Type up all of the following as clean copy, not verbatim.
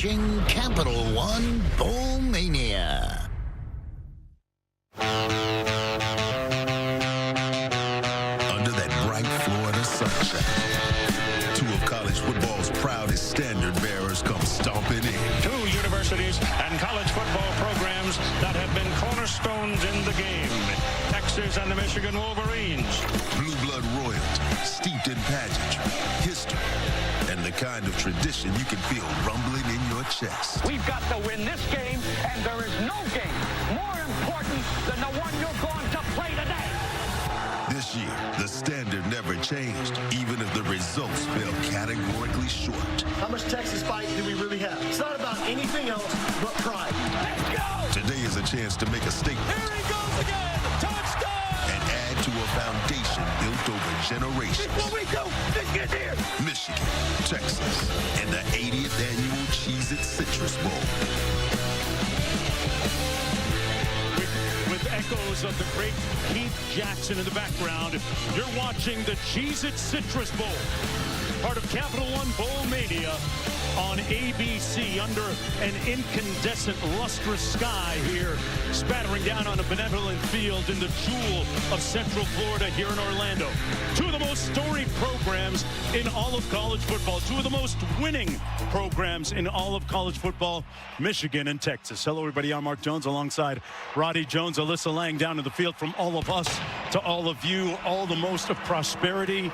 watching Capital One Bowl Mania. Under that bright Florida sunshine, two of college football's proudest standard bearers come stomping in. Two universities and college football programs that have been cornerstones in the game. Texas and the Michigan Wolverines. Blue blood royalty, steeped in pageantry, history, and the kind of tradition you can feel rumbling in your chest. We've got to win this game, and there is no game more important than the one you're going to play today. This year, the standard never changed, even if the results fell categorically short. How much Texas fight do we really have? It's not about anything else but pride. Let's go! Today is a chance to make a statement. Here he goes again! Touchdown! And add to a foundation built over generations. It's what we do! Michigan's here! Michigan, Texas, and the 80th annual Cheez-It Citrus Bowl. With echoes of the great Keith Jackson in the background, you're watching the Cheez-It Citrus Bowl, part of Capital One Bowl Mania on ABC under an incandescent, lustrous sky here, spattering down on a benevolent field in the jewel of Central Florida here in Orlando. Two of the most storied programs in all of college football, two of the most winning programs in all of college football, Michigan and Texas. Hello, everybody. I'm Mark Jones alongside Roddy Jones, Alyssa Lang down in the field. From all of us to all of you, all the most of prosperity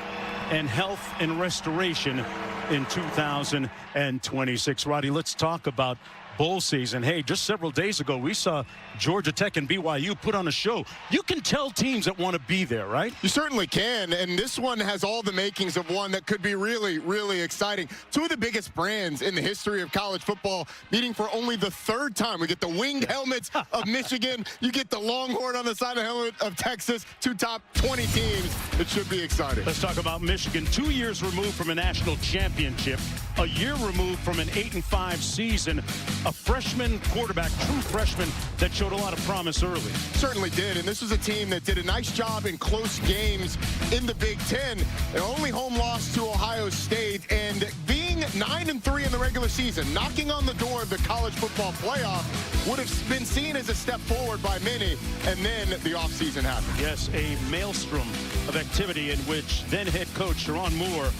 and health and restoration in 2026. Roddy, let's talk about bowl season. Hey, just several days ago, we saw Georgia Tech and BYU put on a show. You can tell teams that want to be there, right? You certainly can, and this one has all the makings of one that could be really, really exciting. Two of the biggest brands in the history of college football meeting for only the third time. We get the winged helmets of Michigan. You get the Longhorn on the side of the helmet of Texas. Two top 20 teams. It should be exciting. Let's talk about Michigan. 2 years removed from a national championship, a year removed from an 8-5 season, a freshman quarterback, true freshman, that showed a lot of promise early. Certainly did, and this was a team that did a nice job in close games in the Big Ten. Their only home loss to Ohio State, and being 9-3 in the regular season, knocking on the door of the college football playoff, would have been seen as a step forward by many, and then the offseason happened. Yes, a maelstrom of activity in which then head coach Sharon Moore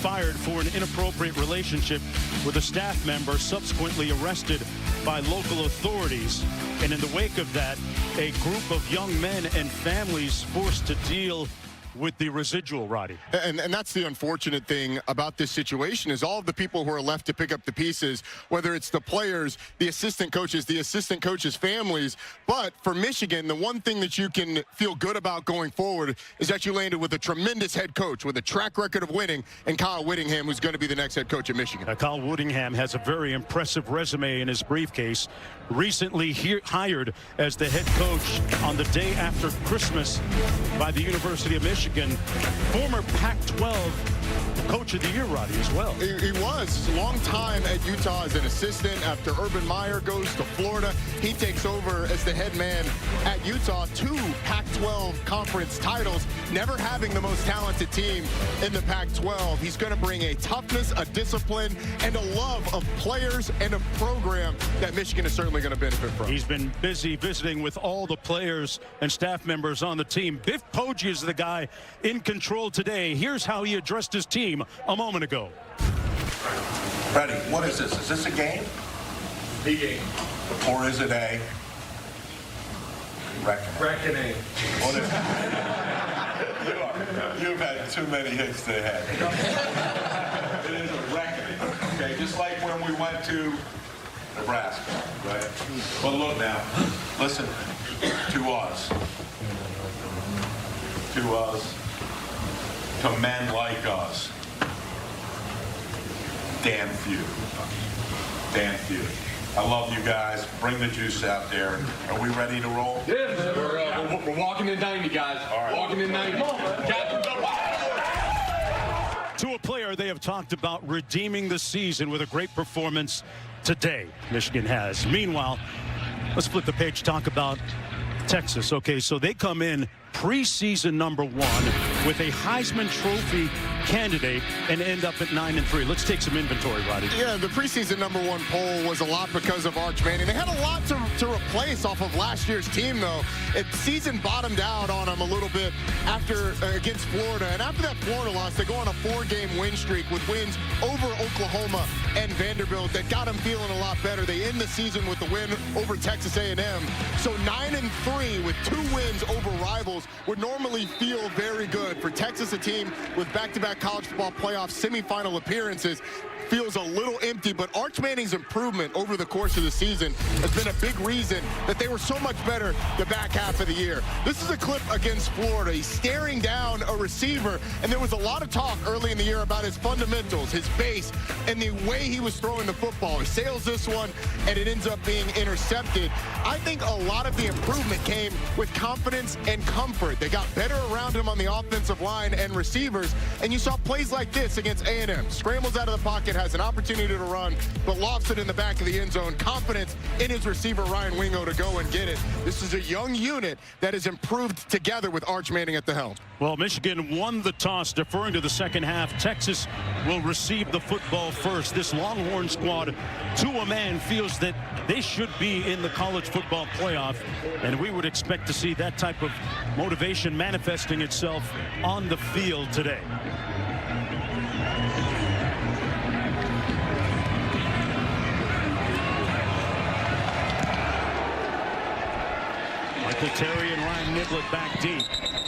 fired for an inappropriate relationship with a staff member, subsequently arrested by local authorities. And in the wake of that, a group of young men and families forced to deal with the residual, Roddy. And that's the unfortunate thing about this situation is all of the people who are left to pick up the pieces, whether it's the players, the assistant coaches families. But for Michigan, the one thing that you can feel good about going forward is that you landed with a tremendous head coach with a track record of winning, and Kyle Whittingham, who's going to be the next head coach at Michigan. Kyle Whittingham has a very impressive resume in his briefcase. Recently hired as the head coach on the day after Christmas by the University of Michigan. Former Pac-12 Coach of the Year, Roddy, as well. He was. Long time at Utah as an assistant. After Urban Meyer goes to Florida, he takes over as the head man at Utah. 2 Pac-12 conference titles, never having the most talented team in the Pac-12. He's going to bring a toughness, a discipline, and a love of players and a program that Michigan is certainly going to benefit from. He's been busy visiting with all the players and staff members on the team. Biff Poggi is the guy in control today. Here's how he addressed his team a moment ago. Ready, what is this? Is this a game? The game. Or is it a Reckoning. What is it? You've had too many hits to the head. It is a reckoning. Okay, just like when we went to Nebraska, right? But look now, listen to us. To us. To men like us. Damn few. Damn few. I love you guys. Bring the juice out there. Are we ready to roll? Yeah, we're walking in 90, guys. All right. Walking in 90. Captain's up. To a player, they have talked about redeeming the season with a great performance today. Michigan has. Meanwhile, let's flip the page, talk about Texas. Okay, so they come in preseason #1. with a Heisman Trophy candidate and end up at 9-3. Let's take some inventory, Roddy. Yeah, the preseason #1 poll was a lot because of Arch Manning. They had a lot to replace off of last year's team, though. The season bottomed out on them a little bit after against Florida. And after that Florida loss, they go on a 4-game win streak with wins over Oklahoma and Vanderbilt that got them feeling a lot better. They end the season with the win over Texas A&M. So 9-3 with 2 wins over rivals would normally feel very good. For Texas, a team with back-to-back college football playoff semifinal appearances, feels a little empty, but Arch Manning's improvement over the course of the season has been a big reason that they were so much better the back half of the year. This is a clip against Florida. He's staring down a receiver, and there was a lot of talk early in the year about his fundamentals, his base, and the way he was throwing the football. He sails this one, and it ends up being intercepted. I think a lot of the improvement came with confidence and comfort. They got better around him on the offensive line and receivers, and you saw plays like this against A&M. Scrambles out of the pocket, has an opportunity to run, but lofts it in the back of the end zone. Confidence in his receiver, Ryan Wingo, to go and get it. This is a young unit that has improved together with Arch Manning at the helm. Well, Michigan won the toss, deferring to the second half. Texas will receive the football first. This Longhorn squad, to a man, feels that they should be in the college football playoff, and we would expect to see that type of motivation manifesting itself on the field today. Michael Terry and Ryan Niblett back deep.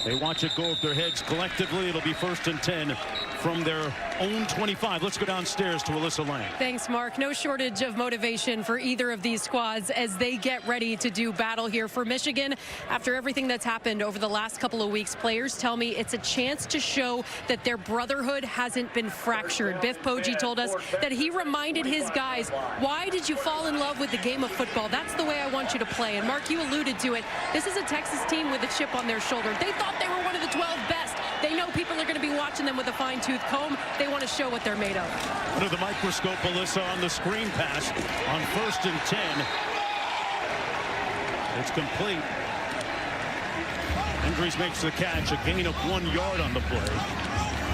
They watch it go over their heads collectively. It'll be 1st and 10 from their own 25. Let's go downstairs to Alyssa Lang. Thanks, Mark. No shortage of motivation for either of these squads as they get ready to do battle here for Michigan. After everything that's happened over the last couple of weeks, players tell me it's a chance to show that their brotherhood hasn't been fractured. Biff Poggi told us that he reminded his guys, why did you fall in love with the game of football? That's the way I want you to play. And Mark, you alluded to it. This is a Texas team with a chip on their shoulder. They thought they were one of the 12 best. They know people are going to be watching them with a fine-tooth comb. They want to show what they're made of. Under the microscope, Alyssa, on the screen pass on 1st and 10. It's complete. Andrews makes the catch, a gain of 1 yard on the play.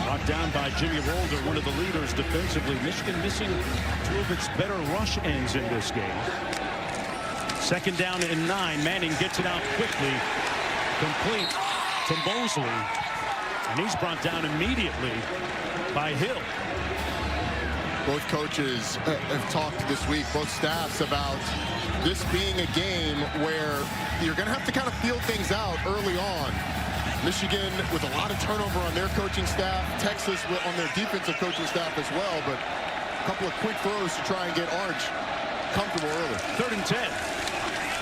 Brought down by Jimmy Rolder, one of the leaders defensively. Michigan missing 2 of its better rush ends in this game. 2nd down and 9. Manning gets it out quickly. Complete to Mosley. And he's brought down immediately by Hill. Both coaches have talked this week, both staffs, about this being a game where you're going to have to kind of feel things out early on. Michigan with a lot of turnover on their coaching staff. Texas on their defensive coaching staff as well. But a couple of quick throws to try and get Arch comfortable early. 3rd and 10.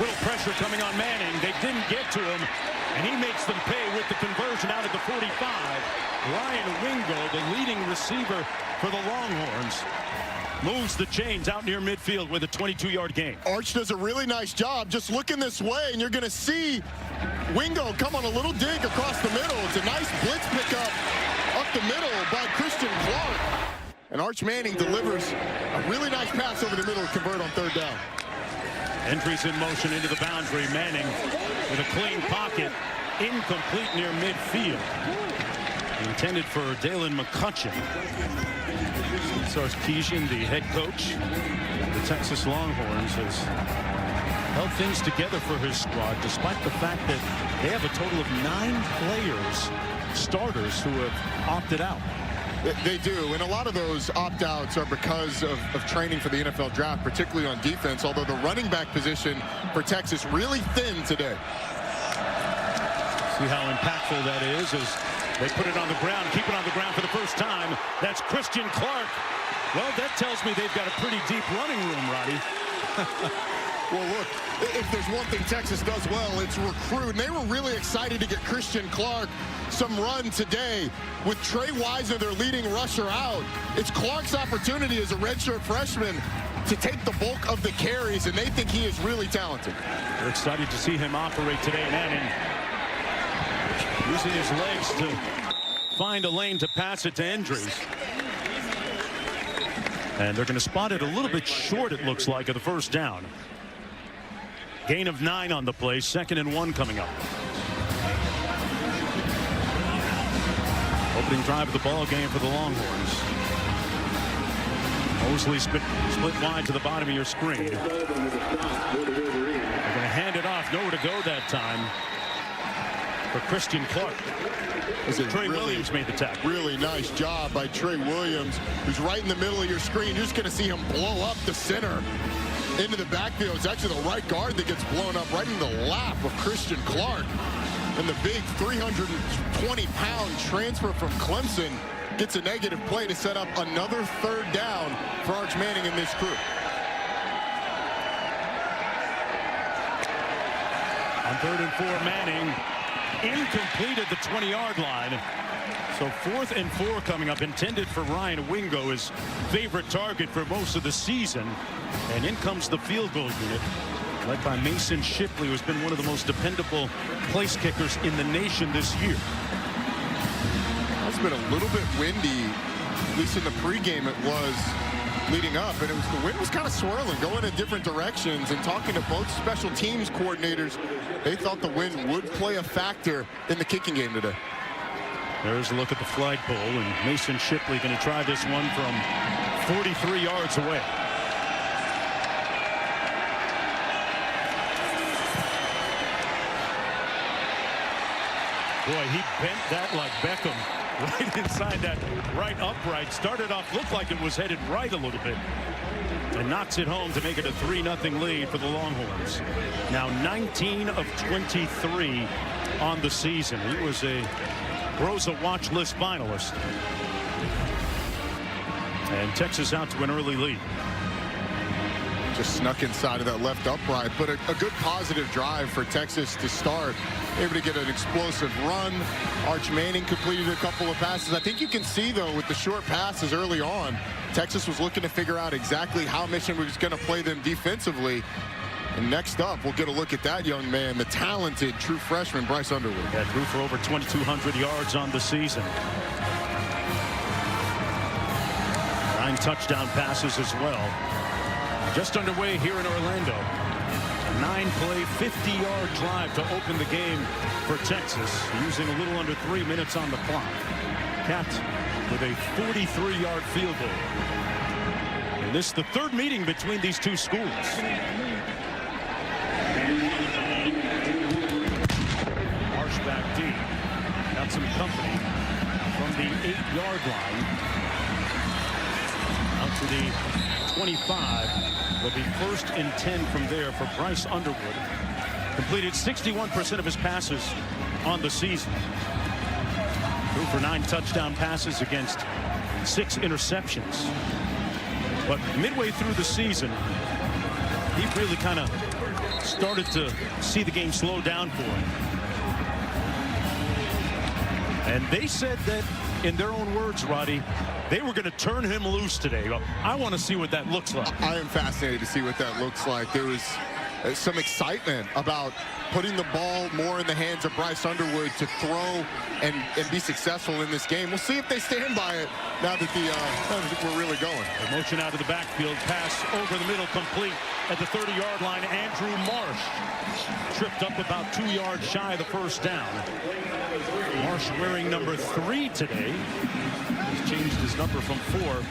Little pressure coming on Manning. They didn't get to him, and he makes them pay with the conversion out at the 45. Ryan Wingo, the leading receiver for the Longhorns, moves the chains out near midfield with a 22-yard gain. Arch does a really nice job just looking this way, and you're going to see Wingo come on a little dig across the middle. It's a nice blitz pickup up the middle by Christian Clark. And Arch Manning delivers a really nice pass over the middle to convert on 3rd down. Entries in motion into the boundary. Manning with a clean pocket. Incomplete near midfield. Intended for Dalen McCutcheon. Sarkisian, the head coach of the Texas Longhorns, has held things together for his squad, despite the fact that they have a total of 9 players, starters, who have opted out. They do, and a lot of those opt-outs are because of training for the NFL draft, particularly on defense, although the running back position for Texas really thin today. See how impactful that is as they put it on the ground, keep it on the ground for the first time. That's Christian Clark. Well, that tells me they've got a pretty deep running room, Roddy. Well, look, if there's one thing Texas does well, it's recruit. And they were really excited to get Christian Clark some run today. With Trey Wisener, their leading rusher, out, it's Clark's opportunity as a redshirt freshman to take the bulk of the carries, and they think he is really talented. We're excited to see him operate today. Manning using his legs to find a lane to pass it to Andrews. And they're going to spot it a little bit short, it looks like, of the 1st down. Gain of 9 on the play. 2nd and 1 coming up. Opening drive of the ball game for the Longhorns. Mosley split wide to the bottom of your screen. They're going to hand it off. Nowhere to go that time for Christian Clark. Trey Williams made the tackle. Really nice job by Trey Williams, who's right in the middle of your screen. You're just going to see him blow up the center into the backfield. It's actually the right guard that gets blown up right in the lap of Christian Clark. And the big 320-pound transfer from Clemson gets a negative play to set up another third down for Arch Manning and this crew. On 3rd and 4, Manning incomplete at the 20-yard line. So 4th and 4 coming up, intended for Ryan Wingo, his favorite target for most of the season. And in comes the field goal unit, led by Mason Shipley, who's been one of the most dependable place kickers in the nation this year. It's been a little bit windy, at least in the pregame it was leading up, and the wind was kind of swirling, going in different directions. And talking to both special teams coordinators, they thought the wind would play a factor in the kicking game today. There's a look at the flagpole, and Mason Shipley going to try this one from 43 yards away. Boy, he bent that like Beckham right inside that right upright. Started off, looked like it was headed right a little bit, and knocks it home to make it a 3-0 lead for the Longhorns. Now 19 of 23 on the season. He was a Rosa watch list finalist. And Texas out to an early lead. Just snuck inside of that left upright, but a good positive drive for Texas to start. Able to get an explosive run. Arch Manning completed a couple of passes. I think you can see, though, with the short passes early on, Texas was looking to figure out exactly how Michigan was going to play them defensively. And next up, we'll get a look at that young man, the talented true freshman, Bryce Underwood. Yeah, threw for over 2,200 yards on the season. 9 touchdown passes as well. Just underway here in Orlando. 9-play, 50-yard drive to open the game for Texas, using a little under 3 minutes on the clock. Capped with a 43-yard field goal. And this is the 3rd meeting between these two schools. Marsh back deep. Got some company from the 8-yard line out to the 25. Will be 1st and 10 from there for Bryce Underwood. Completed 61% of his passes on the season. Threw for 9 touchdown passes against 6 interceptions. But midway through the season, he really kind of started to see the game slow down for him. And they said that, in their own words, Roddy, they were going to turn him loose today. I want to see what that looks like. I am fascinated to see what that looks like. There was some excitement about putting the ball more in the hands of Bryce Underwood to throw and be successful in this game. We'll see if they stand by it now that we're really going. The motion out of the backfield, pass over the middle, complete at the 30-yard line. Andrew Marsh tripped up about 2 yards shy of the 1st down. Marsh wearing number 3 today. He's changed his number from 4.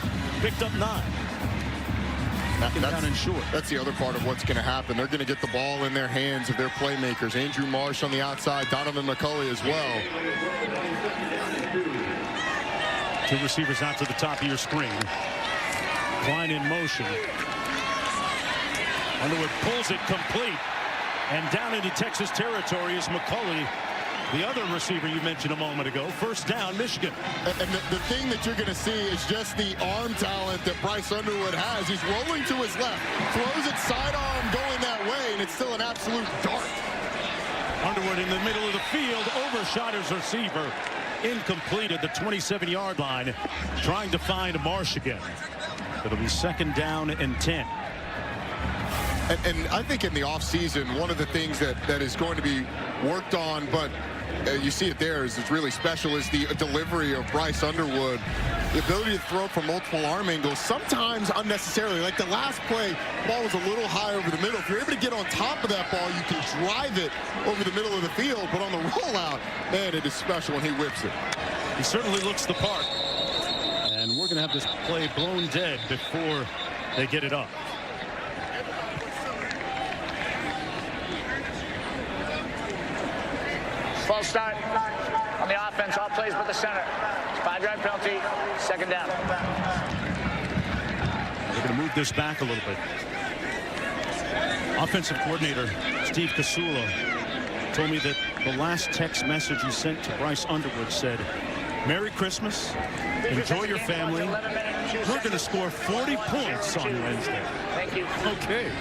Picked up 9. Down and short. That's the other part of what's going to happen. They're going to get the ball in their hands of their playmakers. Andrew Marsh on the outside, Donovan McCulley as well. 2 receivers out to the top of your screen. Klein in motion. Underwood pulls it complete. And down into Texas territory is McCulley, the other receiver you mentioned a moment ago. 1st down, Michigan. And the thing that you're going to see is just the arm talent that Bryce Underwood has. He's rolling to his left, throws it sidearm going that way, and it's still an absolute dart. Underwood in the middle of the field, overshot his receiver. Incomplete at the 27-yard line, trying to find Marsh again. It'll be 2nd down and 10. And I think in the offseason, one of the things that is going to be worked on, but you see it there, is it's really special, is the delivery of Bryce Underwood. The ability to throw from multiple arm angles, sometimes unnecessarily. Like the last play, the ball was a little high over the middle. If you're able to get on top of that ball, you can drive it over the middle of the field. But on the rollout, man, it is special when he whips it. He certainly looks the part. And we're going to have this play blown dead before they get it up. False start on the offense. All plays but the center. 5-yard penalty. Second down. They're going to move this back a little bit. Offensive coordinator Steve Casula told me that the last text message he sent to Bryce Underwood said, "Merry Christmas. Enjoy your family. We're going to score 40 points on Wednesday." Thank you. Okay.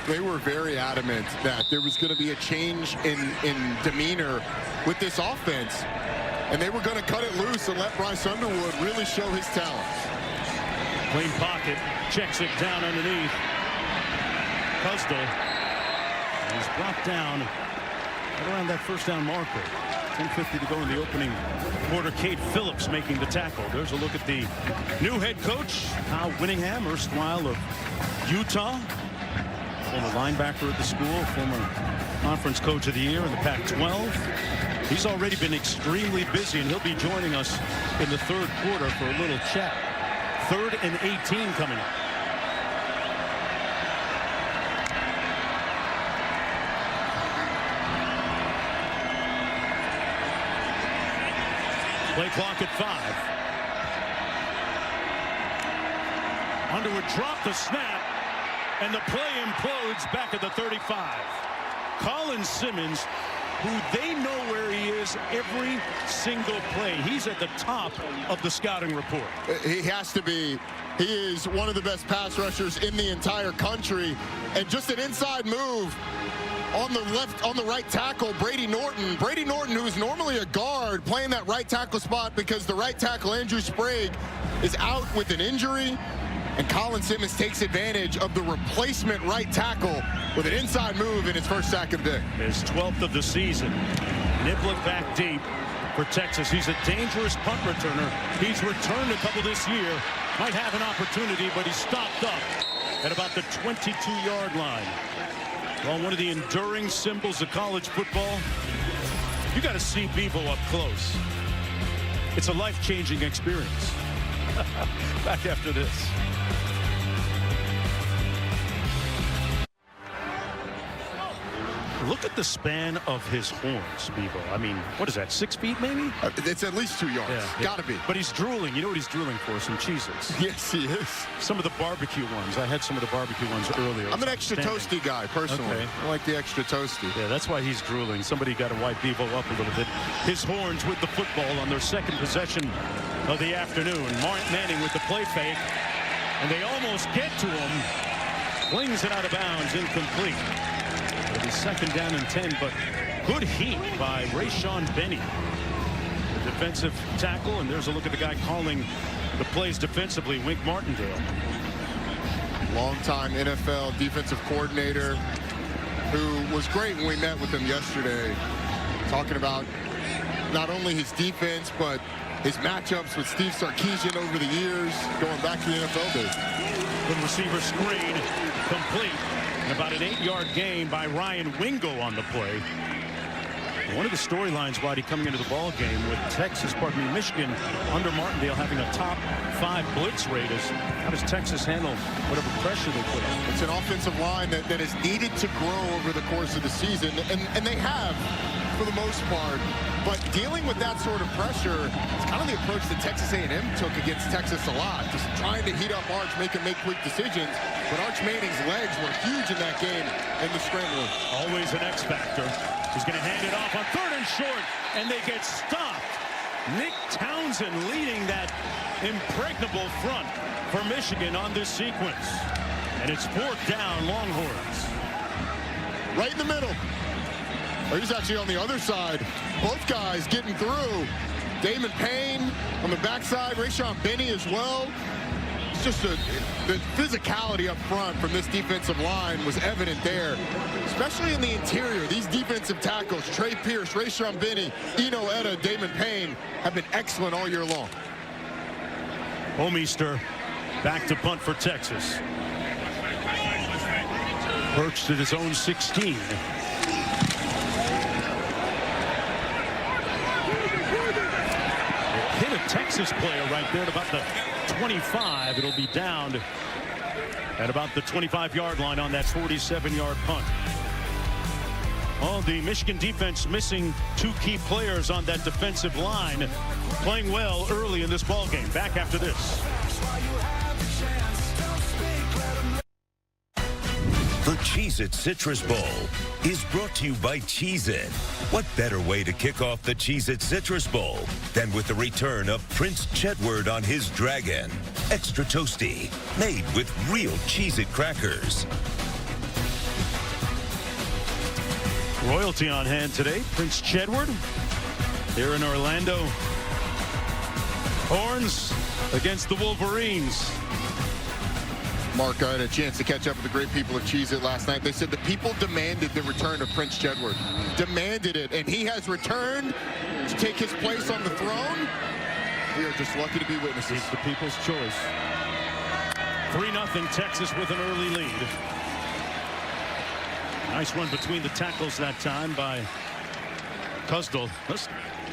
They were very adamant that there was going to be a change in demeanor with this offense, and they were going to cut it loose and let Bryce Underwood really show his talents. Clean pocket, checks it down underneath. Cusdell. He's brought down right around that first down marker. 10:50 to go in the opening quarter. Cade Phillips making the tackle. There's a look at the new head coach, Kyle Whittingham, erstwhile of Utah. Former linebacker at the school, former conference coach of the year in the Pac-12. He's already been extremely busy, and he'll be joining us in the third quarter for a little chat. 3rd and 18 coming up. Play clock at 5. Underwood dropped the snap, and the play implodes back at the 35. Colin Simmons, who they know where he is every single play. He's at the top of the scouting report. He has to be. He is one of the best pass rushers in the entire country. And just an inside move on the right tackle, Brady Norton. Brady Norton, who is normally a guard, playing that right tackle spot because the right tackle, Andrew Sprague, is out with an injury. And Colin Simmons takes advantage of the replacement right tackle with an inside move in his first sack of the day. His 12th of the season. Niblick back deep for Texas. He's a dangerous punt returner. He's returned a couple this year. Might have an opportunity, but he stopped up at about the 22-yard line. Well, one of the enduring symbols of college football. You got to see Bevo up close. It's a life-changing experience. Back after this. Look at the span of his horns, Bevo. I mean, what is that, 6 feet maybe? It's at least 2 yards. Yeah, Gotta be. But he's drooling. You know what he's drooling for? Some Cheez-Its. Yes, he is. Some of the barbecue ones. I had some of the barbecue ones earlier. I'm an extra toasty guy, personally. Okay. I like the extra toasty. Yeah, that's why he's drooling. Somebody got to wipe Bevo up a little bit. His horns with the football on their second possession of the afternoon. Mark Manning with the play fake. And they almost get to him. Flings it out of bounds, incomplete. It'll be 2nd down and 10, but good heat by Rayshawn Benny, the defensive tackle. And there's a look at the guy calling the plays defensively, Wink Martindale. Longtime NFL defensive coordinator who was great when we met with him yesterday, talking about not only his defense, but his matchups with Steve Sarkisian over the years, going back to the NFL days. Good receiver screen, complete. And about an 8-yard gain by Ryan Wingo on the play. One of the storylines, Roddy, coming into the ball game with Michigan under Martindale having a top 5 blitz rate is how does Texas handle whatever pressure they put on? It's an offensive line that is needed to grow over the course of the season, and they have for the most part. But dealing with that sort of pressure, it's kind of the approach that Texas A&M took against Texas a lot, just trying to heat up Arch, make him make quick decisions. But Arch Manning's legs were huge in that game in the scrambling. Always an X factor. He's going to hand it off on 3rd and short, and they get stopped. Nick Townsend leading that impregnable front for Michigan on this sequence. And it's 4th down, Longhorns. Right in the middle. Or he's actually on the other side. Both guys getting through. Damon Payne on the backside. Rayshawn Benny as well. It's just the physicality up front from this defensive line was evident there, especially in the interior. These defensive tackles, Trey Pierce, Rayshawn Benny, Eno Etta, Damon Payne, have been excellent all year long. Homeister back to punt for Texas. Perched at his own 16. Texas player right there at about the 25. It'll be downed at about the 25-yard line on that 47-yard punt. Well, the Michigan defense missing 2 key players on that defensive line, playing well early in this ball game. Back after this. The Cheez-It Citrus Bowl is brought to you by Cheez-It. What better way to kick off the Cheez-It Citrus Bowl than with the return of Prince Chedward on his Dragon. Extra toasty, made with real Cheez-It crackers. Royalty on hand today. Prince Chedward here in Orlando. Horns against the Wolverines. Mark, I had a chance to catch up with the great people of Cheez-It last night. They said the people demanded the return of Prince Chedward. Demanded it, and he has returned to take his place on the throne. We are just lucky to be witnesses. It's the people's choice. 3-0 Texas with an early lead. Nice one between the tackles that time by Kuzdal. Let's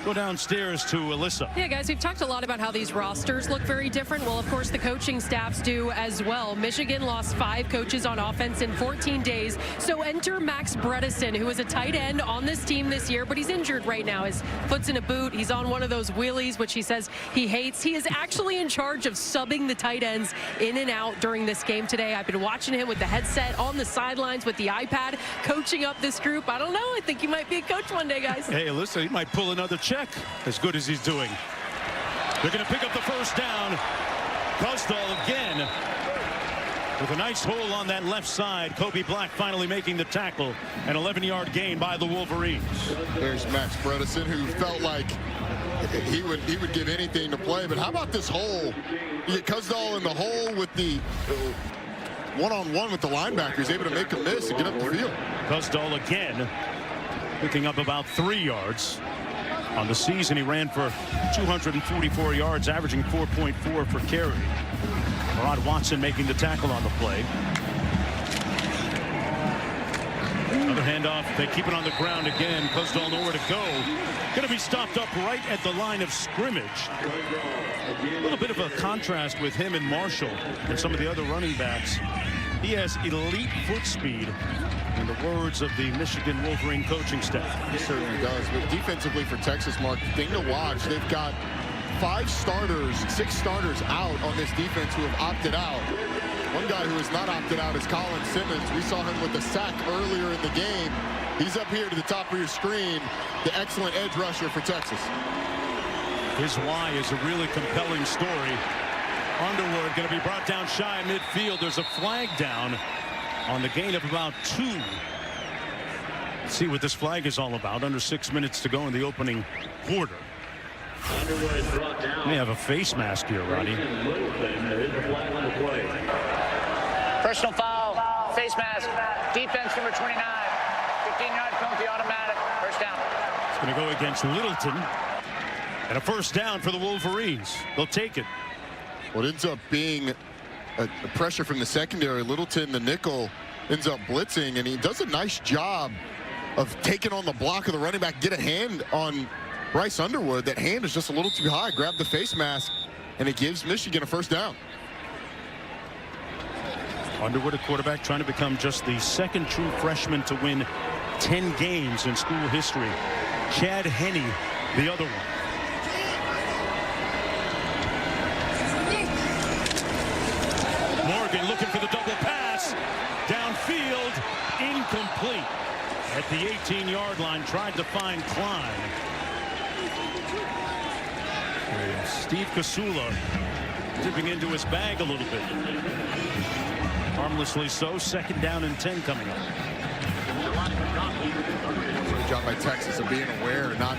go downstairs to Alyssa. Yeah, guys, we've talked a lot about how these rosters look very different. Well, of course, the coaching staffs do as well. Michigan lost 5 coaches on offense in 14 days. So enter Max Bredesen, who is a tight end on this team this year, but he's injured right now. His foot's in a boot. He's on one of those wheelies, which he says he hates. He is actually in charge of subbing the tight ends in and out during this game today. I've been watching him with the headset on the sidelines with the iPad, coaching up this group. I don't know. I think he might be a coach one day, guys. Hey, Alyssa, he might pull another check as good as he's doing. They're going to pick up the first down. Kuzdal again with a nice hole on that left side. Kobe Black finally making the tackle. An 11-yard gain by the Wolverines. There's Max Bredesen, who felt like he would give anything to play. But how about this hole? You get Kuzdal in the hole with the one-on-one with the linebacker. He's able to make a miss and get up the field. Kuzdal again picking up about 3 yards. On the season, he ran for 244 yards, averaging 4.4 per carry. Rod Watson making the tackle on the play. Another handoff. They keep it on the ground again. Kuzdal nowhere to go. Going to be stopped up right at the line of scrimmage. A little bit of a contrast with him and Marshall and some of the other running backs. He has elite foot speed, in the words of the Michigan Wolverine coaching staff. He certainly does. But defensively for Texas, Mark, the thing to watch, they've got 6 starters out on this defense who have opted out. One guy who has not opted out is Colin Simmons. We saw him with a sack earlier in the game. He's up here to the top of your screen, the excellent edge rusher for Texas. His why is a really compelling story. Underwood going to be brought down shy of midfield. There's a flag down on the gain of about 2. Let's see what this flag is all about. Under 6 minutes to go in the opening quarter. May have a face mask here, Roddy. Personal foul, face mask, defense number 29, 15-yard penalty automatic, first down. It's going to go against Littleton. And a first down for the Wolverines. They'll take it. What ends up being a pressure from the secondary. Littleton, the nickel, ends up blitzing, and he does a nice job of taking on the block of the running back, get a hand on Bryce Underwood. That hand is just a little too high. Grab the face mask, and it gives Michigan a first down. Underwood, a quarterback, trying to become just the 2nd true freshman to win 10 games in school history. Chad Henne, the other one. Morgan looking for the double pass. Downfield, incomplete. At the 18-yard line, tried to find Klein. Steve Kasula dipping into his bag a little bit. Harmlessly so. 2nd down and 10 coming up. Good job by Texas of being aware, not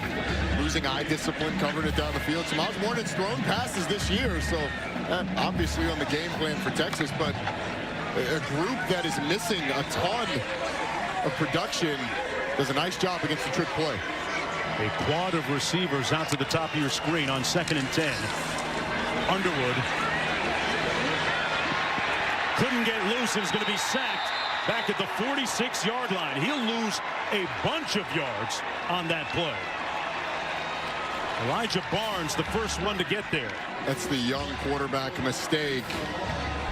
losing eye discipline, covering it down the field. So Miles Morgan's thrown passes this year, so obviously on the game plan for Texas, but a group that is missing a ton of production does a nice job against the trick play. A quad of receivers out to the top of your screen on 2nd and 10. Underwood couldn't get loose and is going to be sacked back at the 46-yard line. He'll lose a bunch of yards on that play. Elijah Barnes, the first one to get there. That's the young quarterback mistake.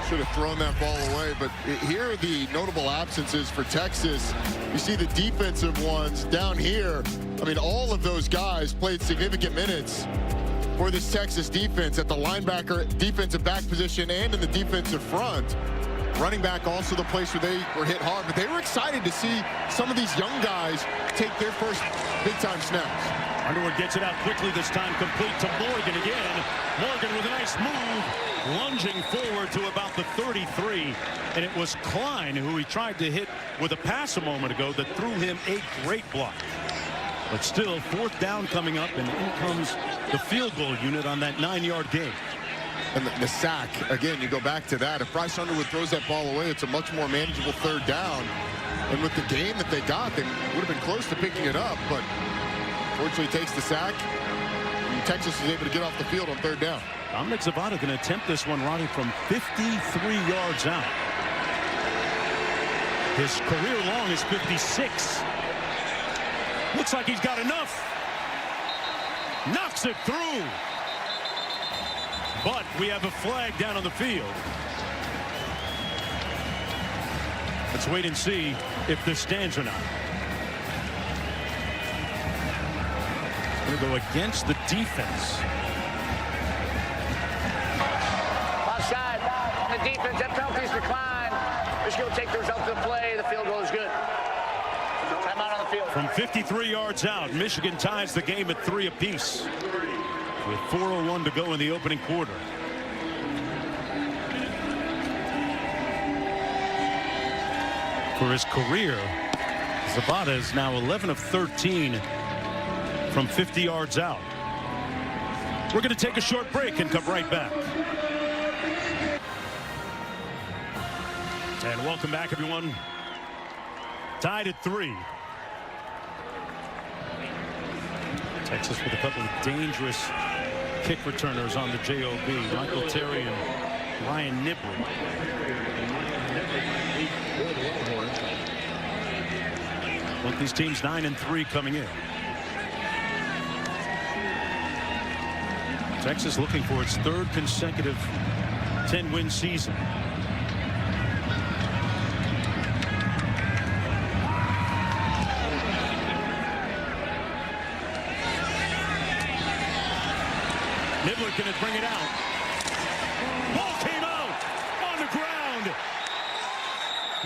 Should have thrown that ball away, but here are the notable absences for Texas. You see the defensive ones down here. I mean, all of those guys played significant minutes for this Texas defense at the linebacker, defensive back position, and in the defensive front. Running back also the place where they were hit hard, but they were excited to see some of these young guys take their first big-time snaps. Underwood gets it out quickly this time, complete to Morgan again. Morgan with a nice move, lunging forward to about the 33. And it was Klein who he tried to hit with a pass a moment ago that threw him a great block. But still, 4th down coming up, and in comes the field goal unit on that 9-yard gain. And the sack, again, you go back to that. If Bryce Underwood throws that ball away, it's a much more manageable 3rd down. And with the gain that they got, they would have been close to picking it up, but fortunately takes the sack, and Texas is able to get off the field on 3rd down. Dominic Zapata going to attempt this one, Ronnie, from 53 yards out. His career long is 56. Looks like he's got enough. Knocks it through. But we have a flag down on the field. Let's wait and see if this stands or not. Going to go against the defense. Offside on the defense. That penalty's declined. Michigan will take the result of the play. The field goal is good. Timeout on the field. From 53 yards out, Michigan ties the game at 3 apiece with 4:01 to go in the opening quarter. For his career, Zapata is now 11 of 13 from 50 yards out. We're going to take a short break and come right back. And welcome back, everyone. Tied at 3. Texas with a couple of dangerous kick returners on the JOB. Michael Terry and Ryan Nibley. Both these teams 9-3 coming in. Texas looking for its 3rd consecutive 10-win season. Nibley going to bring it out. Ball came out on the ground.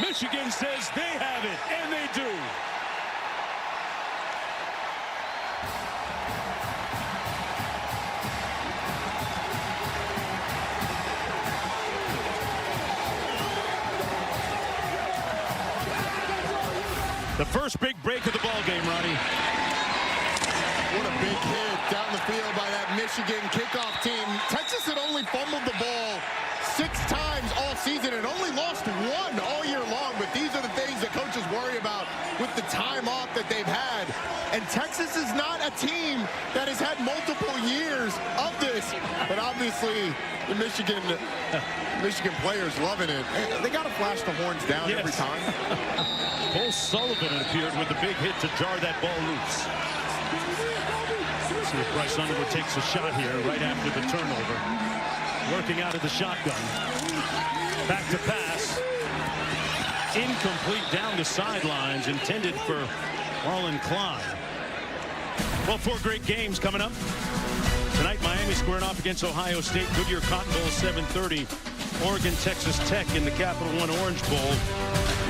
Michigan says they have it, and they do. The first big break of the ball game, Ronnie. What a big hit down the field by that Michigan kickoff team. Texas had only fumbled the ball 6 times all season and only lost 1 all year long. But these are the things that coaches worry about with the time off that they've had. And Texas is not a team that has had multiple years of this. But obviously, the Michigan players loving it. They got to flash the horns down every time. Cole Sullivan appeared with the big hit to jar that ball loose. See if Bryce Underwood takes a shot here right after the turnover. Working out of the shotgun. Back to pass. Incomplete down the sidelines, intended for Marlon Klein. Well, 4 great games coming up. Tonight, Miami squaring off against Ohio State. Goodyear Cotton Bowl 7:30. Oregon, Texas Tech in the Capital One Orange Bowl.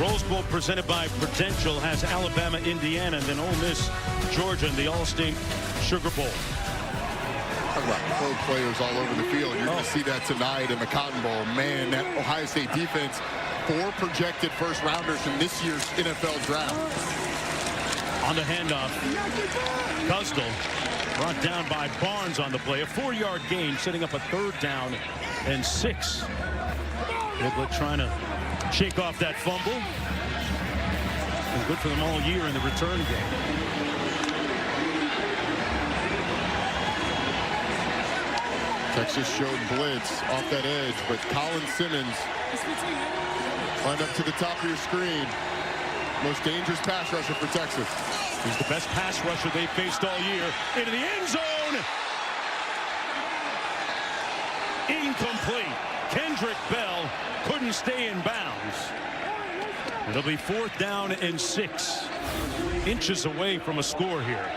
Rose Bowl presented by Prudential has Alabama, Indiana, and then Ole Miss, Georgia in the All-State Sugar Bowl. Talk about pro players all over the field. You're going to see that tonight in the Cotton Bowl. Man, that Ohio State defense, 4 projected first-rounders in this year's NFL draft. On the handoff, Gusdel brought down by Barnes on the play. A 4-yard gain, setting up a 3rd down and 6. Nibley trying to shake off that fumble. Been good for them all year in the return game. Texas showed blitz off that edge, but Colin Simmons climbed up to the top of your screen. Most dangerous pass rusher for Texas. He's the best pass rusher they faced all year. Into the end zone. incomplete. Kendrick Bell couldn't stay in bounds. It'll be 4th down and 6. Inches away from a score here.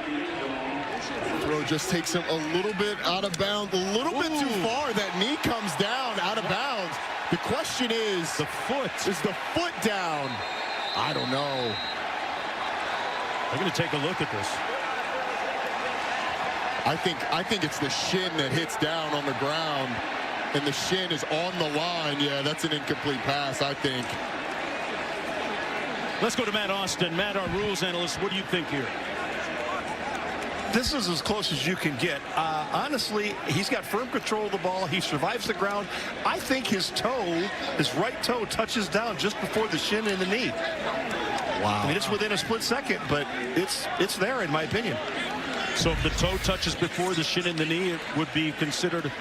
Throw just takes him a little bit out of bounds, a little bit too far. That knee comes down out of bounds. The question is, the foot. Is the foot down? I don't know. They're going to take a look at this. I think it's the shin that hits down on the ground, and the shin is on the line. Yeah, that's an incomplete pass, I think. Let's go to Matt Austin. Matt, our rules analyst, what do you think here? This is as close as you can get. Honestly, he's got firm control of the ball. He survives the ground. I think his right toe touches down just before the shin and the knee. Wow. I mean, it's within a split second, but it's there in my opinion. So if the toe touches before the shin and the knee, it would be considered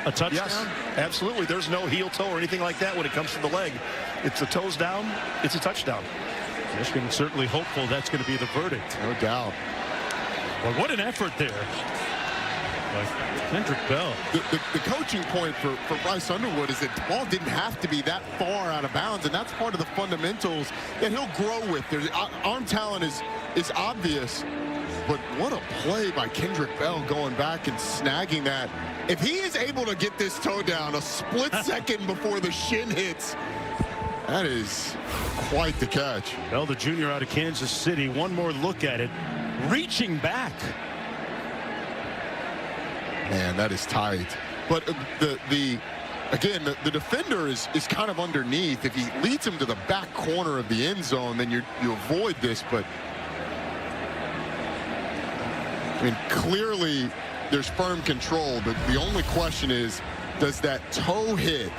a touchdown? Yes, absolutely. There's no heel toe or anything like that when it comes to the leg. If the toe's down, it's a touchdown. Michigan certainly hopeful that's going to be the verdict. No doubt. Well, what an effort there by Kendrick Bell. The coaching point for Bryce Underwood is that the ball didn't have to be that far out of bounds, and that's part of the fundamentals that he'll grow with. Arm talent is obvious, but what a play by Kendrick Bell going back and snagging that. If he is able to get this toe down a split second before the shin hits, that is quite the catch. Bell, the junior out of Kansas City, one more look at it. Reaching back. Man, that is tight. But again, the defender is kind of underneath. If he leads him to the back corner of the end zone, then you avoid this. But I mean, clearly there's firm control. But the only question is, does that toe hit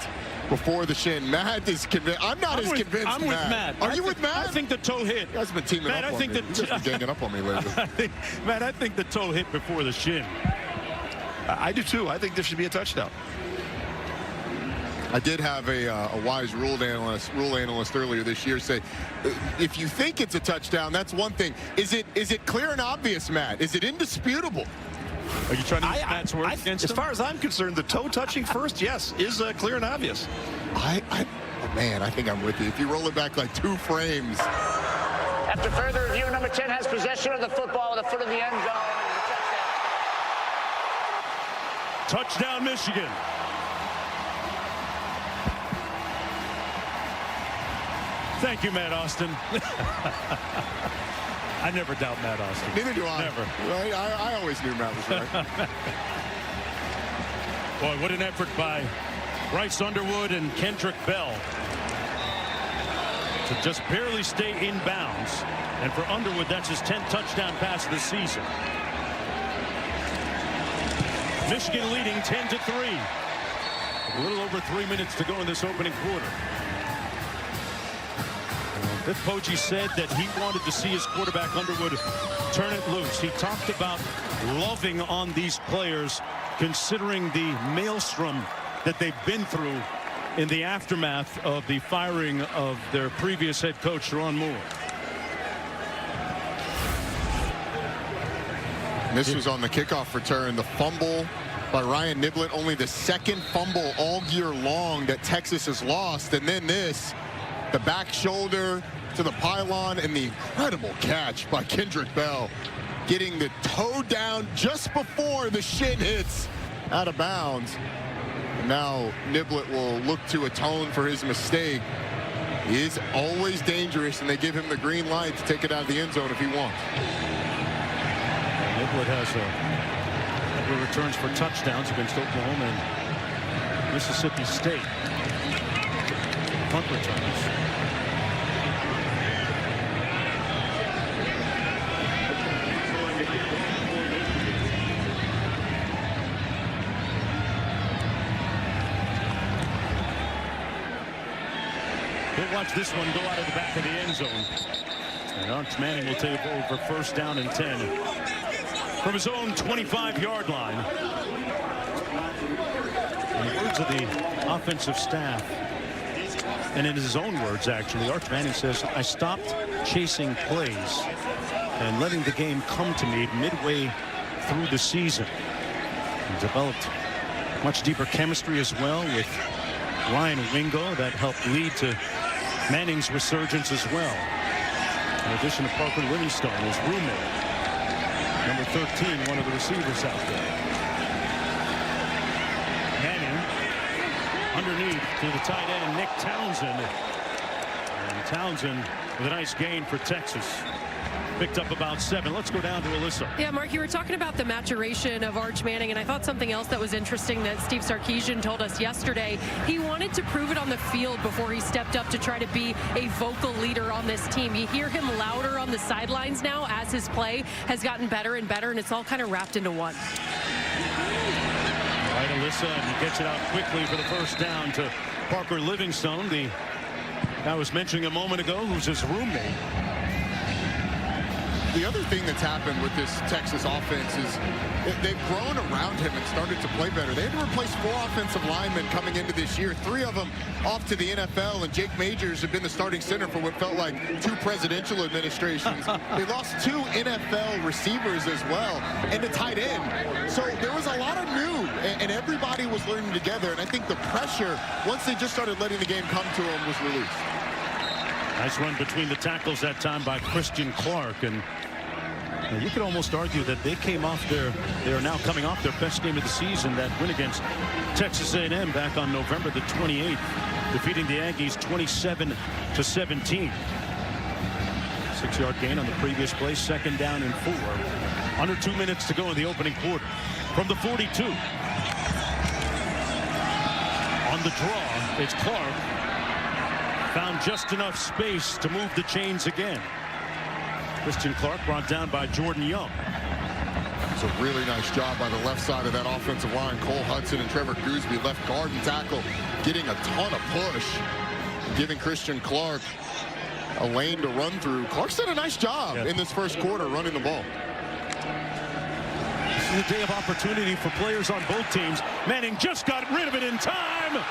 before the shin? Matt is convinced. I'm not as convinced. I'm with Matt. Are you with Matt? I think the toe hit. You guys have been teaming Matt, up on me. You guys have been ganging up on me lately. Matt, I think the toe hit before the shin. I do too. I think this should be a touchdown. I did have a wise rule analyst earlier this year say, if you think it's a touchdown, that's one thing. Is it clear and obvious, Matt? Is it indisputable? Are you trying to use Matt's word against him? As far as I'm concerned, the toe touching first, yes, is clear and obvious. Man, I think I'm with you. If you roll it back like 2 frames. After further review, number 10 has possession of the football at the foot of the end zone. Touchdown, Michigan. Thank you, Matt Austin. I never doubt Matt Austin. Neither do I. Never. Right? I always knew Matt was right. Boy, what an effort by Bryce Underwood and Kendrick Bell to just barely stay in bounds. And for Underwood, that's his 10th touchdown pass of the season. Michigan leading 10-3. A little over 3 minutes to go in this opening quarter. Vic Poggi said that he wanted to see his quarterback Underwood turn it loose. He talked about loving on these players, considering the maelstrom that they've been through in the aftermath of the firing of their previous head coach, Ron Moore. And this was on the kickoff return. The fumble by Ryan Niblett, only the 2nd fumble all year long that Texas has lost. And then this, the back shoulder to the pylon, and the incredible catch by Kendrick Bell, getting the toe down just before the shin hits out of bounds. And now Niblett will look to atone for his mistake. He is always dangerous, and they give him the green light to take it out of the end zone if he wants. Niblett has returns for touchdowns against Oklahoma and Mississippi State. Punt returns. We'll watch this one go out of the back of the end zone. And Arch Manning will take over 1st down and 10 from his own 25-yard line. In the words of the offensive staff, and in his own words, actually, Arch Manning says, I stopped chasing plays and letting the game come to me midway through the season. He developed Much deeper chemistry as well with Ryan Wingo. That helped lead to Manning's resurgence as well. In addition to Parker Livingstone, his roommate. Number 13, one of the receivers out there. Manning underneath to the tight end, Nick Townsend. And Townsend with a nice gain for Texas. Picked up about 7. Let's go down to Alyssa. Yeah, Mark, you were talking about the maturation of Arch Manning, and I thought something else that was interesting that Steve Sarkisian told us yesterday. He wanted to prove it on the field before he stepped up to try to be a vocal leader on this team. You hear him louder on the sidelines now as his play has gotten better and better, and it's all kind of wrapped into one. All right, Alyssa, and he gets it out quickly for the first down to Parker Livingstone, the guy I was mentioning a moment ago, who's his roommate. The other thing that's happened with this Texas offense is they've grown around him and started to play better. They had to replace 4 offensive linemen coming into this year, 3 of them off to the NFL, and Jake Majors had been the starting center for what felt like 2 presidential administrations. They lost 2 NFL receivers as well, and a tight end. So there was a lot of new, and everybody was learning together, and I think the pressure, once they just started letting the game come to them, was released. Nice run between the tackles that time by Christian Clark, and you could almost argue that they are now coming off their best game of the season, that win against Texas A&M back on November the 28th, defeating the Aggies 27-17. 6-yard gain on the previous play, 2nd down and 4. Under 2 minutes to go in the opening quarter. From the 42. On the draw, it's Clark. Found just enough space to move the chains again. Christian Clark brought down by Jordan Young. It's a really nice job by the left side of that offensive line. Cole Hudson and Trevor Gooseby, left guard and tackle, getting a ton of push, giving Christian Clark a lane to run through. Clark's done a nice job in this first quarter running the ball. This is a day of opportunity for players on both teams. Manning just got rid of it in time,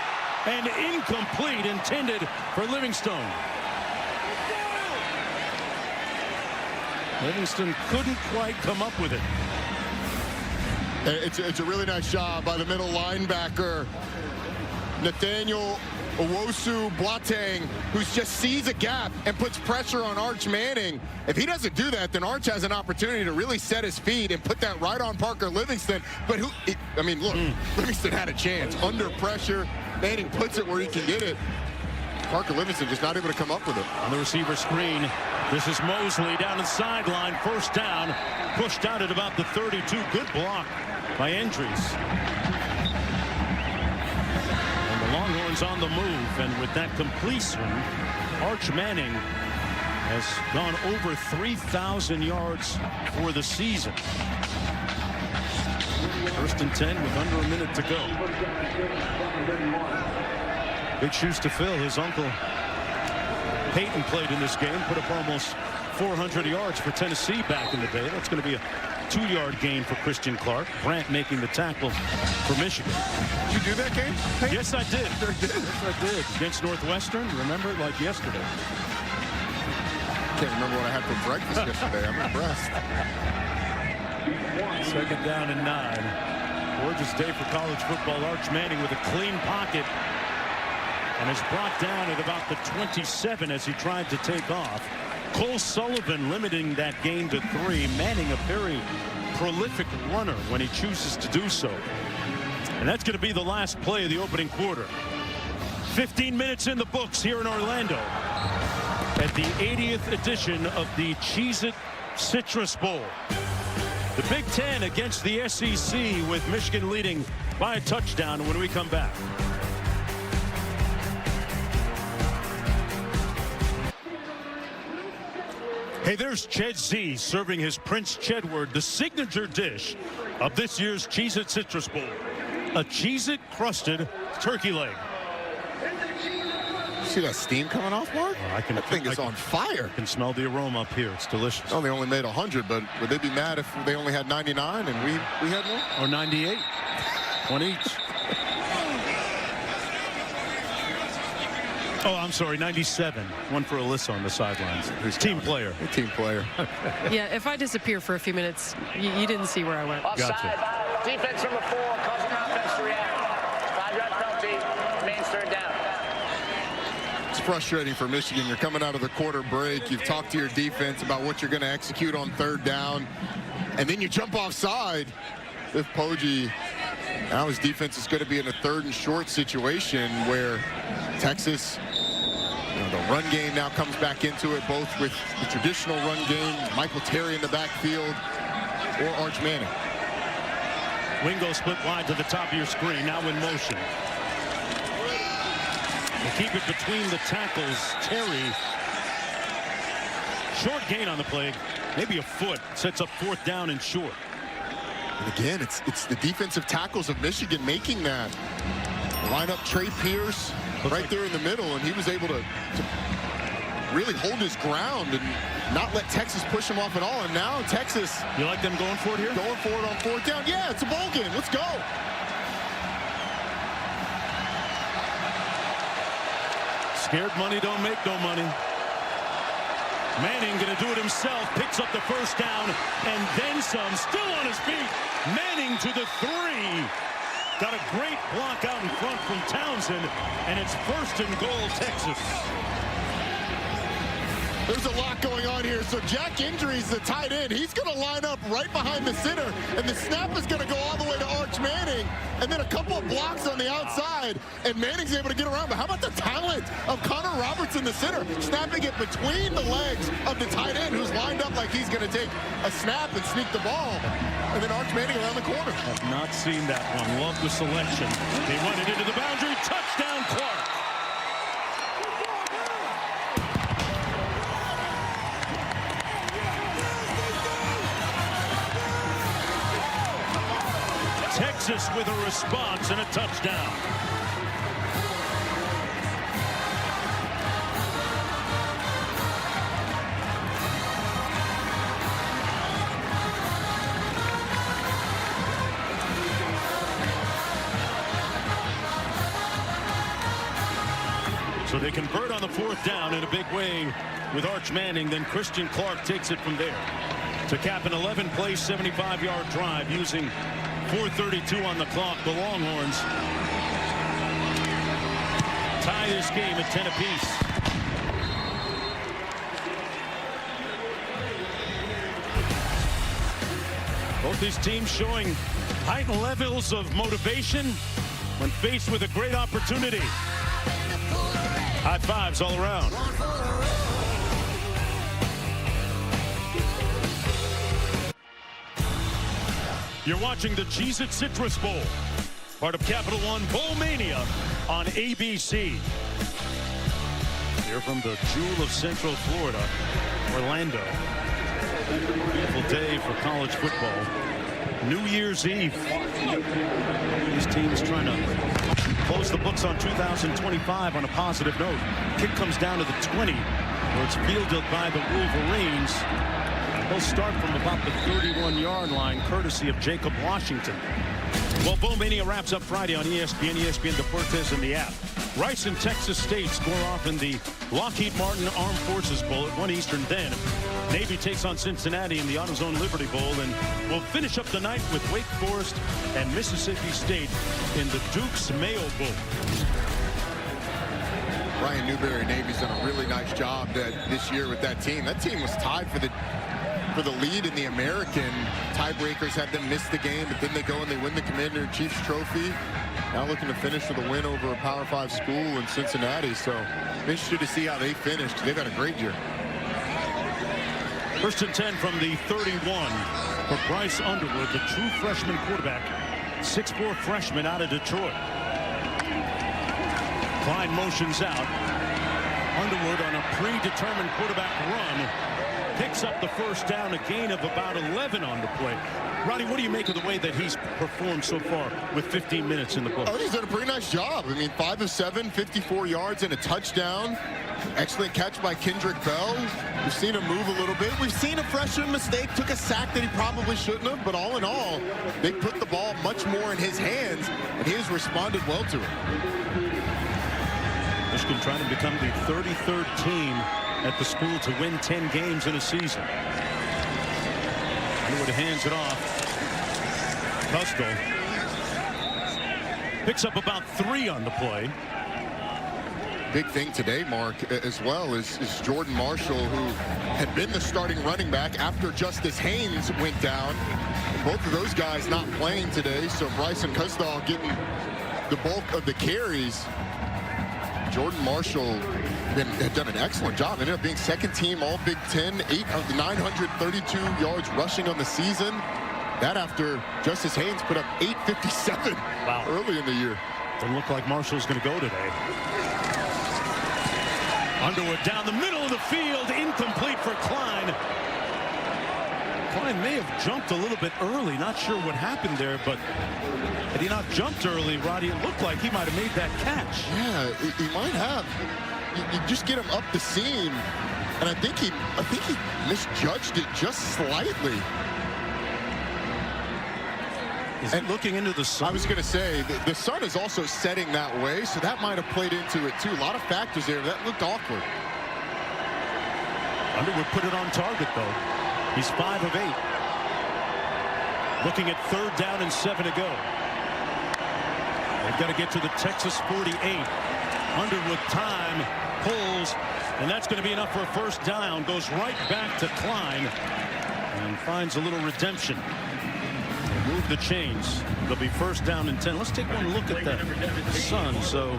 and incomplete, intended for Livingstone. Livingston couldn't quite come up with it. It's a really nice job by the middle linebacker, Nathaniel Owusu-Boateng, who just sees a gap and puts pressure on Arch Manning. If he doesn't do that, then Arch has an opportunity to really set his feet and put that right on Parker Livingston. But Livingston had a chance. Under pressure, Manning puts it where he can get it. Parker Livingston just not able to come up with it. On the receiver screen, this is Mosley down the sideline. First down, pushed out at about the 32. Good block by Andrews. And the Longhorns on the move, and with that completion, Arch Manning has gone over 3,000 yards for the season. 1st and 10 with under a minute to go. Big shoes to fill. His uncle Peyton played in this game, put up almost 400 yards for Tennessee back in the day. That's going to be a 2-yard gain for Christian Clark. Brant making the tackle for Michigan. Did you do that game, Peyton? Yes, I did. Yes, I did. Against Northwestern. Remember it like yesterday. Can't remember what I had for breakfast yesterday. I'm impressed. 2nd down and 9. Gorgeous day for college football. Arch Manning with a clean pocket, and is brought down at about the 27 as he tried to take off. Cole Sullivan limiting that gain to 3. Manning, a very prolific runner when he chooses to do so. And that's going to be the last play of the opening quarter. 15 minutes in the books here in Orlando at the 80th edition of the Cheez-It Citrus Bowl. The Big Ten against the SEC, with Michigan leading by a touchdown when we come back. Hey, there's Ched Z serving his Prince Chedward, the signature dish of this year's Cheez-It Citrus Bowl. A Cheez-It crusted turkey leg. See that steam coming off, Mark? That thing is on fire. I can smell the aroma up here. It's delicious. Oh, they only made 100, but would they be mad if they only had 99 and we had one? Or 98. One each. Oh, I'm sorry, 97. One for Alyssa on the sidelines. Who's team player? A team player. Yeah, if I disappear for a few minutes, you didn't see where I went. Offside. Gotcha. Defense number 4 causing offense to react. frustrating for Michigan. You're coming out of the quarter break. You've talked to your defense about what you're going to execute on third down. And then you jump offside. If Poggi, now his defense is going to be in a 3rd and short situation where Texas, the run game now comes back into it, both with the traditional run game, Michael Terry in the backfield, or Arch Manning. Wingo split wide to the top of your screen, now in motion. They keep it between the tackles. Terry, short gain on the play, maybe a foot, sets up 4th down and short. And again, it's the defensive tackles of Michigan making that. Line up Trey Pierce right there in the middle, and he was able to really hold his ground and not let Texas push him off at all. And now Texas. You like them going for it here? Going for it on 4th down. Yeah, it's a bowl game. Let's go. Scared money don't make no money. Manning going to do it himself. Picks up the 1st down and then some. Still on his feet. Manning to the 3. Got a great block out in front from Townsend, and it's 1st and goal, Texas. There's a lot going on here. So Jack Indry's the tight end. He's going to line up right behind the center, and the snap is going to go all the way to Arch Manning, and then a couple of blocks on the outside, and Manning's able to get around. But how about the talent of Connor Roberts in the center, snapping it between the legs of the tight end, who's lined up like he's going to take a snap and sneak the ball, and then Arch Manning around the corner. Have not seen that one. Love the selection. They run it into the boundary. Touchdown, Clark. Texas with a response and a touchdown. So they convert on the 4th down in a big way with Arch Manning. Then Christian Clark takes it from there to cap an 11-play, 75-yard drive using 4:32 on the clock. The Longhorns tie this game at 10 apiece. Both these teams showing heightened levels of motivation when faced with a great opportunity. High fives all around. You're watching the Cheez-It Citrus Bowl, part of Capital One Bowl Mania on ABC. Here from the jewel of Central Florida, Orlando. Beautiful day for college football. New Year's Eve. These teams trying to close the books on 2025 on a positive note. Kick comes down to the 20, where it's fielded by the Wolverines. They'll start from about the 31-yard line, courtesy of Jacob Washington. Well, Bowl Mania wraps up Friday on ESPN, ESPN Deportes, and the app. Rice and Texas State score off in the Lockheed Martin Armed Forces Bowl at 1 Eastern then. Navy takes on Cincinnati in the AutoZone Liberty Bowl, and we'll finish up the night with Wake Forest and Mississippi State in the Duke's Mayo Bowl. Ryan Newberry, Navy's done a really nice job this year with that team. That team was tied for the lead in the American. Tiebreakers had them miss the game, but then they go and they win the Commander-in-Chief's trophy. Now looking to finish with a win over a Power 5 school in Cincinnati. So interested to see how they finished. They've had a great year. 1st and 10 from the 31 for Bryce Underwood, the true freshman quarterback, 6'4" freshman out of Detroit. Klein motions out. Underwood on a predetermined quarterback run picks up the 1st down, a gain of about 11 on the play. Ronnie, what do you make of the way that he's performed so far with 15 minutes in the book? Oh, he's done a pretty nice job. I mean, 5 of 7, 54 yards and a touchdown. Excellent catch by Kendrick Bell. We've seen him move a little bit. We've seen a freshman mistake, took a sack that he probably shouldn't have, but all in all, they put the ball much more in his hands, and he has responded well to it. Michigan trying to become the 33rd team at the school to win 10 games in a season. Underwood hands it off. Custel picks up about 3 on the play. big thing today, Mark, as well, is Jordan Marshall, who had been the starting running back after Justice Haynes went down. Both of those guys not playing today, so Bryson Cusdahl getting the bulk of the carries. Jordan Marshall had done an excellent job. Ended up being second team All Big Ten, 8 of the 932 yards rushing on the season. That after Justice Haynes put up 857 early in the year. Doesn't look like Marshall's going to go today. Underwood down the middle of the field, incomplete for Klein. Klein may have jumped a little bit early. Not sure what happened there, but had he not jumped early, Roddy, it looked like he might have made that catch. Yeah, he might have. You just get him up the seam, and I think he misjudged it just slightly. Is he looking into the sun? I was going to say, the sun is also setting that way, so that might have played into it too. A lot of factors there. That looked awkward. Underwood put it on target, though. He's 5 of 8. Looking at 3rd down and 7 to go. They've got to get to the Texas 48. Underwood time, pulls, and that's going to be enough for a 1st down. Goes right back to Klein and finds a little redemption. Move the chains. They'll be 1st down and 10. Let's take one look at that sun. So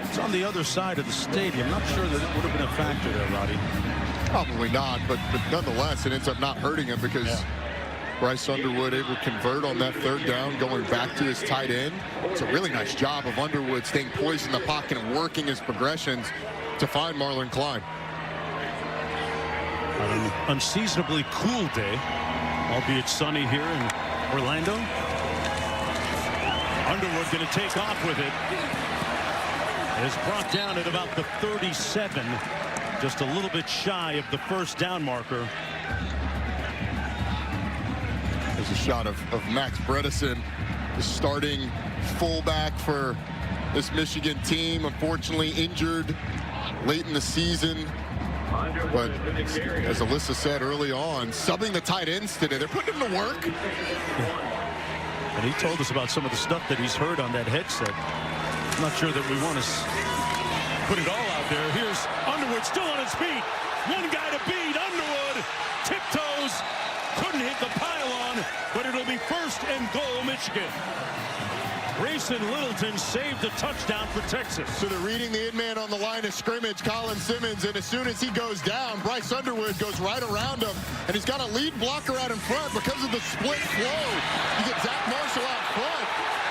it's on the other side of the stadium. Not sure that it would have been a factor there, Roddy. Probably not, but nonetheless, it ends up not hurting him because Bryce Underwood able to convert on that 3rd down, going back to his tight end. It's a really nice job of Underwood staying poised in the pocket and working his progressions to find Marlon Klein. On an unseasonably cool day, albeit sunny here in Orlando. Underwood going to take off with it. Is brought down at about the 37. Just a little bit shy of the 1st down marker. There's a shot of Max Bredesen, the starting fullback for this Michigan team. Unfortunately injured late in the season. But as Alyssa said early on, subbing the tight ends today, they're putting him to work. And he told us about some of the stuff that he's heard on that headset. I'm not sure that we want to put it all out there. Here's Underwood still on his feet. One guy to beat. Underwood tiptoes. Couldn't hit the pylon, but it'll be 1st and goal, Michigan. Grayson Littleton saved a touchdown for Texas. So they're reading the in-man on the line of scrimmage, Colin Simmons, and as soon as he goes down, Bryce Underwood goes right around him, and he's got a lead blocker out in front because of the split flow. You get Zach Marshall out front,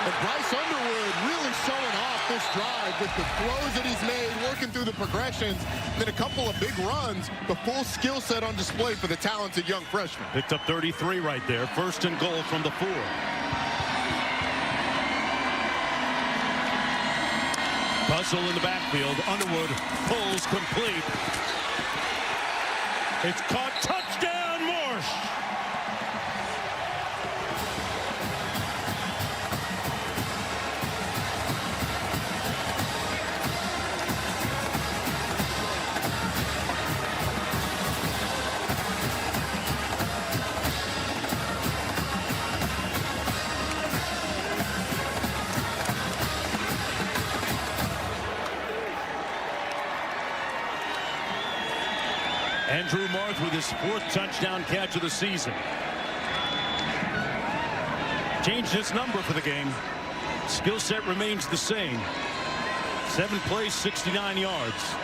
and Bryce Underwood really showing off this drive with the throws that he's made, working through the progressions, then a couple of big runs, the full skill set on display for the talented young freshman. Picked up 33 right there. 1st and goal from the 4. Puzzle in the backfield. Underwood pulls complete. It's caught. Touchdown, Morse. Andrew Marth with his 4th touchdown catch of the season. Changed his number for the game. Skill set remains the same. 7 plays, 69 yards.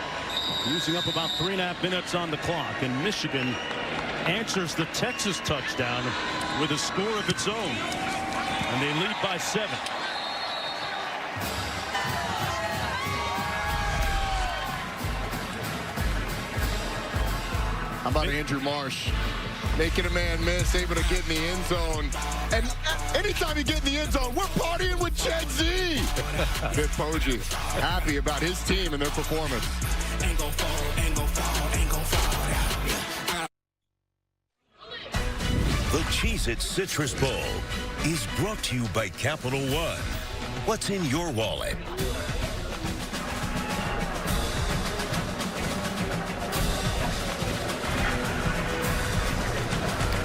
Using up about 3.5 minutes on the clock. And Michigan answers the Texas touchdown with a score of its own. And they lead by 7. How about Andrew Marsh making a man miss, able to get in the end zone. And anytime you get in the end zone, we're partying with Ched Z. Vic Poggi happy about his team and their performance. The Cheez-It Citrus Bowl is brought to you by Capital One. What's in your wallet?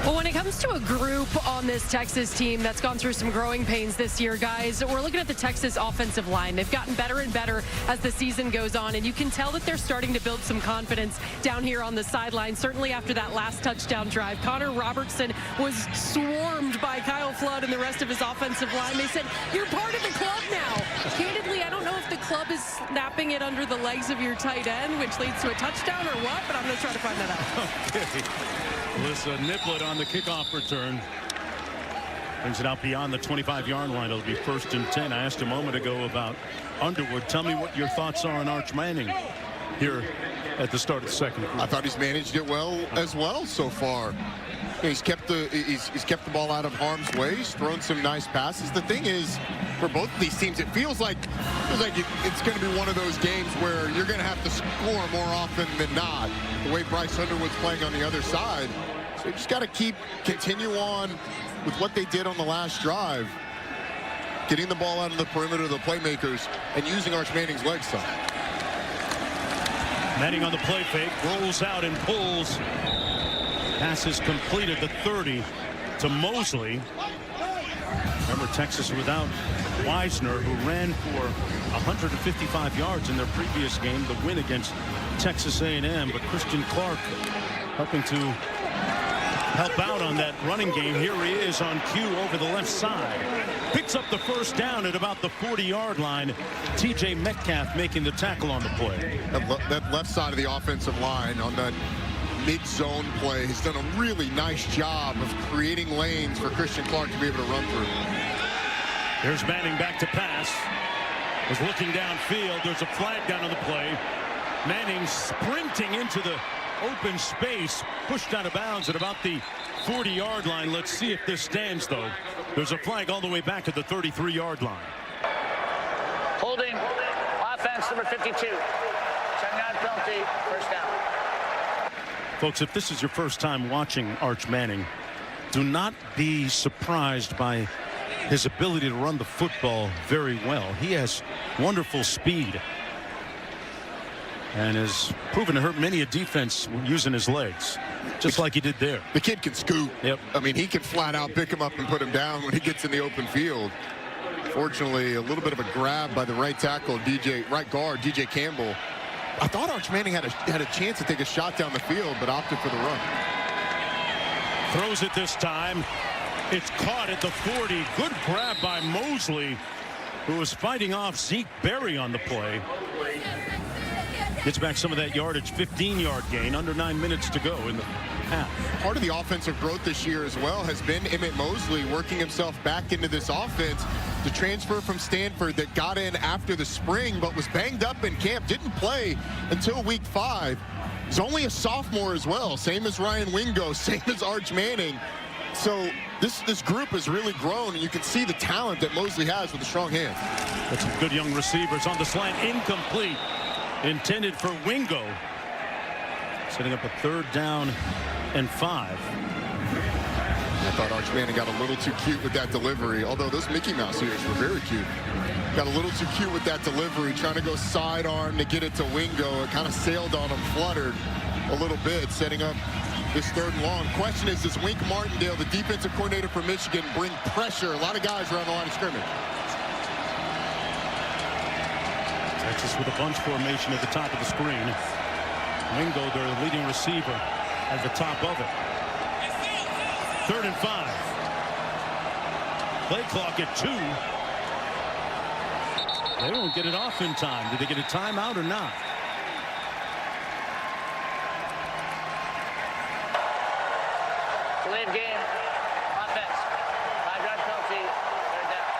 Well, when it comes to a group on this Texas team that's gone through some growing pains this year, guys, we're looking at the Texas offensive line. They've gotten better and better as the season goes on, and you can tell that they're starting to build some confidence down here on the sideline. Certainly after that last touchdown drive, Connor Robertson was swarmed by Kyle Flood and the rest of his offensive line. They said, "You're part of the club now." Candidly, I don't know if the club is snapping it under the legs of your tight end, which leads to a touchdown or what, but I'm going to try to find that out. Okay. Alyssa Niblett on the kickoff return. Brings it out beyond the 25-yard line. It'll be 1st and 10. I asked a moment ago about Underwood. Tell me what your thoughts are on Arch Manning here at the start of the second quarter. I thought he's managed it well as well so far. He's kept the ball out of harm's way. He's thrown some nice passes. The thing is, for both of these teams, it feels like it's going to be one of those games where you're going to have to score more often than not. The way Bryce Underwood's playing on the other side, so you just got to continue on with what they did on the last drive, getting the ball out of the perimeter of the playmakers and using Arch Manning's leg side. Manning on the play fake, rolls out and pulls. Pass is completed, the 30 to Mosley. Remember, Texas without Wisner, who ran for 155 yards in their previous game, the win against Texas A&M. But Christian Clark helping to help out on that running game. Here he is on cue over the left side. Picks up the first down at about the 40-yard line. T.J. Metcalf making the tackle on the play. That left side of the offensive line on that mid-zone play has done a really nice job of creating lanes for Christian Clark to be able to run through. Here's Manning back to pass. Was looking downfield. There's a flag down on the play. Manning sprinting into the open space, pushed out of bounds at about the 40-yard line. Let's see if this stands, though. There's a flag all the way back at the 33-yard line. Holding offense number 52. 7-yard penalty, first down. Folks, if this is your first time watching Arch Manning, do not be surprised by his ability to run the football very well. He has wonderful speed and has proven to hurt many a defense using his legs, just like he did there. The kid can scoot. Yep. I mean, he can flat out pick him up and put him down when he gets in the open field. Fortunately, a little bit of a grab by the right tackle, right guard, DJ Campbell. I thought Arch Manning had a chance to take a shot down the field, but opted for the run. Throws it this time. It's caught at the 40. Good grab by Mosley, who was fighting off Zeke Berry on the play. Gets back some of that yardage, 15-yard gain, under 9 minutes to go in the half. Part of the offensive growth this year as well has been Emmett Mosley working himself back into this offense. The transfer from Stanford that got in after the spring but was banged up in camp, didn't play until week 5. He's only a sophomore as well, same as Ryan Wingo, same as Arch Manning. So this group has really grown, and you can see the talent that Mosley has with a strong hand. Got some good young receivers on the slant, incomplete. Intended for Wingo. Setting up a 3rd down and 5. I thought Arch Manning got a little too cute with that delivery, although those Mickey Mouse ears were very cute. Got a little too cute with that delivery, trying to go sidearm to get it to Wingo. It kind of sailed on him, fluttered a little bit, setting up this 3rd and long. Question is, does Wink Martindale, the defensive coordinator for Michigan, bring pressure? A lot of guys around the line of scrimmage. Texas with a bunch formation at the top of the screen. Wingo, their leading receiver, at the top of it. 3rd and 5. Play clock at 2. They won't get it off in time. Did they get a timeout or not? Delay of game. Offense. 5-yard penalty. 3rd down.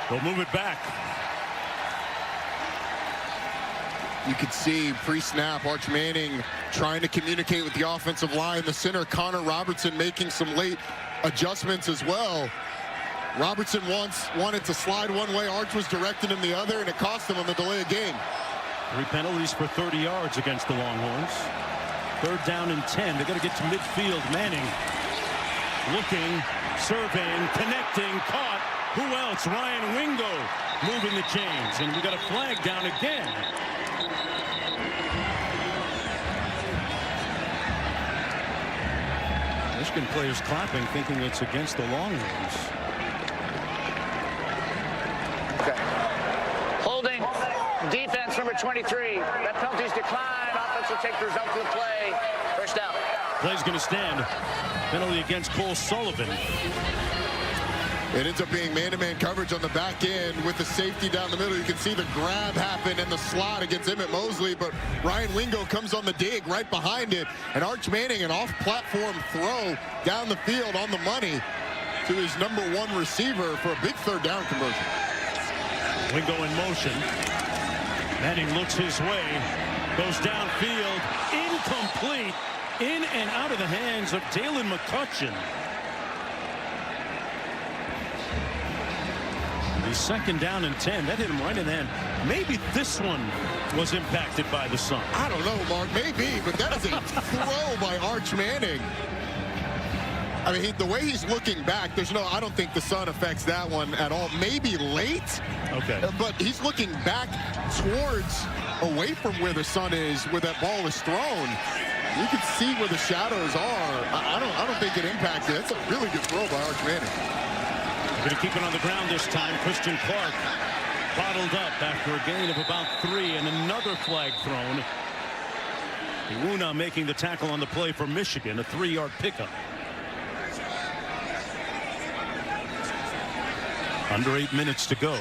They'll move it back. You could see pre-snap Arch Manning trying to communicate with the offensive line. The center, Connor Robertson, making some late adjustments as well. Robertson wanted to slide one way. Arch was directing him the other, and it cost him on the delay of game. 3 penalties for 30 yards against the Longhorns. 3rd down and 10. They got to get to midfield. Manning looking, surveying, connecting, caught. Who else? Ryan Wingo moving the chains, and we got a flag down again. Michigan players clapping, thinking it's against the Longhorns. Okay. Holding defense number 23. That penalty's declined. Offense will take the result of the play. First down. Play's going to stand. Penalty against Cole Sullivan. It ends up being man-to-man coverage on the back end with the safety down the middle. You can see the grab happen and the slot against Emmett Mosley, but Ryan Wingo comes on the dig right behind it, and Arch Manning an off-platform throw down the field on the money to his #1 receiver for a big third down conversion. Wingo in motion. Manning looks his way, goes downfield, incomplete, in and out of the hands of Dalen McCutcheon. The second down and 10. That hit him right in the hand. Maybe this one was impacted by the sun. I don't know, Mark. Maybe, but that is a throw by Arch Manning. I mean, the way he's looking back, I don't think the sun affects that one at all. Maybe late. Okay. But he's looking back away from where the sun is, where that ball is thrown. You can see where the shadows are. I don't think it impacted. That's a really good throw by Arch Manning. Going to keep it on the ground this time. Christian Clark bottled up after a gain of about 3 and another flag thrown. Iwuna making the tackle on the play for Michigan, a 3-yard pickup. Under 8 minutes to go.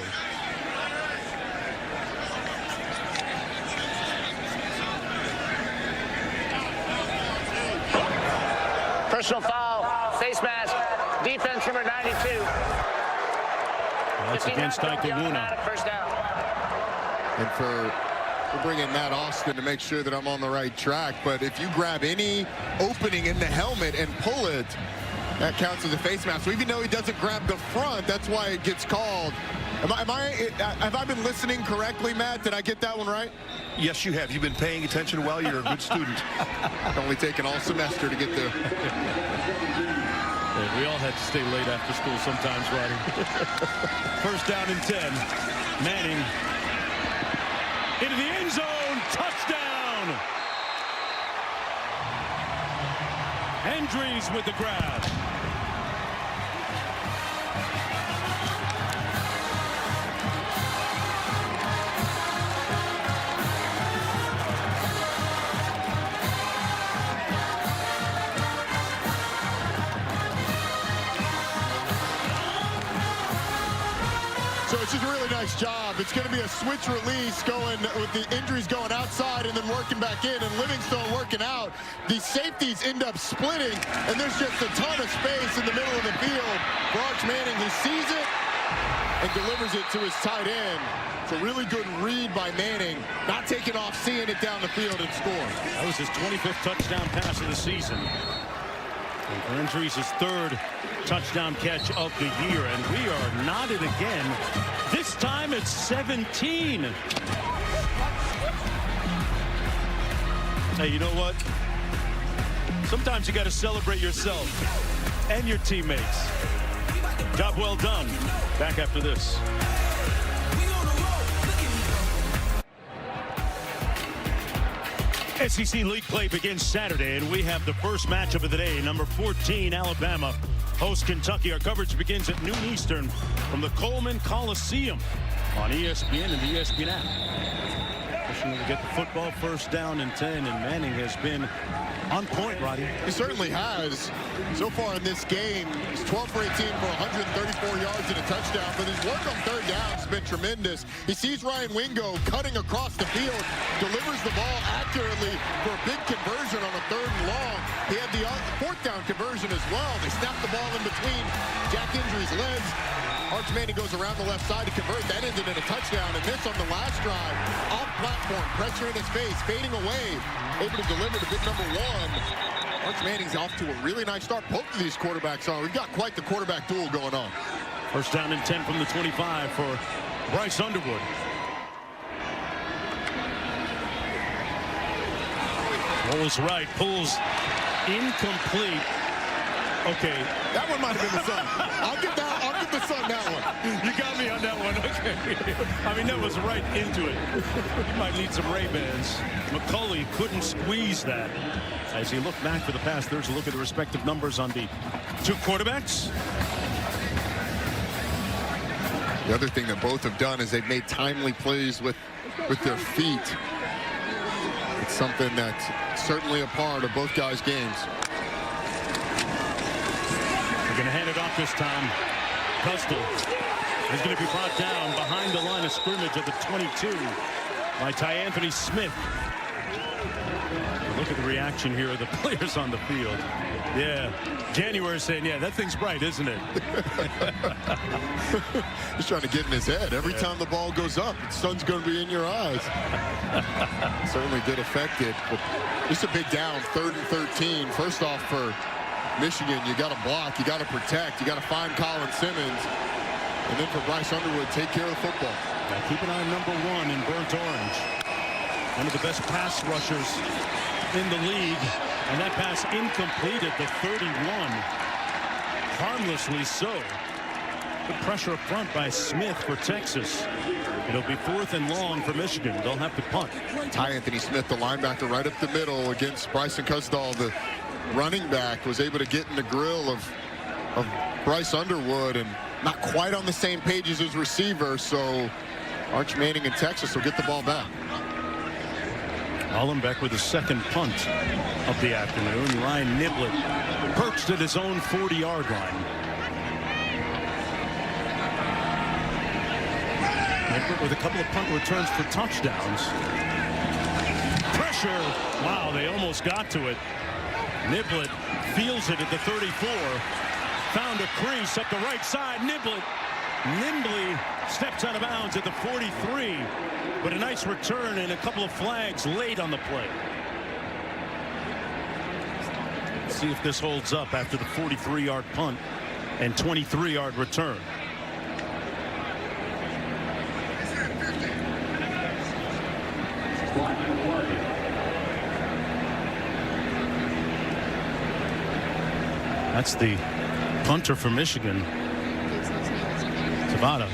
Personal foul, face mask, defense number 92. That's against Iwuna. First down. And for bringing Matt Austin to make sure that I'm on the right track, but if you grab any opening in the helmet and pull it, that counts as a face mask. So even though he doesn't grab the front, that's why it gets called. Have I been listening correctly, Matt? Did I get that one right? Yes, you have. You've been paying attention well. You're a good student. Only taken all semester to get there. Yeah, we all had to stay late after school sometimes, Roddy. First down and 10. Manning into the end zone. Touchdown. Hendries with the grab. So it's just a really nice job. It's going to be a switch release going with the injuries going outside and then working back in, and Livingstone working out. The safeties end up splitting, and there's just a ton of space in the middle of the field for Arch Manning, who sees it and delivers it to his tight end. It's a really good read by Manning, not taking off, seeing it down the field and scoring. That was his 25th touchdown pass of the season. And for Hendries, his 3rd touchdown catch of the year, and we are knotted again. This time it's 17. Hey, you know what? Sometimes you got to celebrate yourself and your teammates. Job well done. Back after this. SEC League play begins Saturday, and we have the first matchup of the day. Number 14, Alabama hosts Kentucky. Our coverage begins at noon Eastern from the Coleman Coliseum on ESPN and the ESPN app. Pushing to get the football. First down and 10, and Manning has been on point, Roddy. He certainly has. So far in this game, he's 12 for 18 for 134 yards and a touchdown, but his work on third down has been tremendous. He sees Ryan Wingo cutting across the field, delivers the ball accurately for a big conversion on a 3rd and long. He had the 4th down conversion as well. They snapped the ball in between Jack Hendry's legs. Arch Manning goes around the left side to convert. That ended in a touchdown. And this on the last drive, off platform, pressure in his face, fading away, able to deliver to big number 1. Arch Manning's off to a really nice start. Both of these quarterbacks are. We've got quite the quarterback duel going on. First down and 10 from the 25 for Bryce Underwood. Rolls right, pulls incomplete. Okay. That one might have been the Sun. I'll give the Sun that one. You got me on that one. Okay. I mean, that was right into it. You might need some Ray-Bans. McCulley couldn't squeeze that. As he looked back for the pass, there's a look at the respective numbers on the two quarterbacks. The other thing that both have done is they've made timely plays with their feet. It's something that's certainly a part of both guys' games. They're going to hand it off this time. Custle is going to be brought down behind the line of scrimmage at the 22 by Anthony Smith. Look at the reaction here of the players on the field. Yeah, January saying, yeah, that thing's bright, isn't it? He's trying to get in his head. Every time the ball goes up, the sun's going to be in your eyes. Certainly did affect it. But just a big down, 3rd and 13. First off, for Michigan, you got to block, you got to protect, you got to find Colin Simmons. And then for Bryce Underwood, take care of the football. Now keep an eye on number 1 in burnt orange. One of the best pass rushers in the league. And that pass incomplete at the 31. Harmlessly so. Good pressure up front by Smith for Texas. It'll be 4th and long for Michigan. They'll have to punt. Anthony Smith, the linebacker, right up the middle against Bryson Cusdall, the running back, was able to get in the grill of Bryce Underwood, and not quite on the same page as his receiver, so Arch Manning and Texas will get the ball back. Hollenbeck with the second punt of the afternoon. Ryan Niblett perched at his own 40-yard line. Niblett with a couple of punt returns for touchdowns. Pressure. Wow, they almost got to it. Niblett feels it at the 34. Found a crease up the right side. Niblett nimbly steps out of bounds at the 43. But a nice return and a couple of flags late on the play. Let's see if this holds up after the 43-yard punt and 23-yard return. That's the punter for Michigan, Tabata.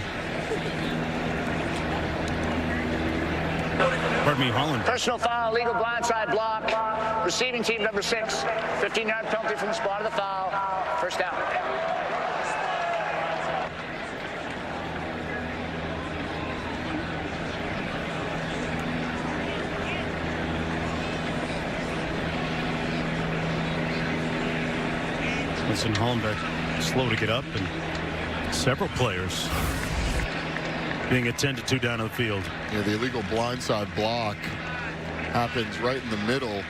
Pardon me, Holland. Personal foul, legal blindside block. Receiving team number 6. 15-yard penalty from the spot of the foul. First down. Listen, Hollenbeck slow to get up, and several players being attended to down the field. Yeah, the illegal blindside block happens right in the middle,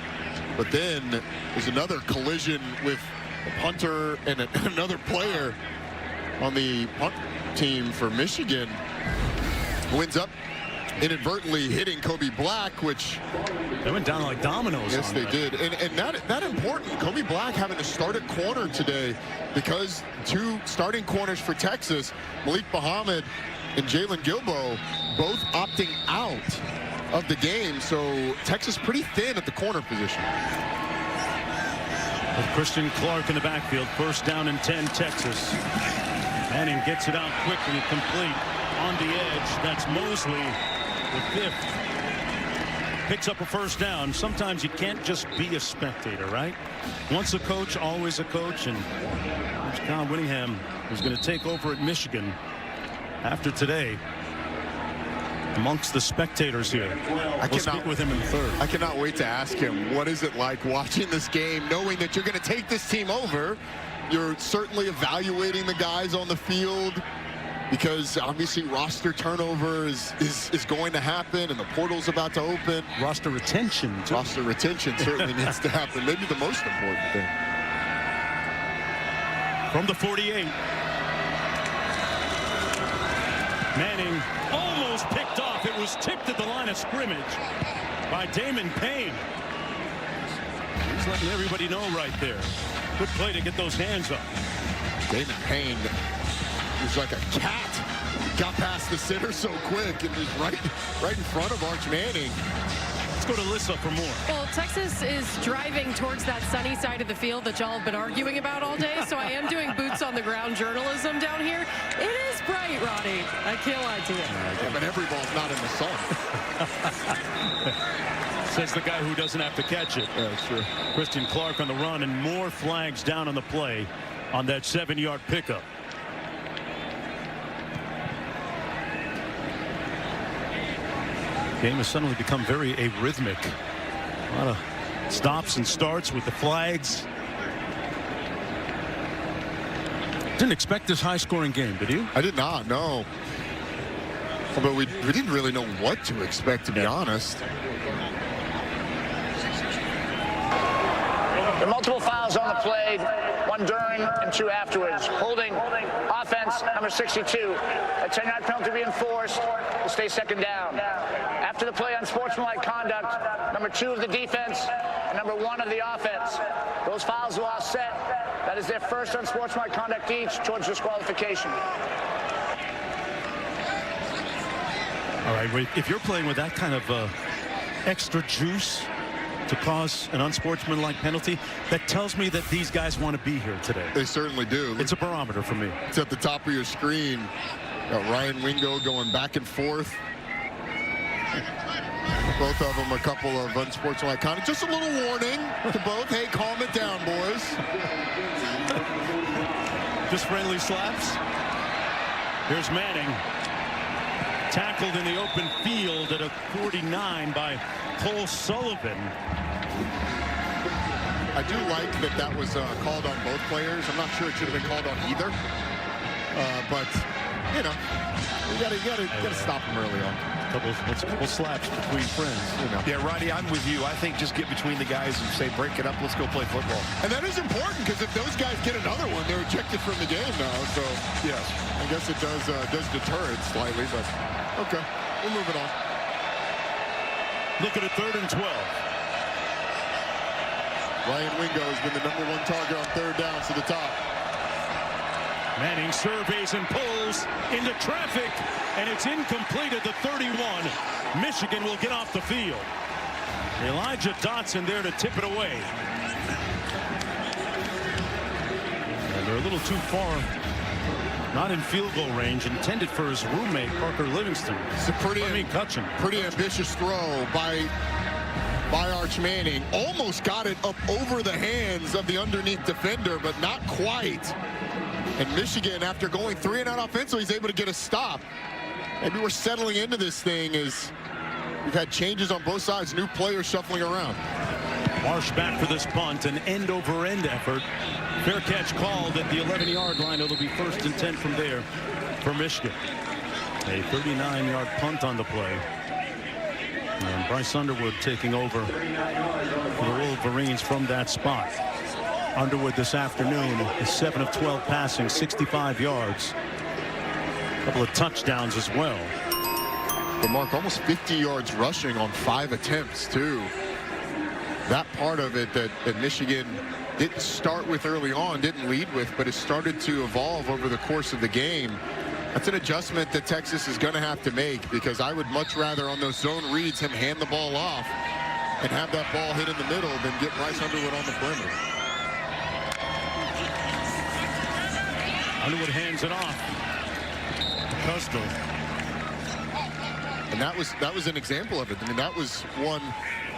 but then there's another collision with a punter and another player on the punt team for Michigan, who ends up inadvertently hitting Kobe Black, which they went down like dominoes. Yes, they did. And that important. Kobe Black having to start at corner today because 2 starting corners for Texas, Malik Muhammad and Jalen Gilbo, both opting out of the game. So Texas pretty thin at the corner position. With Christian Clark in the backfield, first down and 10, Texas. Manning gets it out quickly, complete on the edge. That's Mosley, the 5th. Picks up a first down. Sometimes you can't just be a spectator, right? Once a coach, always a coach. And Kyle Whittingham is going to take over at Michigan after today. Amongst the spectators here. We'll speak with him in the 3rd. I cannot wait to ask him, what is it like watching this game, knowing that you're going to take this team over? You're certainly evaluating the guys on the field, because obviously roster turnover is going to happen, and the portal's about to open. Roster retention, too. Roster retention certainly needs to happen. Maybe the most important thing. From the 48. Manning almost picked off. It was tipped at the line of scrimmage by Damon Payne. He's letting everybody know right there. Good play to get those hands up. Damon Payne was like a cat. Got past the center so quick and was right in front of Arch Manning. Let's go to Alyssa for more. Well, Texas is driving towards that sunny side of the field that y'all have been arguing about all day, so I am doing boots on the ground journalism down here. It is bright, Ronnie. I can't lie to you. Yeah, but every ball's not in the sun. Says the guy who doesn't have to catch it. Yeah, sure. Christian Clark on the run, and more flags down on the play on that 7-yard pickup. Game has suddenly become very arrhythmic. A lot of stops and starts with the flags. Didn't expect this high-scoring game, did you? I did not, no. But we didn't really know what to expect, to be honest. There are multiple fouls on the play, one during and 2 afterwards. Holding offense, number 62. A 10-yard penalty being enforced to stay second down. After the play, unsportsmanlike conduct, number 2 of the defense and number 1 of the offense. Those fouls will offset. That is their first unsportsmanlike conduct each towards disqualification. All right, if you're playing with that kind of extra juice to cause an unsportsmanlike penalty, that tells me that these guys want to be here today. They certainly do. It's a barometer for me. It's at the top of your screen. Got Ryan Wingo going back and forth. Both of them a couple of unsportsmanlike conduct. Just a little warning to both. Hey, calm it down, boys. Just friendly slaps. Here's Manning. Tackled in the open field at a 49 by Cole Sullivan. I do like that was called on both players. I'm not sure it should have been called on either. But, you know, you gotta stop them early on. Couple slaps between friends. You know. Yeah, Roddy, I'm with you. I think just get between the guys and say, break it up, let's go play football. And that is important, because if those guys get another one, they're ejected from the game now. So, yes, I guess it does deter it slightly, but okay, we'll move it on. Look at it, 3rd and 12. Ryan Wingo has been the #1 target on 3rd downs to the top. Manning surveys and pulls into traffic, and it's incomplete at the 31. Michigan will get off the field. Elijah Dotson there to tip it away. And they're a little too far. Not in field goal range, intended for his roommate, Parker Livingston. It's a pretty ambitious throw by Arch Manning. Almost got it up over the hands of the underneath defender, but not quite. And Michigan, after going 3 and out offensively, is able to get a stop. Maybe we're settling into this thing as we've had changes on both sides, new players shuffling around. Marsh back for this punt, an end-over-end effort. Fair catch called at the 11-yard line. It'll be 1st and 10 from there for Michigan. A 39-yard punt on the play. And Bryce Underwood taking over for the Wolverines from that spot. Underwood this afternoon is 7 of 12 passing, 65 yards. A couple of touchdowns as well. But Mark, almost 50 yards rushing on 5 attempts, too. That part of it that Michigan didn't start with early on, didn't lead with, but has started to evolve over the course of the game. That's an adjustment that Texas is going to have to make, because I would much rather on those zone reads him hand the ball off and have that ball hit in the middle than get Bryce Underwood on the perimeter. Underwood hands it off. Coastal. And that was an example of it. I mean, that was one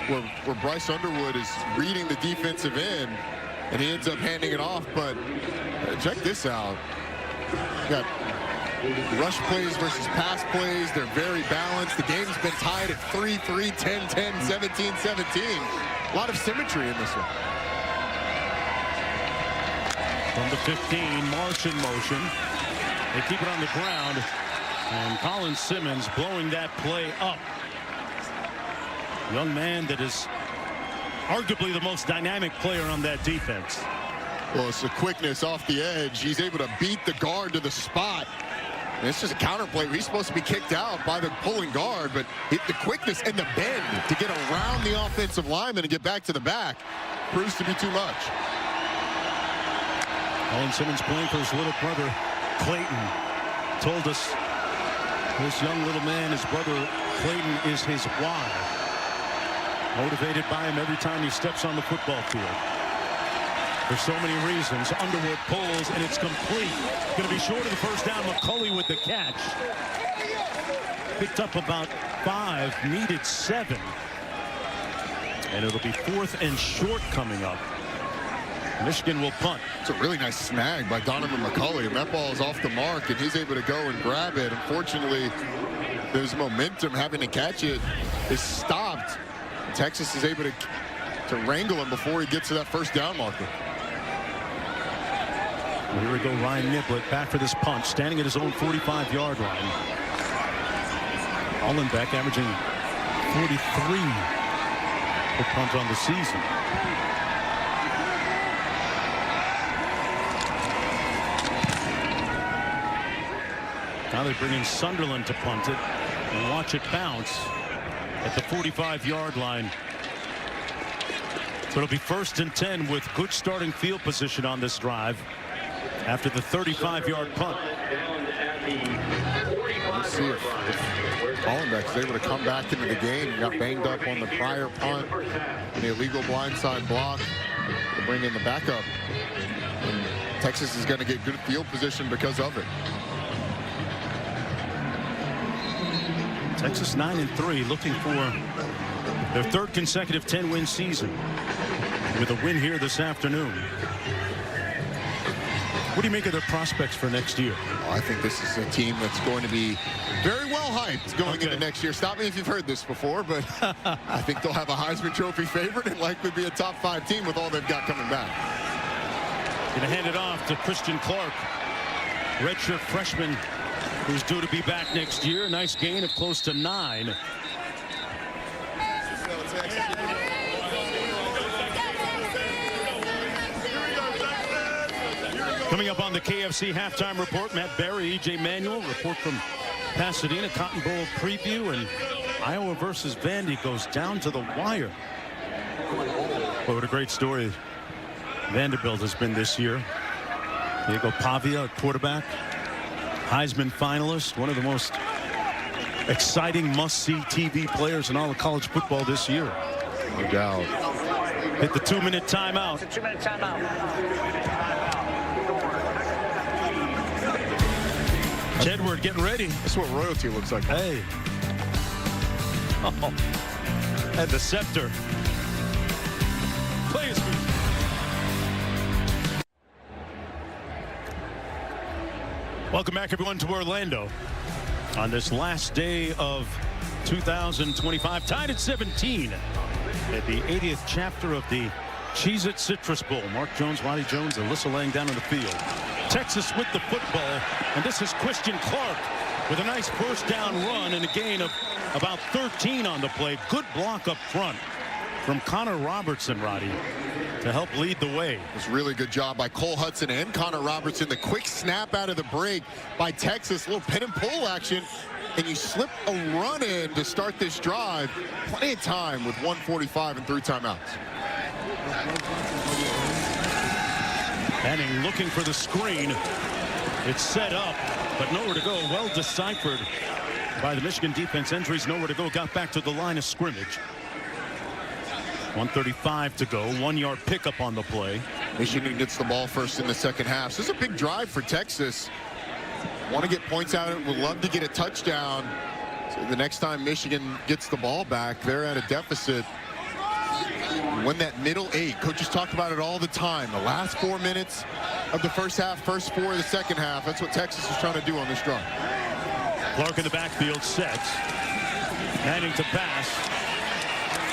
where Bryce Underwood is reading the defensive end, and he ends up handing it off. But check this out. You got rush plays versus pass plays. They're very balanced. The game's been tied at 3-3, 10-10, 17-17. A lot of symmetry in this one. From the 15, Marsh in motion. They keep it on the ground. And Colin Simmons blowing that play up. Young man that is arguably the most dynamic player on that defense. Well, it's the quickness off the edge. He's able to beat the guard to the spot. And it's just a counterplay. He's supposed to be kicked out by the pulling guard, but the quickness and the bend to get around the offensive lineman and get back to the back proves to be too much. Colin Simmons playing for his little brother, Clayton. Told us this young little man, his brother Clayton, is his why. Motivated by him every time he steps on the football field. For so many reasons. Underwood pulls, and it's complete. Going to be short of the first down. McCulley with the catch. Picked up about 5, needed 7. And it'll be 4th and short coming up. Michigan will punt. It's a really nice snag by Donovan McCulley, and that ball is off the mark, and he's able to go and grab it. Unfortunately, there's momentum. Having to catch it is stopped. Texas is able to wrangle him before he gets to that first down marker. Here we go, Ryan Niblett back for this punt, standing at his own 45-yard line. Hollenbeck averaging 43 per punt on the season. Now they bring in Sunderland to punt it and watch it bounce at the 45-yard line. So it'll be 1st and 10 with good starting field position on this drive after the 35-yard punt. Let's see if Hollenbeck is able to come back into the game. He got banged up on the prior punt, the illegal blindside block to bring in the backup. And Texas is going to get good field position because of it. Texas 9-3, looking for their 3rd consecutive 10-win season with a win here this afternoon. What do you make of their prospects for next year? I think this is a team that's going to be very well hyped going into next year. Stop me if you've heard this before, but I think they'll have a Heisman Trophy favorite and likely be a top 5 team with all they've got coming back. Going to hand it off to Christian Clark, redshirt freshman, who's due to be back next year. Nice gain of close to 9. Coming up on the KFC halftime report, Matt Berry, E.J. Manuel, report from Pasadena, Cotton Bowl preview, and Iowa versus Vandy goes down to the wire. Well, what a great story Vanderbilt has been this year. Diego Pavia, quarterback, Heisman finalist, one of the most exciting must-see TV players in all of college football this year. No doubt. Hit the 2-minute timeout. It's a 2-minute timeout. Jedward getting ready. That's what royalty looks like. Hey. Oh. And the scepter. Play his feet. Welcome back, everyone, to Orlando on this last day of 2025. Tied at 17 at the 80th chapter of the Cheez-It Citrus Bowl. Mark Jones, Waddy Jones, Alyssa laying down on the field. Texas with the football, and this is Christian Clark with a nice first down run and a gain of about 13 on the play. Good block up front from Connor Robertson, Roddy, to help lead the way. It was a really good job by Cole Hudson and Connor Robertson. The quick snap out of the break by Texas, a little pin and pull action, and you slip a run in to start this drive. Plenty of time with 1:45 and 3 timeouts. Manning looking for the screen. It's set up, but nowhere to go. Well deciphered by the Michigan defense. Entries nowhere to go. Got back to the line of scrimmage. 1:35 to go. 1-yard pickup on the play. Michigan gets the ball first in the second half. So this is a big drive for Texas. Want to get points out. Would love to get a touchdown. So the next time Michigan gets the ball back, they're at a deficit. Win that middle 8. Coaches talk about it all the time. The last 4 minutes of the first half, first 4 of the second half. That's what Texas is trying to do on this drive. Clark in the backfield sets. Manning to pass.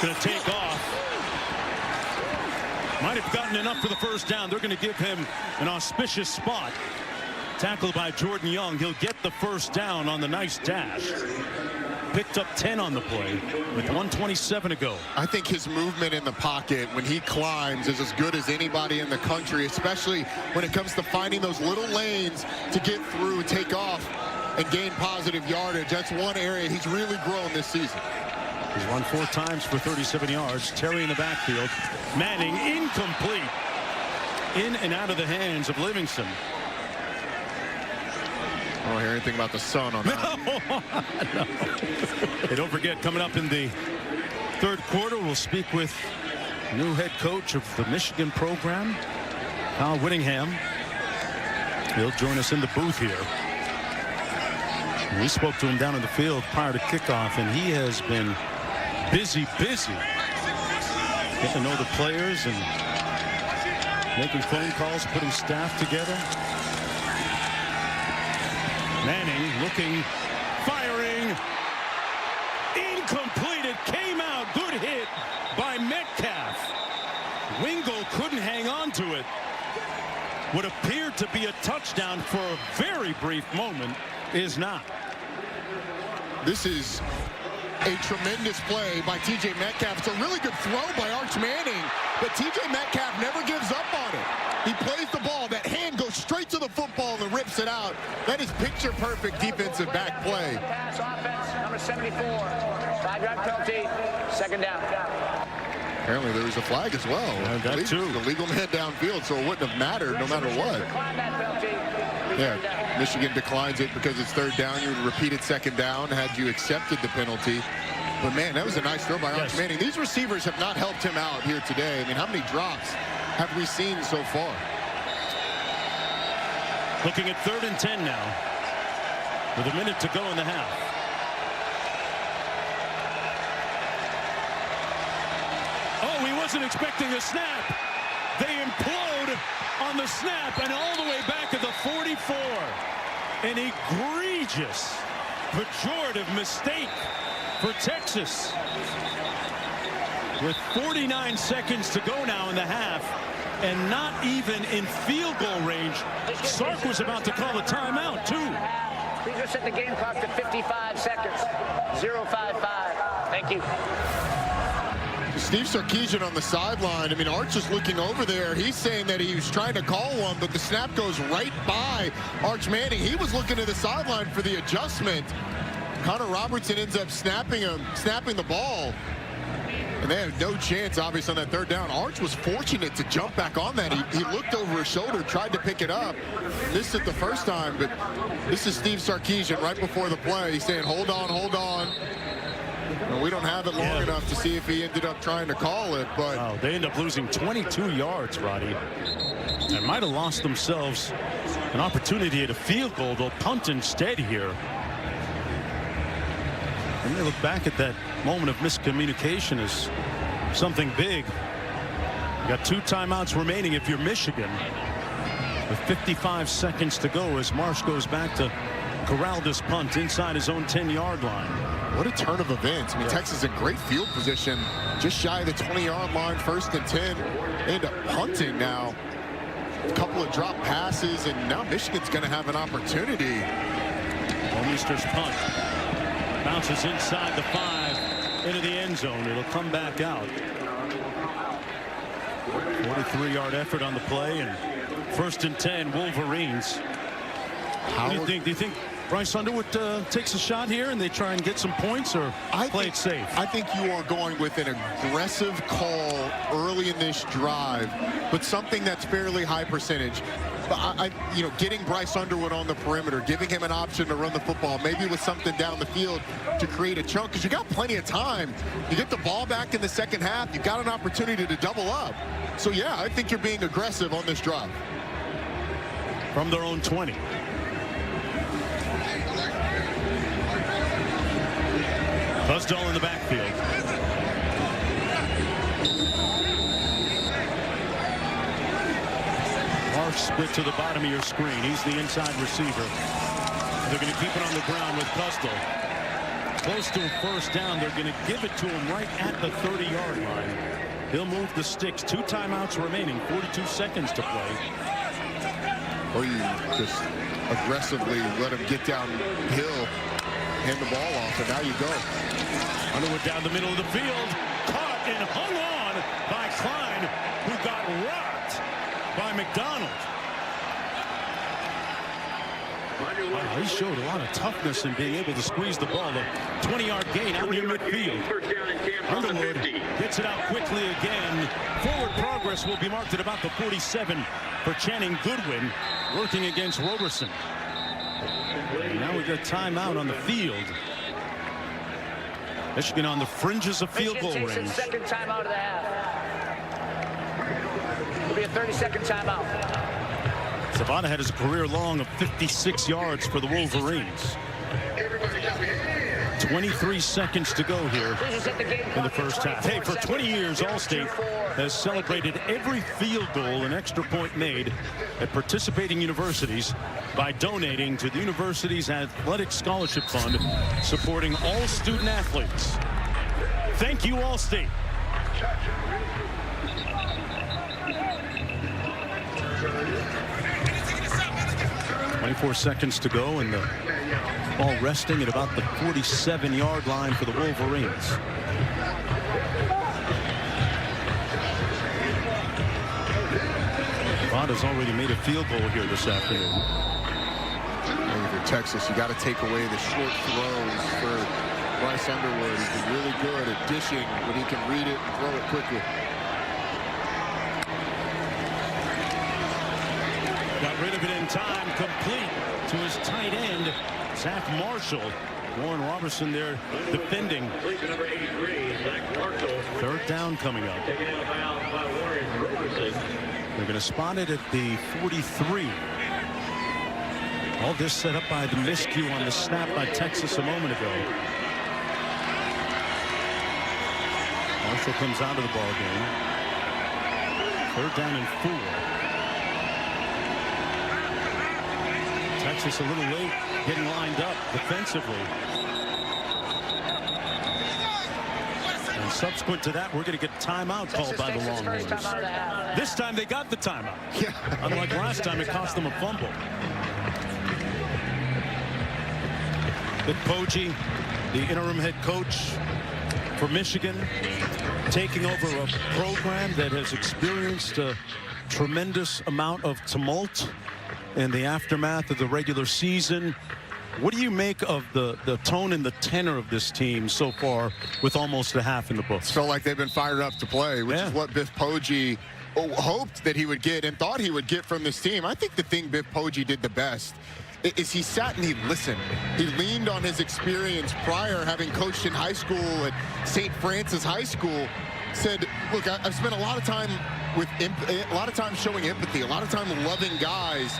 Going to take off. Might have gotten enough for the first down. They're going to give him an auspicious spot. Tackled by Jordan Young. He'll get the first down on the nice dash. Picked up 10 on the play with 1:27 to go. I think his movement in the pocket when he climbs is as good as anybody in the country, especially when it comes to finding those little lanes to get through, take off, and gain positive yardage. That's one area he's really grown this season. He's run 4 times for 37 yards. Terry in the backfield. Manning incomplete. In and out of the hands of Livingston. I don't hear anything about the sun on that. No. Hey, don't forget, coming up in the 3rd quarter, we'll speak with new head coach of the Michigan program, Kyle Whittingham. He'll join us in the booth here. We spoke to him down in the field prior to kickoff, and he has been busy. Getting to know the players and making phone calls, putting staff together. Manning looking, firing. Incomplete. It came out. Good hit by Metcalf. Wingo couldn't hang on to it. What appeared to be a touchdown for a very brief moment is not. This is a tremendous play by T.J. Metcalf. It's a really good throw by Arch Manning, but T.J. Metcalf never gives up on it. He plays the ball. That hand goes straight to the football and rips it out. That is picture-perfect defensive back play. Pass offense, number 74. 5-yard penalty, second down. Apparently there was a flag as well. That too. The legal man downfield, so it wouldn't have mattered no matter what. Yeah, Michigan declines it because it's third down. You would repeat it second down had you accepted the penalty. But, man, that was a nice throw by Arch Manning. These receivers have not helped him out here today. I mean, how many drops have we seen so far? Looking at 3rd and 10 now with a minute to go in the half. Oh, he wasn't expecting a snap. They implode on the snap and all the way back at the 44. An egregious, pejorative mistake for Texas. With 49 seconds to go now in the half and not even in field goal range, Sark was about to call a timeout too. Please just set the game clock to 55 seconds. 0-5-5. Thank you. Steve Sarkisian on the sideline. I mean, Arch is looking over there. He's saying that he was trying to call one, but the snap goes right by Arch Manning. He was looking to the sideline for the adjustment. Connor Robertson ends up snapping the ball. And they have no chance, obviously, on that third down. Arch was fortunate to jump back on that. He looked over his shoulder, tried to pick it up. Missed it the first time, but this is Steve Sarkisian right before the play. He's saying, hold on, hold on. Well, we don't have it long enough to see if he ended up trying to call it, but... Wow, they end up losing 22 yards, Roddy. They might have lost themselves an opportunity at a field goal. They'll punt instead here. And they look back at that moment of miscommunication as something big. You got 2 timeouts remaining if you're Michigan. With 55 seconds to go as Marsh goes back to corral this punt inside his own 10-yard line. What a turn of events. I mean, Texas in great field position, just shy of the 20-yard line, 1st and 10. They end up punting now. A couple of drop passes, and now Michigan's going to have an opportunity. Olmister's punt bounces inside the 5 into the end zone. It'll come back out. 43-yard effort on the play, and 1st and 10 Wolverines. What do you think? Do you think Bryce Underwood takes a shot here and they try and get some points, or play it safe? I think you are going with an aggressive call early in this drive, but something that's fairly high percentage. But you know, getting Bryce Underwood on the perimeter, giving him an option to run the football, maybe with something down the field to create a chunk, because you got plenty of time. You get the ball back in the second half, you've got an opportunity to double up. So yeah, I think you're being aggressive on this drive. From their own 20. Buzzdahl in the backfield. Marsh split to the bottom of your screen. He's the inside receiver. They're going to keep it on the ground with Buzzdahl. Close to a 1st down. They're going to give it to him right at the 30-yard line. He'll move the sticks. 2 timeouts remaining. 42 seconds to play. Or you just aggressively let him get downhill, hand the ball off, and now you go. Underwood down the middle of the field. Caught and hung on by Klein, who got rocked by McDonald. Wow, he showed a lot of toughness in being able to squeeze the ball. The 20-yard gain out near midfield. Underwood gets it out quickly again. Forward progress will be marked at about the 47 for Channing Goodwin, working against Roberson. And now we got timeout on the field. Michigan on the fringes of field goal range. Its second timeout of the half. It'll be a 30-second timeout. Savannah had his career long of 56 yards for the Wolverines. 23 seconds to go here in the first half. Hey, for 20 years, Allstate has celebrated every field goal and extra point made at participating universities by donating to the university's athletic scholarship fund, supporting all student athletes. Thank you, Allstate. .24 seconds to go, and the ball resting at about the 47-yard line for the Wolverines. Nevada's already made a field goal here this afternoon. If you're Texas, you got to take away the short throws for Bryce Underwood. He's been really good at dishing when he can read it and throw it quickly. Got rid of it in time, complete to his tight end, Zach Marshall. Warren Robertson there defending. Third down coming up. They're going to spot it at the 43. All this set up by the miscue on the snap by Texas a moment ago. Marshall comes out of the ball game. Third down and 4. Texas a little late getting lined up defensively. And subsequent to that, we're going to get timeout called by the Longhorns. This time they got the timeout. Yeah. Unlike last time, it cost them a fumble. Vic Poggi, the interim head coach for Michigan, taking over a program that has experienced a tremendous amount of tumult in the aftermath of the regular season. What do you make of the tone and the tenor of this team so far with almost a half in the books? Felt like they've been fired up to play, which is what Biff Poggi hoped that he would get and thought he would get from this team. I think the thing Biff Poggi did the best is he sat and he listened. He leaned on his experience prior, having coached in high school at St. Francis High School. Said, look, I've spent a lot of time showing empathy, a lot of time loving guys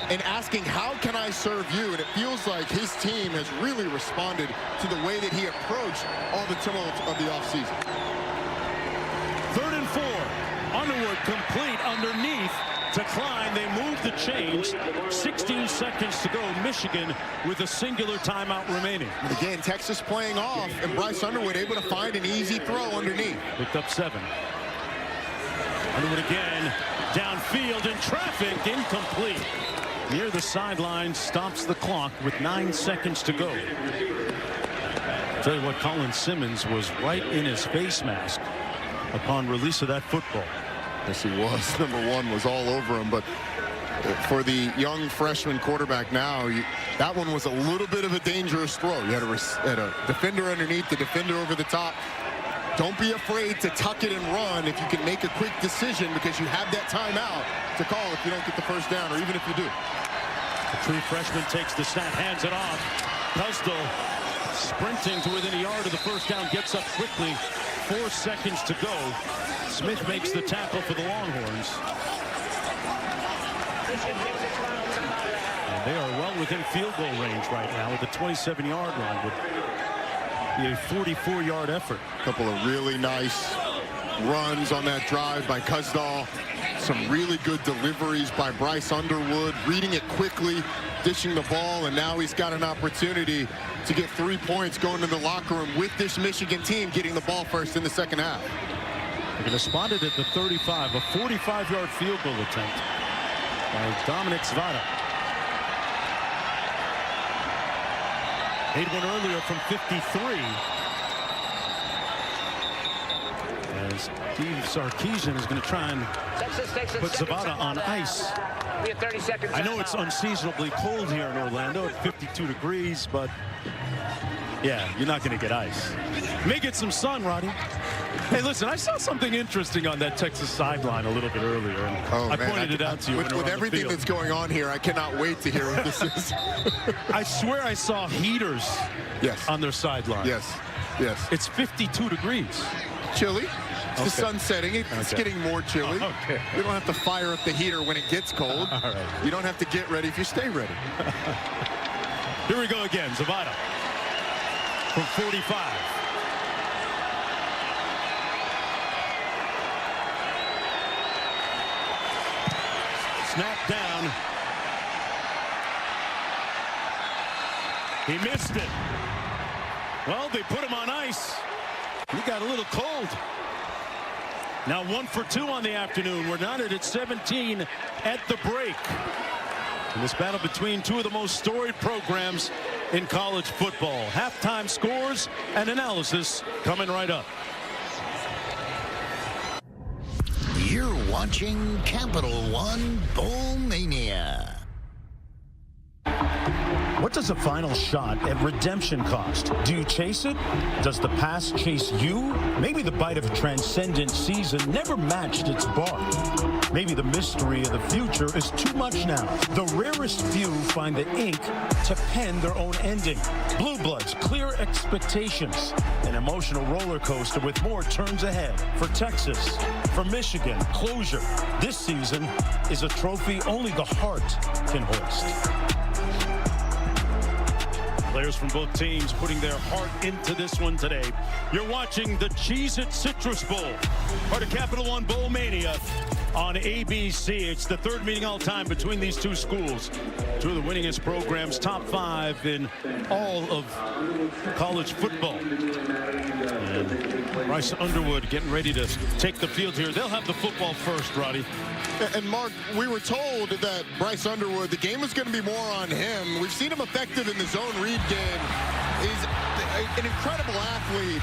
and asking, how can I serve you? And it feels like his team has really responded to the way that he approached all the tumult of the offseason. 3rd and 4. Underwood complete underneath to Klein. They move the chains. 16 seconds to go. Michigan with a singular timeout remaining. And again, Texas playing off, and Bryce Underwood able to find an easy throw underneath. Picked up 7. Underwood again. Downfield in traffic. Incomplete. Near the sideline, stops the clock with 9 seconds to go. Tell you what, Colin Simmons was right in his face mask upon release of that football. Yes, he was. Number 1 was all over him. But for the young freshman quarterback now, that one was a little bit of a dangerous throw. You had a defender underneath, the defender over the top. Don't be afraid to tuck it and run if you can make a quick decision, because you have that timeout to call if you don't get the first down, or even if you do. The true freshman takes the snap, hands it off. Coastal sprinting to within a yard of the first down, gets up quickly. 4 seconds to go. Smith makes the tackle for the Longhorns. And they are well within field goal range right now at the 27-yard line. With a 44-yard effort. A couple of really nice runs on that drive by Coastal. Some really good deliveries by Bryce Underwood, reading it quickly, dishing the ball, and now he's got an opportunity to get 3 points going to the locker room with this Michigan team getting the ball first in the second half. They're going to spot it at the 35, a 45-yard field goal attempt by Dominic Zvada. Made one earlier from 53. As Steve Sarkisian is going to try and put Zavada on ice. I know it's unseasonably cold here in Orlando at 52 degrees, but yeah, you're not going to get ice. You may get some sun, Roddy. Hey, listen, I saw something interesting on that Texas sideline a little bit earlier. And I pointed it out to you. With everything that's going on here, I cannot wait to hear what this is. I swear I saw heaters on their sideline. Yes. It's 52 degrees. Chilly. It's the sun setting. It's getting more chilly. You don't have to fire up the heater when it gets cold. All right. You don't have to get ready if you stay ready. Here we go again. Zavada. from 45. Snap down. He missed it. Well, they put him on ice. He got a little cold. Now 1 for 2 on the afternoon. We're knotted at 17 at the break. In this battle between two of the most storied programs in college football. Halftime scores and analysis coming right up. You're watching Capital One Bowl Mania. What does a final shot at redemption cost? Do you chase it? Does the past chase you? Maybe the bite of a transcendent season never matched its bar. Maybe the mystery of the future is too much now. The rarest few find the ink to pen their own ending. Blue Bloods, clear expectations. An emotional roller coaster with more turns ahead. For Texas, for Michigan, closure. This season is a trophy only the heart can hoist. Players from both teams putting their heart into this one today. You're watching the Cheez-It Citrus Bowl, part of Capital One Bowl Mania on ABC. It's the third meeting all time between these two schools. Two of the winningest programs, top 5 in all of college football. And Bryce Underwood getting ready to take the field here. They'll have the football first, Roddy. And Mark, we were told that Bryce Underwood, the game was going to be more on him. We've seen him effective in the zone read game. He's an incredible athlete.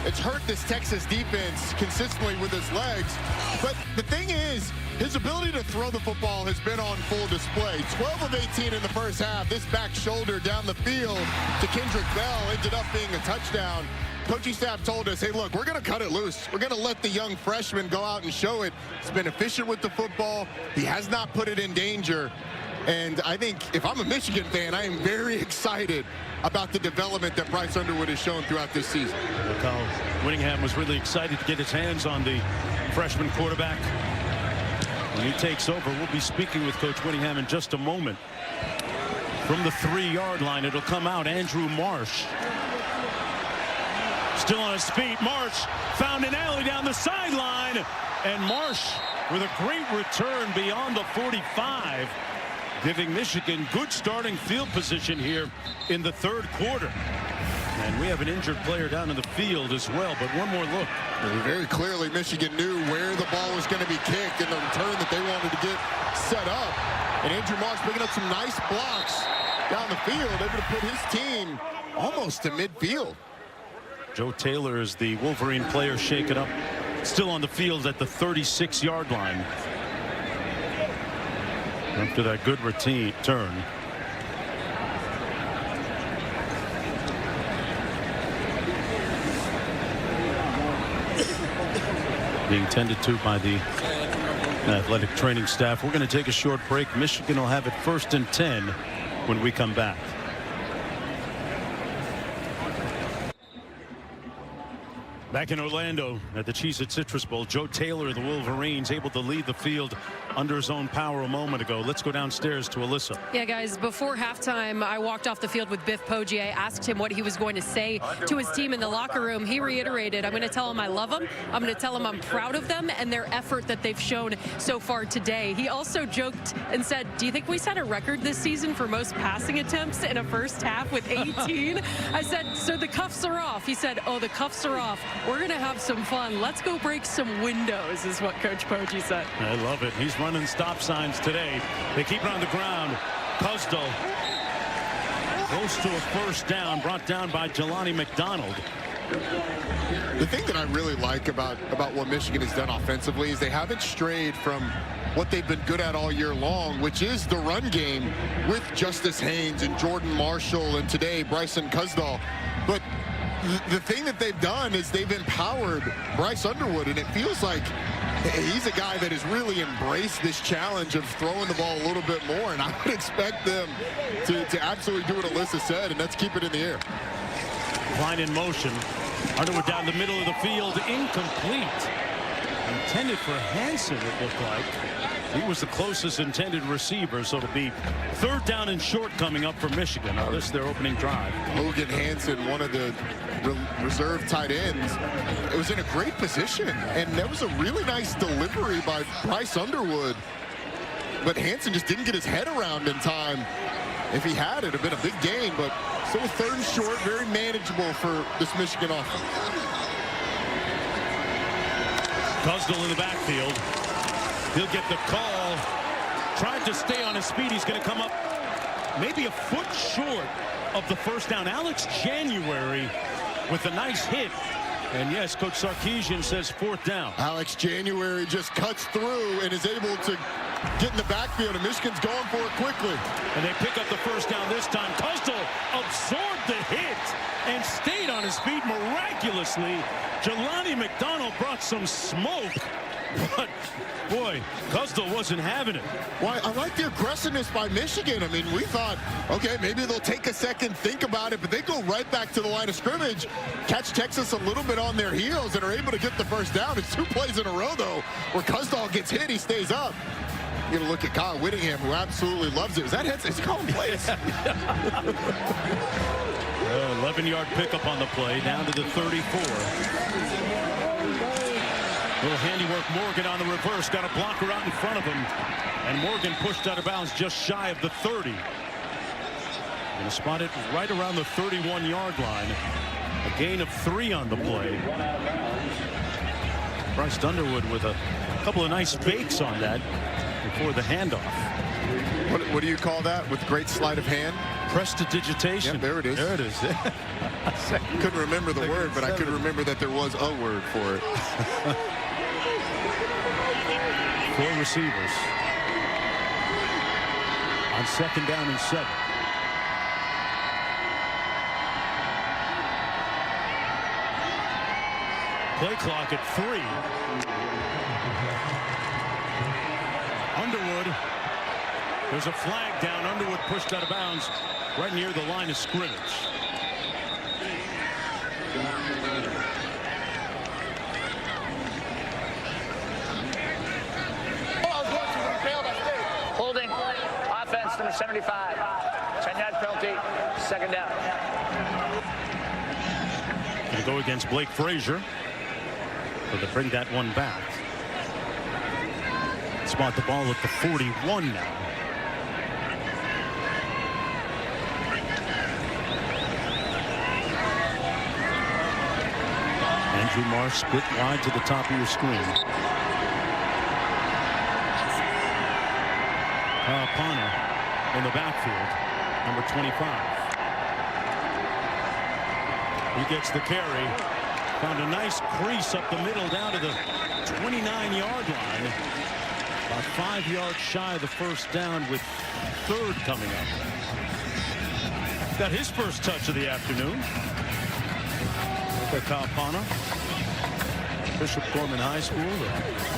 It's hurt this Texas defense consistently with his legs. But the thing is, his ability to throw the football has been on full display. 12 of 18 in the first half. This back shoulder down the field to Kendrick Bell ended up being a touchdown. Coaching staff told us, hey, look, we're going to cut it loose. We're going to let the young freshman go out and show it. He's been efficient with the football. He has not put it in danger. And I think if I'm a Michigan fan, I am very excited about the development that Bryce Underwood has shown throughout this season. Look how Whittingham was really excited to get his hands on the freshman quarterback. When he takes over, we'll be speaking with Coach Whittingham in just a moment. From the 3-yard line, it'll come out Andrew Marsh. Still on his feet. Marsh found an alley down the sideline. And Marsh with a great return beyond the 45, giving Michigan good starting field position here in the third quarter. And we have an injured player down in the field as well, but one more look. Very clearly, Michigan knew where the ball was going to be kicked and the return that they wanted to get set up. And Andrew Marsh picking up some nice blocks down the field, able to put his team almost to midfield. Joe Taylor is the Wolverine player shaken up, still on the field at the 36-yard line. After that good return. Being tended to by the athletic training staff. We're going to take a short break. Michigan will have it 1st and 10 when we come back. Back in Orlando at the Cheez-It Citrus Bowl, Joe Taylor of the Wolverines able to lead the field under his own power a moment ago. Let's go downstairs to Alyssa. Yeah, guys, before halftime, I walked off the field with Biff Poggi. I asked him what he was going to say to his team in the locker room. He reiterated, I'm going to tell him I love them. I'm going to tell him I'm proud of them and their effort that they've shown so far today. He also joked and said, do you think we set a record this season for most passing attempts in a first half with 18? I said, so the cuffs are off. He said, oh, the cuffs are off. We're going to have some fun. Let's go break some windows, is what Coach Poggi said. I love it. He's running stop signs today. They keep it on the ground. Cusdell goes to a first down, brought down by Jelani McDonald. The thing that I really like about what Michigan has done offensively is they haven't strayed from what they've been good at all year long, which is the run game with Justice Haynes and Jordan Marshall and today Bryson Cusdell. But the thing that they've done is they've empowered Bryce Underwood, and it feels like he's a guy that has really embraced this challenge of throwing the ball a little bit more, and I would expect them to absolutely do what Alyssa said, and that's keep it in the air. Line in motion. Underwood down the middle of the field, incomplete. Intended for Hansen, it looked like. He was the closest intended receiver, so it'll be 3rd down and short coming up for Michigan. Now, this is their opening drive. Logan Hansen, one of the reserve tight ends, it was in a great position, and that was a really nice delivery by Bryce Underwood. But Hansen just didn't get his head around in time. If he had, it'd have been a big gain, but still 3rd and short, very manageable for this Michigan offense. Gusdell in the backfield. He'll get the call. Tried to stay on his feet. He's going to come up maybe a foot short of the 1st down. Alex January with a nice hit. And yes, Coach Sarkisian says 4th down. Alex January just cuts through and is able to get in the backfield, and Michigan's going for it quickly. And they pick up the 1st down this time. Gusdell absorbed the hit and stayed on his feet miraculously. Jelani McDonald brought some smoke, but boy, Gusdell wasn't having it. Well, I like the aggressiveness by Michigan. I mean, we thought, okay, maybe they'll take a second, think about it, but they go right back to the line of scrimmage, catch Texas a little bit on their heels, and are able to get the 1st down. It's 2 plays in a row, though, where Gusdell gets hit, he stays up. You're gonna look at Kyle Whittingham, who absolutely loves it. Is that head? Is he calling plays? 11-yard pickup on the play, down to the 34. Little handiwork, Morgan on the reverse, got a blocker out in front of him, and Morgan pushed out of bounds just shy of the 30. Gonna spot it right around the 31-yard line. A gain of 3 on the play. Bryce Underwood with a couple of nice fakes on that before the handoff. What do you call that with great sleight of hand? Prestidigitation. Yep, there it is. There it is. Couldn't remember the word, but I could remember that there was a word for it. 4 receivers on 2nd down and 7. Play clock at 3. Underwood. There's a flag down. Underwood pushed out of bounds right near the line of scrimmage. Holding, offense, number 75. 10-yard penalty, 2nd down. Going to go against Blake Frazier. So they bring that one back. Spot the ball at the 41 now. Andrew Marsh split wide to the top of your screen. Palmer in the backfield, number 25. He gets the carry. Found a nice crease up the middle down to the 29-yard line. About 5 yards shy of the 1st down with 3rd coming up. Got his first touch of the afternoon. Kapana. Bishop Gorman High School, the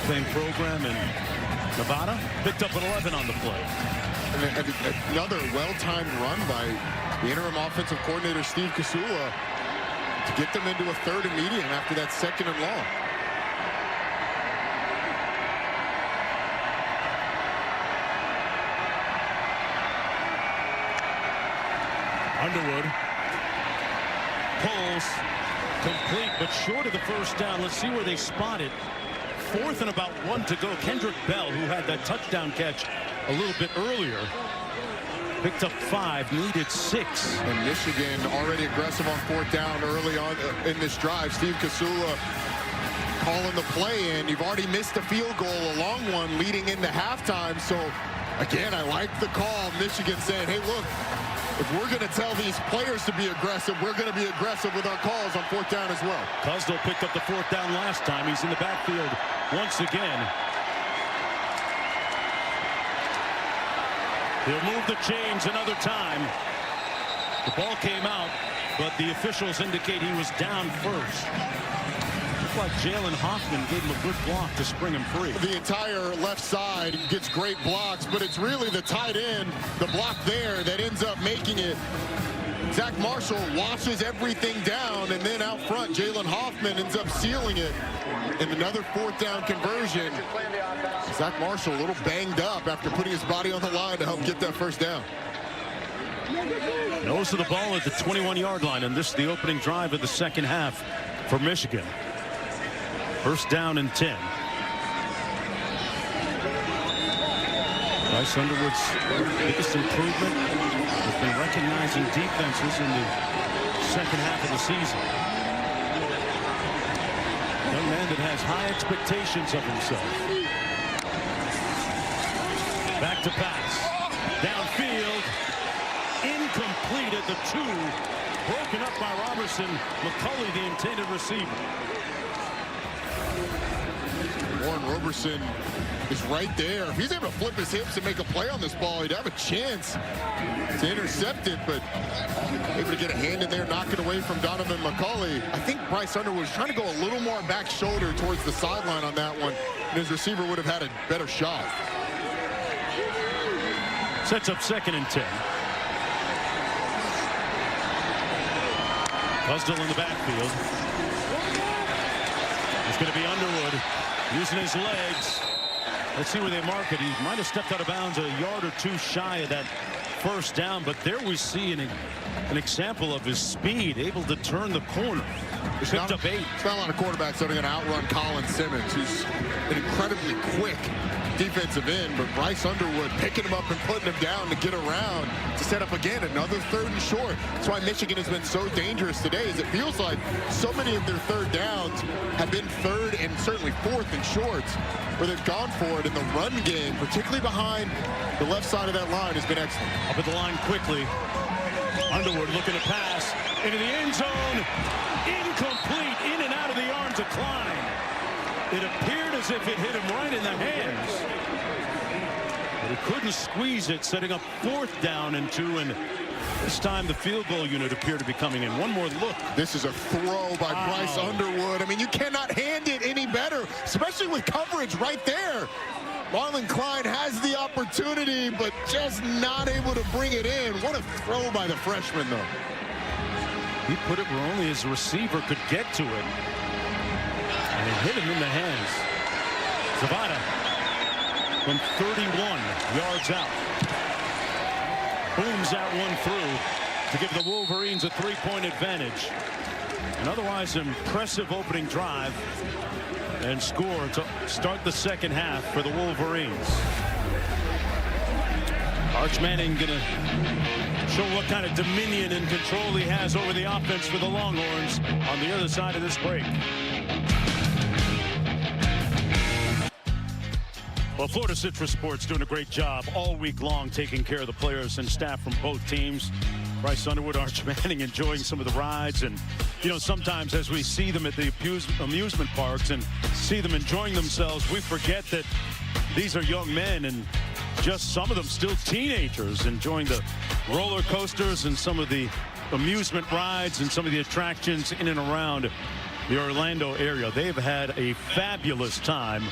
same program in Nevada. Picked up an 11 on the play. And another well-timed run by the interim offensive coordinator, Steve Kasula, to get them into a 3rd and medium after that 2nd and long. Underwood pulls, complete, but short of the 1st down. Let's see where they spot it. 4th and about 1 to go. Kendrick Bell, who had that touchdown catch a little bit earlier, picked up 5, needed 6. And Michigan already aggressive on 4th down early on in this drive. Steve Kasula calling the play in. You've already missed a field goal, a long one, leading into halftime. So, again, I like the call. Michigan saying, hey, look, if we're going to tell these players to be aggressive, we're going to be aggressive with our calls on 4th down as well. Gusdell picked up the 4th down last time. He's in the backfield once again. He'll move the chains another time. The ball came out, but the officials indicate he was down first. Looked like Jalen Hoffman gave him a good block to spring him free. The entire left side gets great blocks, but it's really the tight end, the block there, that ends up making it. Zach Marshall washes everything down, and then out front, Jalen Hoffman ends up sealing it. And another 4th down conversion. Zach Marshall a little banged up after putting his body on the line to help get that 1st down. Nose of the ball at the 21-yard line, and this is the opening drive of the 2nd half for Michigan. 1st down and 10. Bryce Underwood's biggest improvement has been recognizing defenses in the 2nd half of the season. Young man that has high expectations of himself. Back to pass. Downfield. Incomplete at the 2. Broken up by Robertson. McCulley, the intended receiver. Warren Roberson is right there. If he's able to flip his hips and make a play on this ball, he'd have a chance to intercept it, but able to get a hand in there, knock it away from Donovan McCulley. I think Bryce Underwood was trying to go a little more back shoulder towards the sideline on that one, and his receiver would have had a better shot. Sets up 2nd and 10. Busdell in the backfield. It's going to be Underwood using his legs. Let's see where they mark it. He might have stepped out of bounds a yard or 2 shy of that 1st down, but there we see an example of his speed, able to turn the corner. Picked up 8. There's not a lot of quarterbacks that are going to outrun Colin Simmons, who's an incredibly quick defensive end, but Bryce Underwood picking him up and putting him down to get around to set up again another 3rd and short. That's why Michigan has been so dangerous today, is it feels like so many of their 3rd downs have been 3rd and certainly 4th and shorts, where they've gone for it in the run game, particularly behind the left side of that line, has been excellent. Up at the line quickly. Underwood looking to pass into the end zone. Incomplete, in and out of the arms of Klein. It appeared as if it hit him right in the hands. But he couldn't squeeze it, setting up 4th down and 2, and this time the field goal unit appeared to be coming in. One more look. This is a throw by Bryce Underwood. I mean, you cannot hand it any better, especially with coverage right there. Marlon Klein has the opportunity, but just not able to bring it in. What a throw by the freshman, though. He put it where only his receiver could get to it. And it hit him in the hands. Zavada from 31 yards out. Booms that one through to give the Wolverines a 3-point advantage. An otherwise impressive opening drive and score to start the 2nd half for the Wolverines. Arch Manning gonna show what kind of dominion and control he has over the offense for the Longhorns on the other side of this break. Well, Florida Citrus Sports doing a great job all week long taking care of the players and staff from both teams. Bryce Underwood, Arch Manning enjoying some of the rides, and you know, sometimes as we see them at the amusement parks and see them enjoying themselves, we forget that these are young men, and just some of them still teenagers, enjoying the roller coasters and some of the amusement rides and some of the attractions in and around the Orlando area. They've had a fabulous time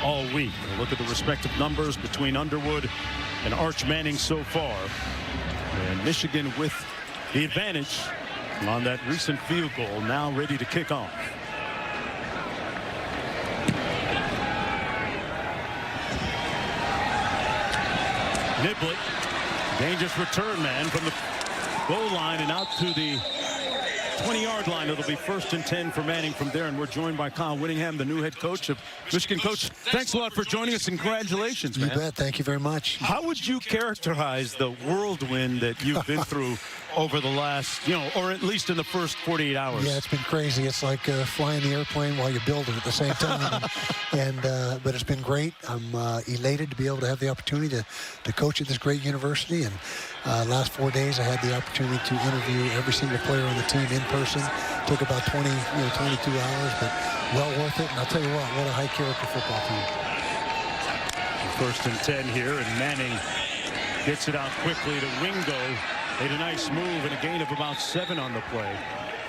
all week. Look at the respective numbers between Underwood and Arch Manning so far. And Michigan with the advantage on that recent field goal, now ready to kick off. Niblett, dangerous return man from the goal line and out to the 20-yard line. It'll be 1st and 10 for Manning from there, and we're joined by Kyle Whittingham, the new head coach of Michigan. Coach, thanks a lot for joining us, and congratulations, man. You bet. Thank you very much. How would you characterize the whirlwind that you've been through over the last, or at least in the first 48 hours? Yeah, it's been crazy. It's like flying the airplane while you build it at the same time. But it's been great. I'm elated to be able to have the opportunity to coach at this great university. And last 4 days, I had the opportunity to interview every single player on the team in person. Took about 22 hours, but well worth it. And I'll tell you what a high-character football team. 1st and 10 here, and Manning gets it out quickly to Wingo. Made a nice move and a gain of about 7 on the play.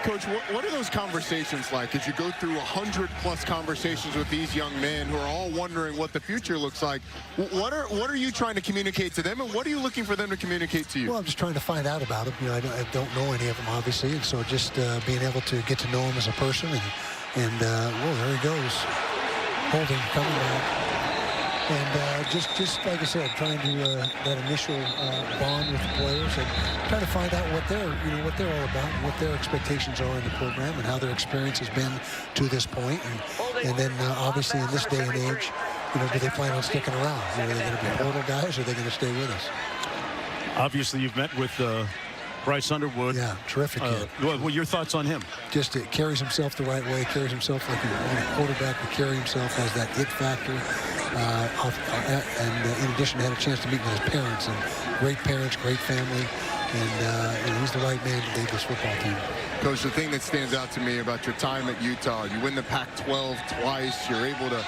Coach, what are those conversations like as you go through 100+ conversations with these young men who are all wondering what the future looks like? What are you trying to communicate to them, and what are you looking for them to communicate to you? Well, I'm just trying to find out about them. You know, I don't know any of them, obviously, and so just being able to get to know them as a person, and well, there he goes, holding, coming back. And just like I said, trying to that initial bond with the players and trying to find out what they're all about and what their expectations are in the program and how their experience has been to this point. And then obviously in this day and age, you know, do they plan on sticking around? Are they going to be portal guys, or are they going to stay with us? Obviously, you've met with Bryce Underwood. Yeah, terrific kid. What your thoughts on him? Just it carries himself the right way, carries himself like a quarterback would carry himself, has that it factor. And in addition, had a chance to meet with his parents, and great parents, great family, and he's the right man to lead this football team. Coach, the thing that stands out to me about your time at Utah, you win the Pac-12 twice, you're able to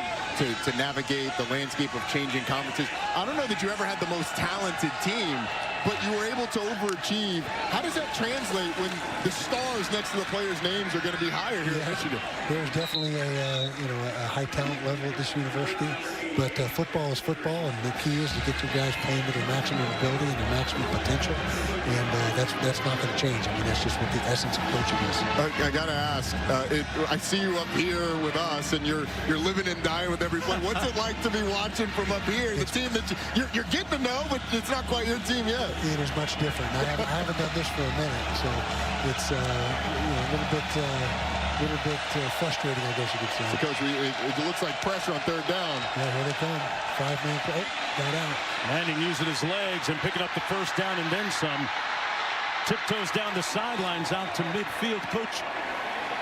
navigate the landscape of changing conferences. I don't know that you ever had the most talented team, but you were able to overachieve. How does that translate when the stars next to the players' names are going to be higher here in Michigan? There's definitely a high talent level at this university, but football is football, and the key is to get your guys playing to their maximum ability and their maximum potential, and that's not going to change. I mean, that's just what the essence of coaching is. I got to ask, I see you up here with us, and you're living and dying with every play. What's it like to be watching from up here? The team that you're getting to know, but it's not quite your team yet. It is much different. I haven't done this for a minute, so it's a little bit frustrating, I guess you could say. So, Coach, it looks like pressure on third down. Yeah, here they come. 5-man play. Got out. Manning using his legs and picking up the first down and then some. Tiptoes down the sidelines out to midfield. Coach,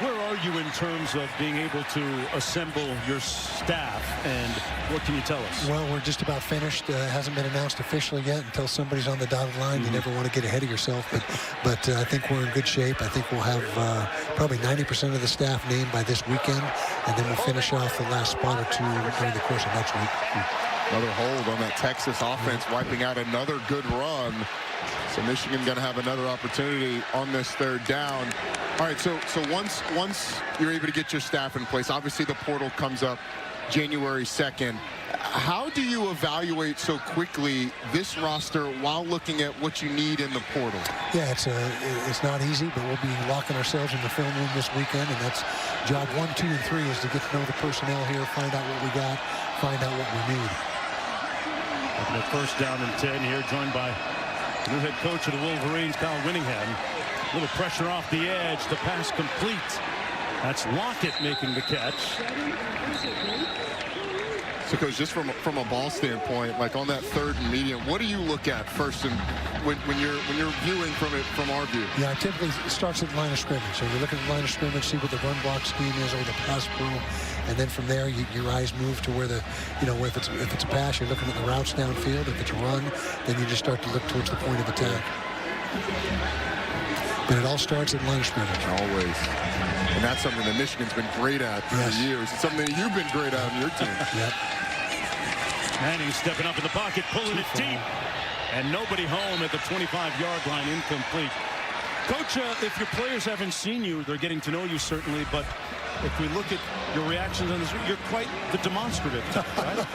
where are you in terms of being able to assemble your staff, and what can you tell us? Well, we're just about finished. Hasn't been announced officially yet until somebody's on the dotted line. You never want to get ahead of yourself, but I think we're in good shape. I think we'll have probably 90% of the staff named by this weekend, and then we'll finish off the last spot or two during the course of next week. Another hold on that Texas offense, wiping out another good run. So Michigan going to have another opportunity on this third down. All right, so once you're able to get your staff in place, obviously the portal comes up January 2nd. How do you evaluate so quickly this roster while looking at what you need in the portal? Yeah, it's not easy, but we'll be locking ourselves in the film room this weekend, and that's job 1, 2, and 3 is to get to know the personnel here, find out what we got, find out what we need. The first down and 10 here, joined by new head coach of the Wolverines, Kyle Winningham. A little pressure off the edge. The pass complete. That's Lockett making the catch. So, Coach, just from a ball standpoint, like on that third and medium, what do you look at first and when you're viewing from our view? Yeah, it typically starts at the line of scrimmage. So you look at the line of scrimmage, see what the run block scheme is or the pass pro, and then from there your eyes move to where where if it's a pass, you're looking at the routes downfield. If it's a run, then you just start to look towards the point of attack. But it all starts at line of scrimmage. Always. And that's something that Michigan's been great at for years. It's something that you've been great at on your team. Yep. Manning stepping up in the pocket, pulling it deep. And nobody home at the 25-yard line, incomplete. Coach, if your players haven't seen you, they're getting to know you certainly, but if we look at your reactions on this, you're quite the demonstrative type, right?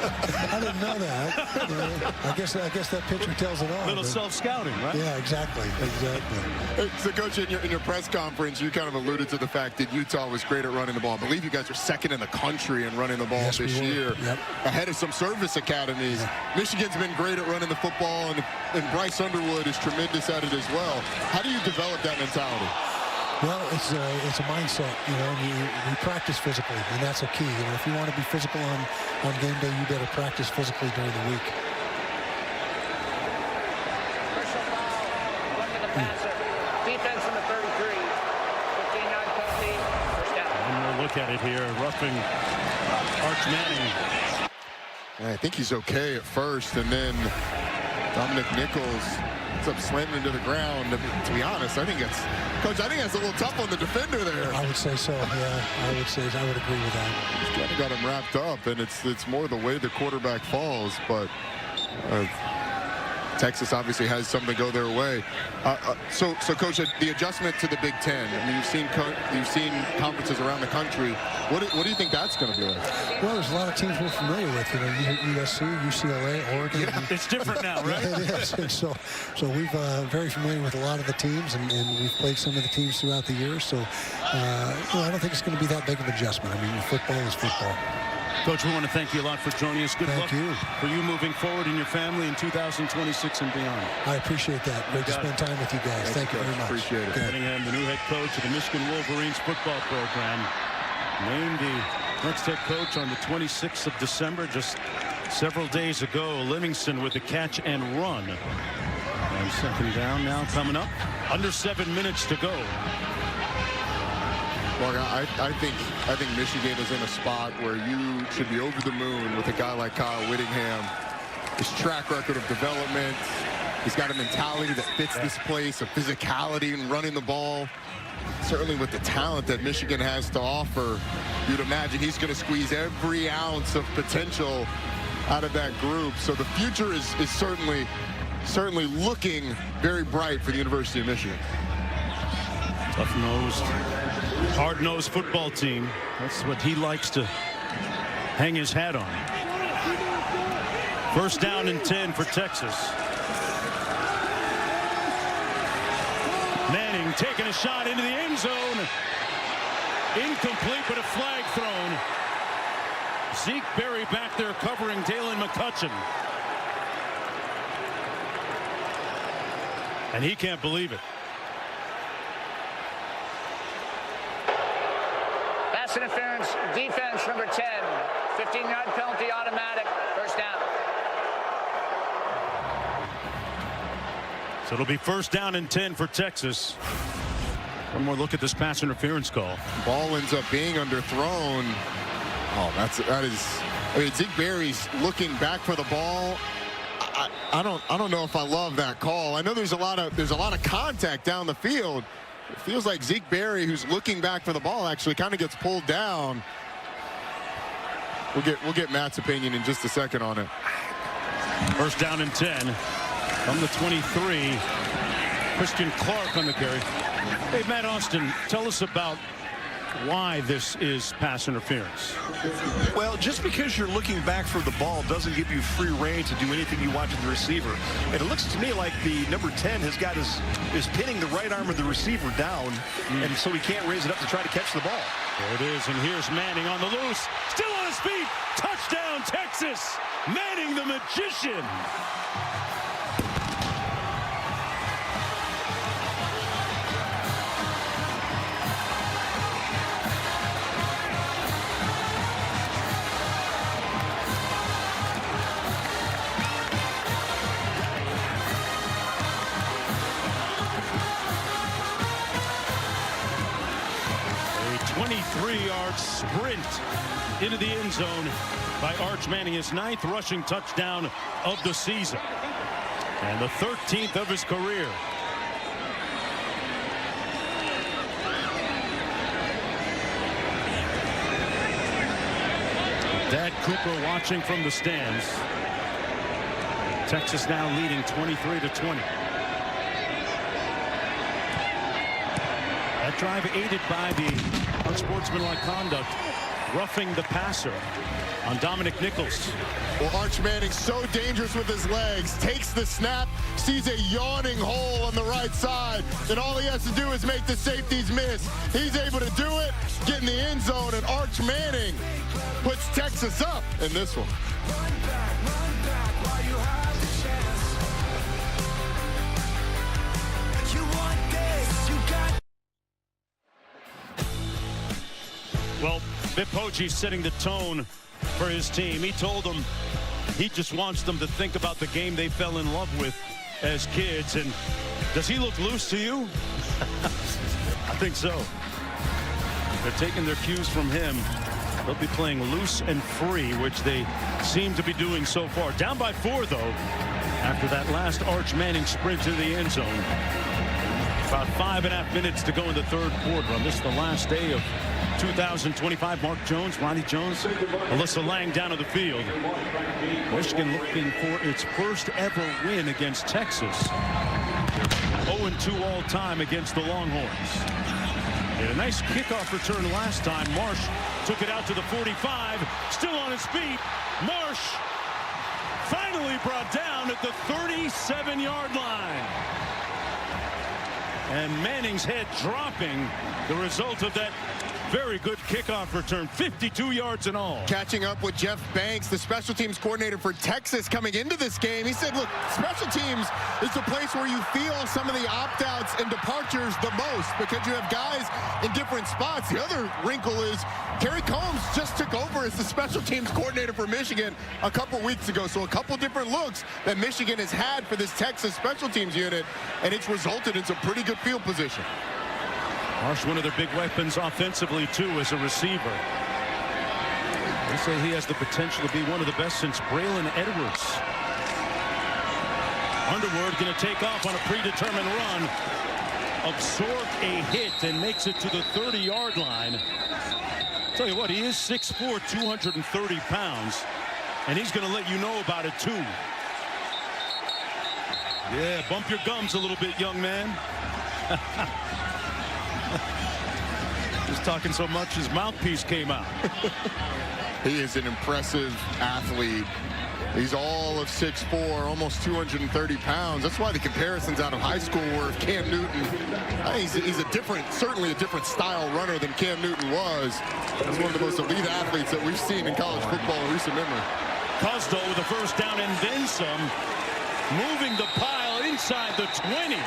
I didn't know that. I guess that picture tells it all. Little self-scouting, right? Yeah, exactly. So, Coach, in your press conference, you kind of alluded to the fact that Utah was great at running the ball. I believe you guys are second in the country in running the ball this year, ahead of some service academies. Michigan's been great at running the football, and Bryce Underwood is tremendous at it as well. How do you develop that mentality? Well, it's a mindset, and you practice physically, and that's a key. If you want to be physical on game day, you better practice physically during the week. Defense in the 33. 15-yard penalty. First down. One more look at it here. Roughing Arch Manning. I think he's okay at first, and then Dominic Nichols ends up slamming into the ground. To be honest, I think Coach, I think that's a little tough on the defender there. I would say so, yeah. I would agree with that. He's kind of got him wrapped up, and it's more the way the quarterback falls, but Texas obviously has something go their way. So Coach, the adjustment to the Big Ten. I mean, you've seen conferences around the country. What do you think that's going to be like? Well, there's a lot of teams we're familiar with. You know, USC, UCLA, Oregon. Yeah, it's different now, right? Yeah, it is. And so we've very familiar with a lot of the teams, and we've played some of the teams throughout the years. So I don't think it's going to be that big of an adjustment. I mean, football is football. Coach, we want to thank you a lot for joining us. Good luck you. for you moving forward in your family in 2026 and beyond. I appreciate that. Great to spend time with you guys. Thank you very much. Appreciate it. Cunningham, the new head coach of the Michigan Wolverines football program, named the next head coach on the 26th of December, just several days ago. Livingston with the catch and run. And second down now coming up. Under 7 minutes to go. Well, I think Michigan is in a spot where you should be over the moon with a guy like Kyle Whittingham. His track record of development. He's got a mentality that fits this place, a physicality and running the ball. Certainly with the talent that Michigan has to offer, you'd imagine he's going to squeeze every ounce of potential out of that group. So the future is certainly looking very bright for the University of Michigan. Tough-nosed, hard-nosed football team. That's what he likes to hang his hat on. First down and 10 for Texas. Manning taking a shot into the end zone. Incomplete, but a flag thrown. Zeke Berry back there covering Dalen McCutcheon. And he can't believe it. Pass interference, defense, number 10. 15-yard penalty, automatic. First down. So it'll be first down and 10 for Texas. One more look at this pass interference call. Ball ends up being underthrown. Oh, that is. I mean, Zeke Berry's looking back for the ball. I don't know if I love that call. I know there's a lot of contact down the field. It feels like Zeke Berry, who's looking back for the ball, actually kind of gets pulled down. We'll get Matt's opinion in just a second on it. First down and 10 from the 23. Christian Clark on the carry. Hey, Matt Austin, tell us about why this is pass interference. Well, just because you're looking back for the ball doesn't give you free reign to do anything you want to the receiver. And it looks to me like the number 10 has got is pinning the right arm of the receiver down, and so he can't raise it up to try to catch the ball. There it is, and here's Manning on the loose. Still on his feet. Touchdown, Texas. Manning the magician. A 23-yard sprint into the end zone by Arch Manning, his 9th rushing touchdown of the season and the 13th of his career. Dad Cooper watching from the stands. Texas now leading 23-20. That drive aided by the unsportsmanlike conduct, roughing the passer on Dominic Nichols. Well, Arch Manning so dangerous with his legs, takes the snap, sees a yawning hole on the right side, and all he has to do is make the safeties miss. He's able to do it, get in the end zone, and Arch Manning puts Texas up in this one. Well, Bip Hochie's setting the tone for his team. He told them he just wants them to think about the game they fell in love with as kids. And does he look loose to you? I think so. They're taking their cues from him. They'll be playing loose and free, which they seem to be doing so far. Down by 4, though, after that last Arch Manning sprint to the end zone. About 5.5 minutes to go in the third quarter. On this, the last day of 2025, Mark Jones, Ronnie Jones, Alyssa Lang down to the field. Michigan looking for its first ever win against Texas. 0-2 all time against the Longhorns. Had a nice kickoff return last time. Marsh took it out to the 45, still on his feet. Marsh finally brought down at the 37-yard line. And Manning's head dropping, the result of that very good kickoff return, 52 yards in all. Catching up with Jeff Banks, the special teams coordinator for Texas, coming into this game. He said, look, special teams is the place where you feel some of the opt-outs and departures the most because you have guys in different spots. The other wrinkle is Kerry Combs just took over as the special teams coordinator for Michigan a couple weeks ago. So a couple different looks that Michigan has had for this Texas special teams unit, and it's resulted in some pretty good field position. Marsh, one of their big weapons offensively, too, as a receiver. They say he has the potential to be one of the best since Braylon Edwards. Underwood going to take off on a predetermined run, absorb a hit, and makes it to the 30-yard line. Tell you what, he is 6'4", 230 pounds, and he's going to let you know about it, too. Yeah, bump your gums a little bit, young man. Just talking so much his mouthpiece came out. He is an impressive athlete. He's all of 6'4", almost 230 pounds. That's why the comparisons out of high school were of Cam Newton. He's a different, certainly a different style runner than Cam Newton was. He's one of the most elite athletes that we've seen in college football in recent memory. Cosdo with a first down and then some. Moving the pile inside the 20.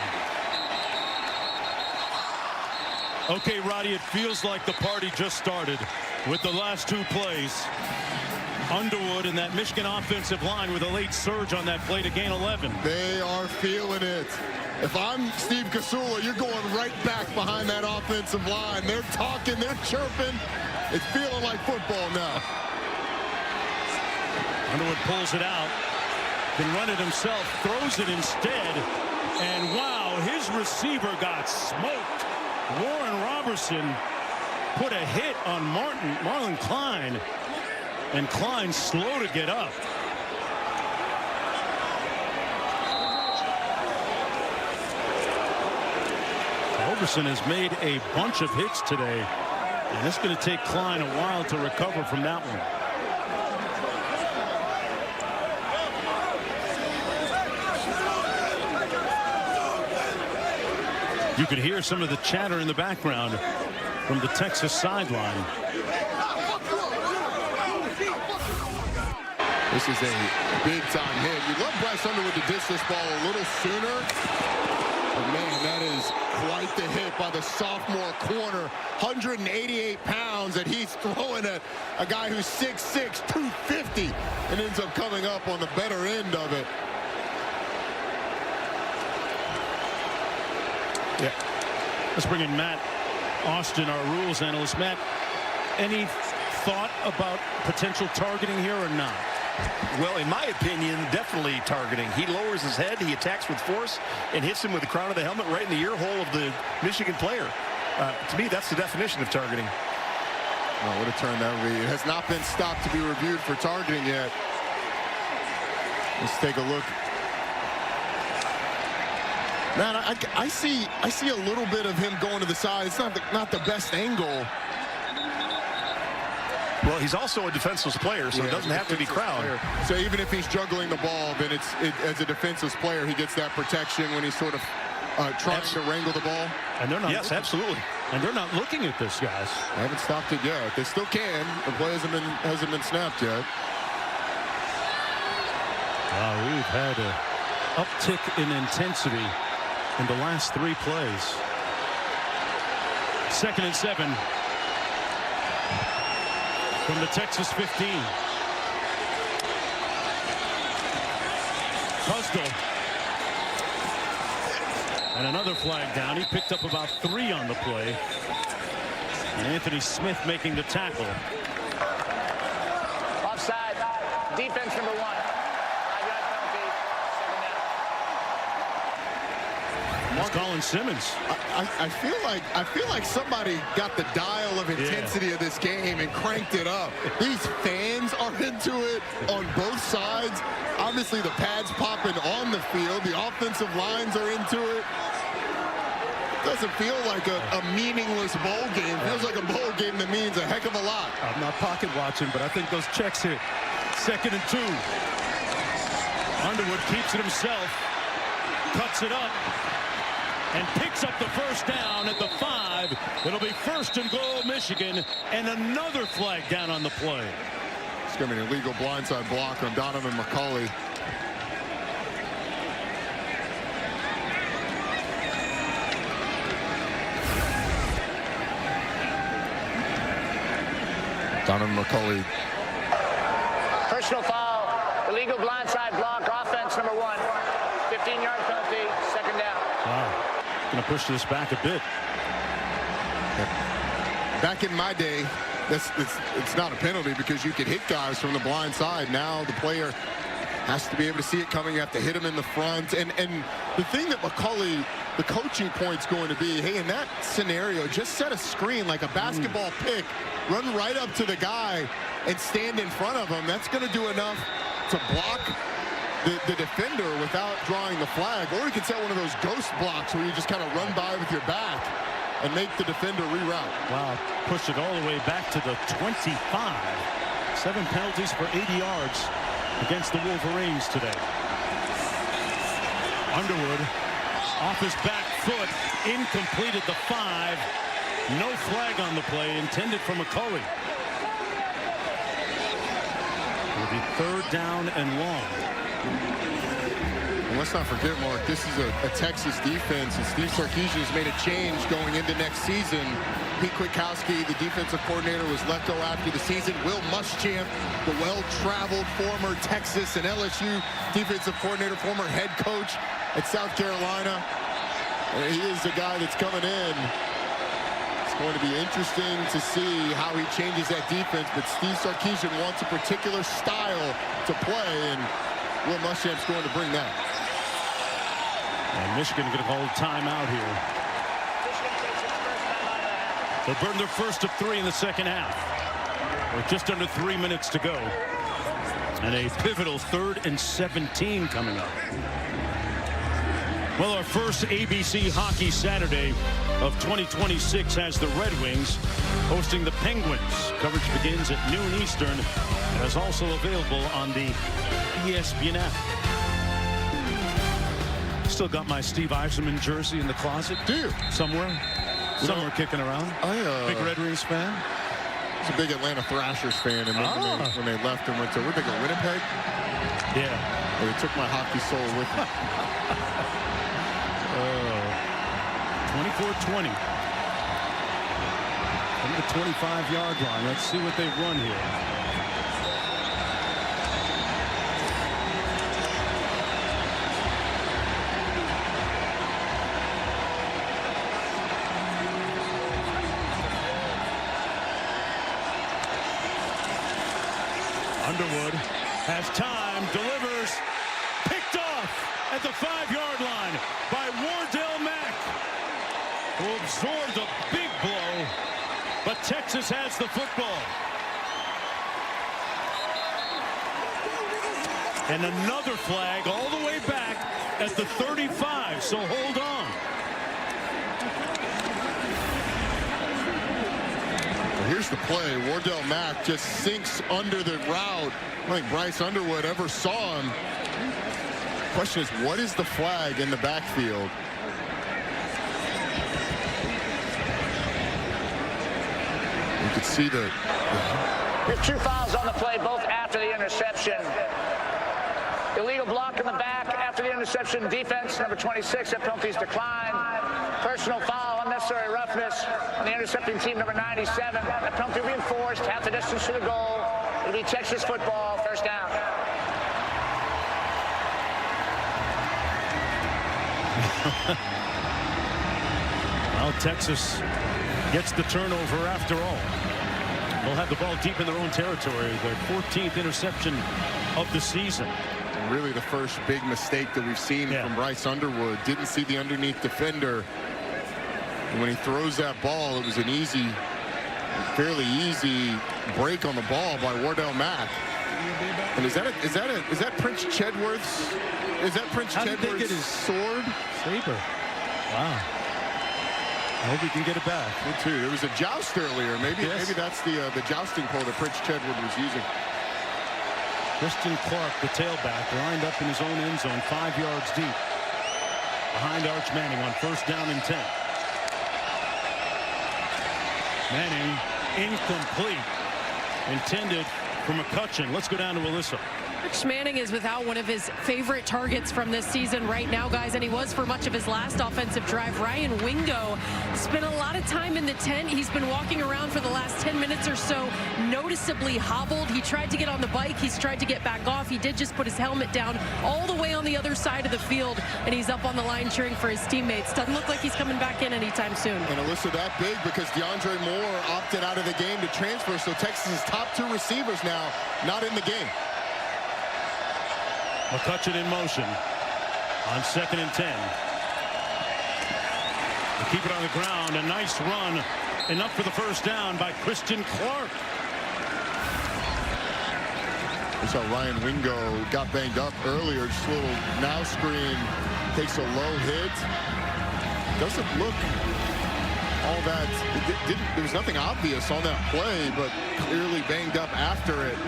Okay, Roddy, it feels like the party just started with the last two plays. Underwood and that Michigan offensive line with a late surge on that play to gain 11. They are feeling it. If I'm Steve Kasula, you're going right back behind that offensive line. They're talking, they're chirping. It's feeling like football now. Underwood pulls it out, can run it himself, throws it instead, and wow, his receiver got smoked. Warren Robertson put a hit on Marlon Klein, and Klein slow to get up. Robertson has made a bunch of hits today, and it's going to take Klein a while to recover from that one. You could hear some of the chatter in the background from the Texas sideline. This is a big-time hit. You'd love Bryce Underwood to dish this ball a little sooner. But man, that is quite the hit by the sophomore corner. 188 pounds, and he's throwing at a guy who's 6'6", 250, and ends up coming up on the better end of it. Yeah. Let's bring in Matt Austin, our rules analyst. Matt, any thought about potential targeting here or not? Well, in my opinion, definitely targeting. He lowers his head, he attacks with force, and hits him with the crown of the helmet right in the ear hole of the Michigan player. To me, that's the definition of targeting. Oh, what a turn that would be. It has not been stopped to be reviewed for targeting yet. Let's take a look. Man, I see a little bit of him going to the side. It's not the best angle. Well, he's also a defenseless player, so it doesn't have to be crowned. So even if he's juggling the ball, then as a defenseless player, he gets that protection when he's sort of trying to wrangle the ball. And they're not. Yes, absolutely. And they're not looking at this, guys. They haven't stopped it yet. They still can. The play hasn't been snapped yet. Wow, we've had an uptick in intensity in the last three plays. 2nd and 7 from the Texas 15. Cusdell. And another flag down. He picked up about 3 on the play. And Anthony Smith making the tackle. Offside. Defense number 1. 5-yard penalty. 2nd down. That's Colin Simmons. I feel like somebody got the dial of intensity of this game and cranked it up. These fans are into it on both sides. Obviously, the pads popping on the field. The offensive lines are into it. Doesn't feel like a meaningless bowl game. Feels like a bowl game that means a heck of a lot. I'm not pocket watching, but I think those checks hit. 2nd and 2. Underwood keeps it himself, cuts it up, and picks up the first down at the 5. It'll be 1st and goal, Michigan, and another flag down on the play. It's going to be an illegal blindside block on Donovan McCulley. Donovan McCulley. Personal foul, illegal blindside block, offense number 1. 15-yard penalty, 2nd down. Wow. Going to push this back a bit. Back in my day, it's not a penalty because you could hit guys from the blind side. Now the player has to be able to see it coming. You have to hit him in the front. And the thing that McCulley, the coaching point's going to be, hey, in that scenario, just set a screen like a basketball pick. Run right up to the guy and stand in front of him. That's going to do enough to block the defender without drawing the flag. Or you can set one of those ghost blocks where you just kind of run by with your back and make the defender reroute. Wow, push it all the way back to the 25. 7 penalties for 80 yards against the Wolverines today. Underwood off his back foot, incomplete at the 5. No flag on the play, intended for McCulley. It'll be 3rd down and long. And let's not forget, Mark, this is a Texas defense, and Steve Sarkisian has made a change going into next season. Pete Kwiatkowski, the defensive coordinator, was let go after the season. Will Muschamp, the well-traveled former Texas and LSU defensive coordinator, former head coach at South Carolina. And he is the guy that's coming in. Going to be interesting to see how he changes that defense, but Steve Sarkisian wants a particular style to play, and Will Muschamp's going to bring that. And Michigan going to call a timeout here. They'll burn their first of 3 in the 2nd half. With just under 3 minutes to go. And a pivotal 3rd and 17 coming up. Well, our first ABC Hockey Saturday of 2026 has the Red Wings hosting the Penguins. Coverage begins at noon Eastern and is also available on the ESPN app. Still got my Steve Yzerman jersey in the closet. Do you? Somewhere kicking around. Big Red Wings fan. I was a big Atlanta Thrashers fan, and then when they left and went to, we're thinking Winnipeg. Yeah. They took my hockey soul with them. 24-20. From the 25-yard line. Let's see what they run here. Underwood has time, delivers, picked off at the 5-yard line by Wardell Mack, who absorbed a big blow, but Texas has the football. And another flag all the way back at the 35, so hold on. Here's the play. Wardell Mack just sinks under the route. I don't think Bryce Underwood ever saw him. Question is, what is the flag in the backfield? You could see the... There's 2 fouls on the play, both after the interception. Illegal block in the back after the interception. Defense, number 26, that penalties declined. Personal foul, unnecessary roughness on the intercepting team, number 97. That penalty will be enforced, half the distance to the goal. It'll be Texas football, 1st down. Well, Texas gets the turnover after all. They'll have the ball deep in their own territory. Their 14th interception of the season. really the first big mistake that we've seen from Bryce Underwood. Didn't see the underneath defender. And when he throws that ball, it was an easy, fairly easy break on the ball by Wardell Mack. And is that Prince Chedworth's? Is that Prince Chedworth's sword? Saber. Wow. I hope he can get it back. Me too. There was a joust earlier. Maybe that's the jousting pole that Prince Chedworth was using. Christian Clark, the tailback, lined up in his own end zone, 5 yards deep. Behind Arch Manning on 1st down and 10. Manning incomplete. Intended for McCutcheon. Let's go down to Alyssa. Arch Manning is without one of his favorite targets from this season right now, guys, and he was for much of his last offensive drive. Ryan Wingo spent a lot of time in the tent. He's been walking around for the last 10 minutes or so, noticeably hobbled. He tried to get on the bike. He's tried to get back off. He did just put his helmet down all the way on the other side of the field, and he's up on the line cheering for his teammates. Doesn't look like he's coming back in anytime soon. And Alyssa, that big because DeAndre Moore opted out of the game to transfer, so Texas's top 2 receivers now not in the game. McCutcheon in motion on 2nd and 10. They keep it on the ground. A nice run. Enough for the 1st down by Christian Clark. We saw Ryan Wingo got banged up earlier. Just a little now screen. Takes a low hit. Doesn't look all that. There was nothing obvious on that play, but clearly banged up after it.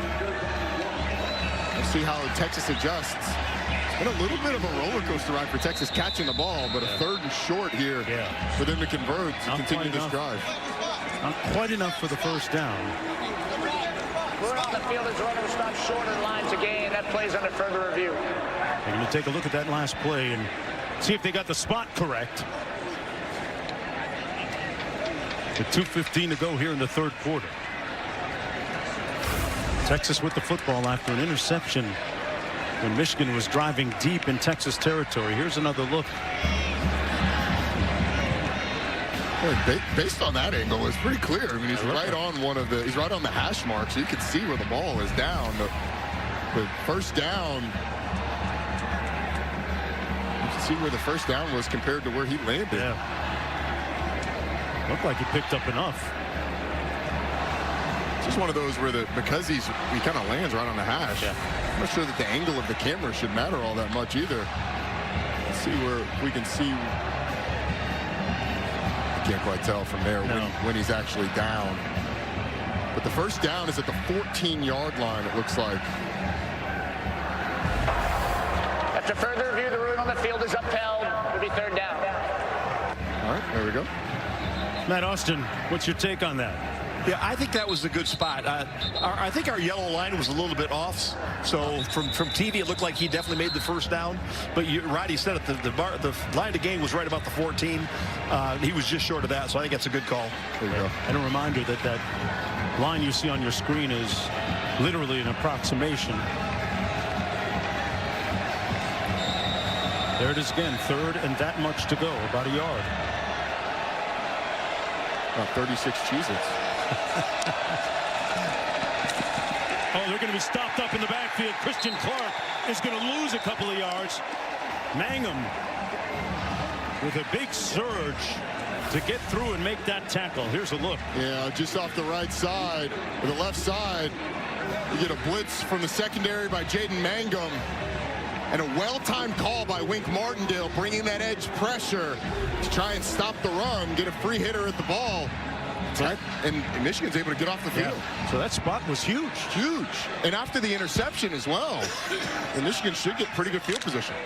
We'll see how Texas adjusts. It's been a little bit of a roller coaster ride for Texas catching the ball, but a 3rd and short here for them to convert to continue this drive. Not quite enough for the 1st down. We're on the field as the runner will stop short of the line to gain. That play's under further review. They're going to take a look at that last play and see if they got the spot correct. With 2:15 to go here in the 3rd quarter. Texas with the football after an interception when Michigan was driving deep in Texas territory. Here's another look. Based on that angle, it's pretty clear. I mean, he's right on he's right on the hash mark, so you can see where the ball is down. The 1st down, you can see where the 1st down was compared to where he landed. Yeah. Looked like he picked up enough. It's just one of those where because he kind of lands right on the hash. Yeah. I'm not sure that the angle of the camera should matter all that much either. Let's see where we can see. I can't quite tell from there when he's actually down. But the 1st down is at the 14-yard line, it looks like. After further review, the ruling on the field is upheld. It'll be 3rd down. All right, there we go. Matt Austin, what's your take on that? Yeah, I think that was a good spot. I think our yellow line was a little bit off. So from TV, it looked like he definitely made the 1st down. But Roddy said it, the line of game was right about the 14. He was just short of that, so I think that's a good call. There you go. And a reminder that line you see on your screen is literally an approximation. There it is again, 3rd and that much to go, about a yard. About 36 Cheez-Its. Oh, they're going to be stopped up in the backfield. Christian Clark is going to lose a couple of yards. Mangum with a big surge to get through and make that tackle. Here's a look. Yeah, just off the right side, or the left side, you get a blitz from the secondary by Jaden Mangum. And a well-timed call by Wink Martindale, bringing that edge pressure to try and stop the run, get a free hitter at the ball. And Michigan's able to get off the field. Yeah. So that spot was huge. Huge. And after the interception as well, and Michigan should get pretty good field position.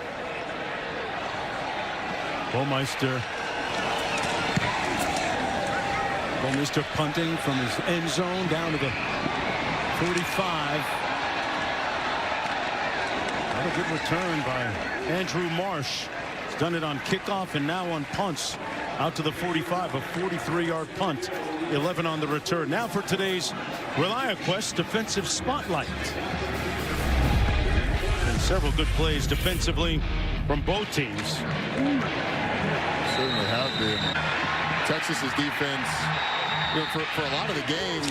Bomeister punting from his end zone down to the 45. What a good return by Andrew Marsh. He's done it on kickoff and now on punts. Out to the 45, a 43-yard punt. 11 on the return. Now for today's ReliaQuest defensive spotlight. And several good plays defensively from both teams. Certainly have been. Texas's defense, for a lot of the game,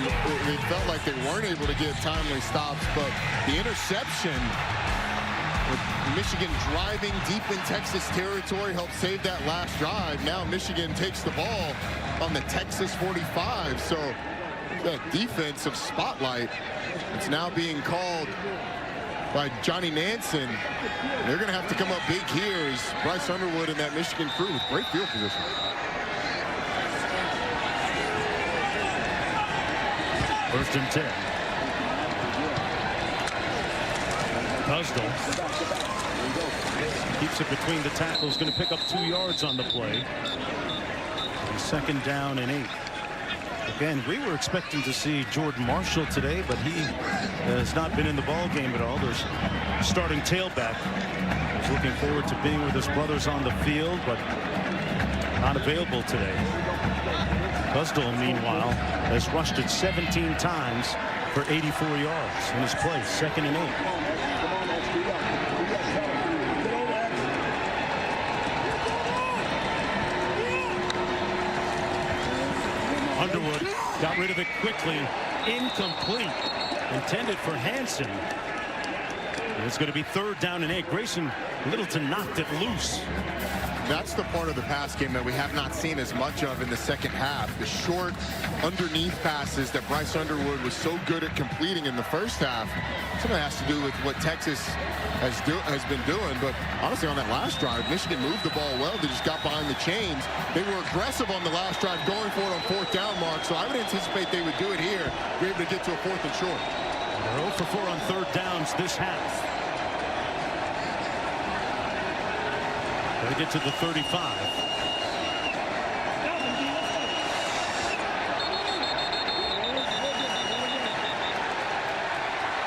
it felt like they weren't able to get timely stops, but the interception With Michigan driving deep in Texas territory, helped save that last drive. Now Michigan takes the ball on the Texas 45. So that defensive spotlight, it's now being called by Johnny Nansen. They're going to have to come up big here as Bryce Underwood and that Michigan crew with great field position. First and 10. Tusdle keeps it between the tackles, going to pick up 2 yards on the play. And second down and 8. Again, we were expecting to see Jordan Marshall today, but he has not been in the ball game at all. There's starting tailback. He's looking forward to being with his brothers on the field, but not available today. Tusdle, meanwhile, has rushed it 17 times for 84 yards in his play. Second and 8. Underwood got rid of it quickly. Incomplete. Intended for Hansen. And it's going to be third down and 8. Grayson Littleton knocked it loose. That's the part of the pass game that we have not seen as much of in the second half. The short underneath passes that Bryce Underwood was so good at completing in the first half. Some of it has to do with what Texas has been doing. But honestly, on that last drive, Michigan moved the ball well. They just got behind the chains. They were aggressive on the last drive, going for it on fourth down mark. So I would anticipate they would do it here, be able to get to a fourth and short. They're 0 for 4 on third downs this half. They get to the 35.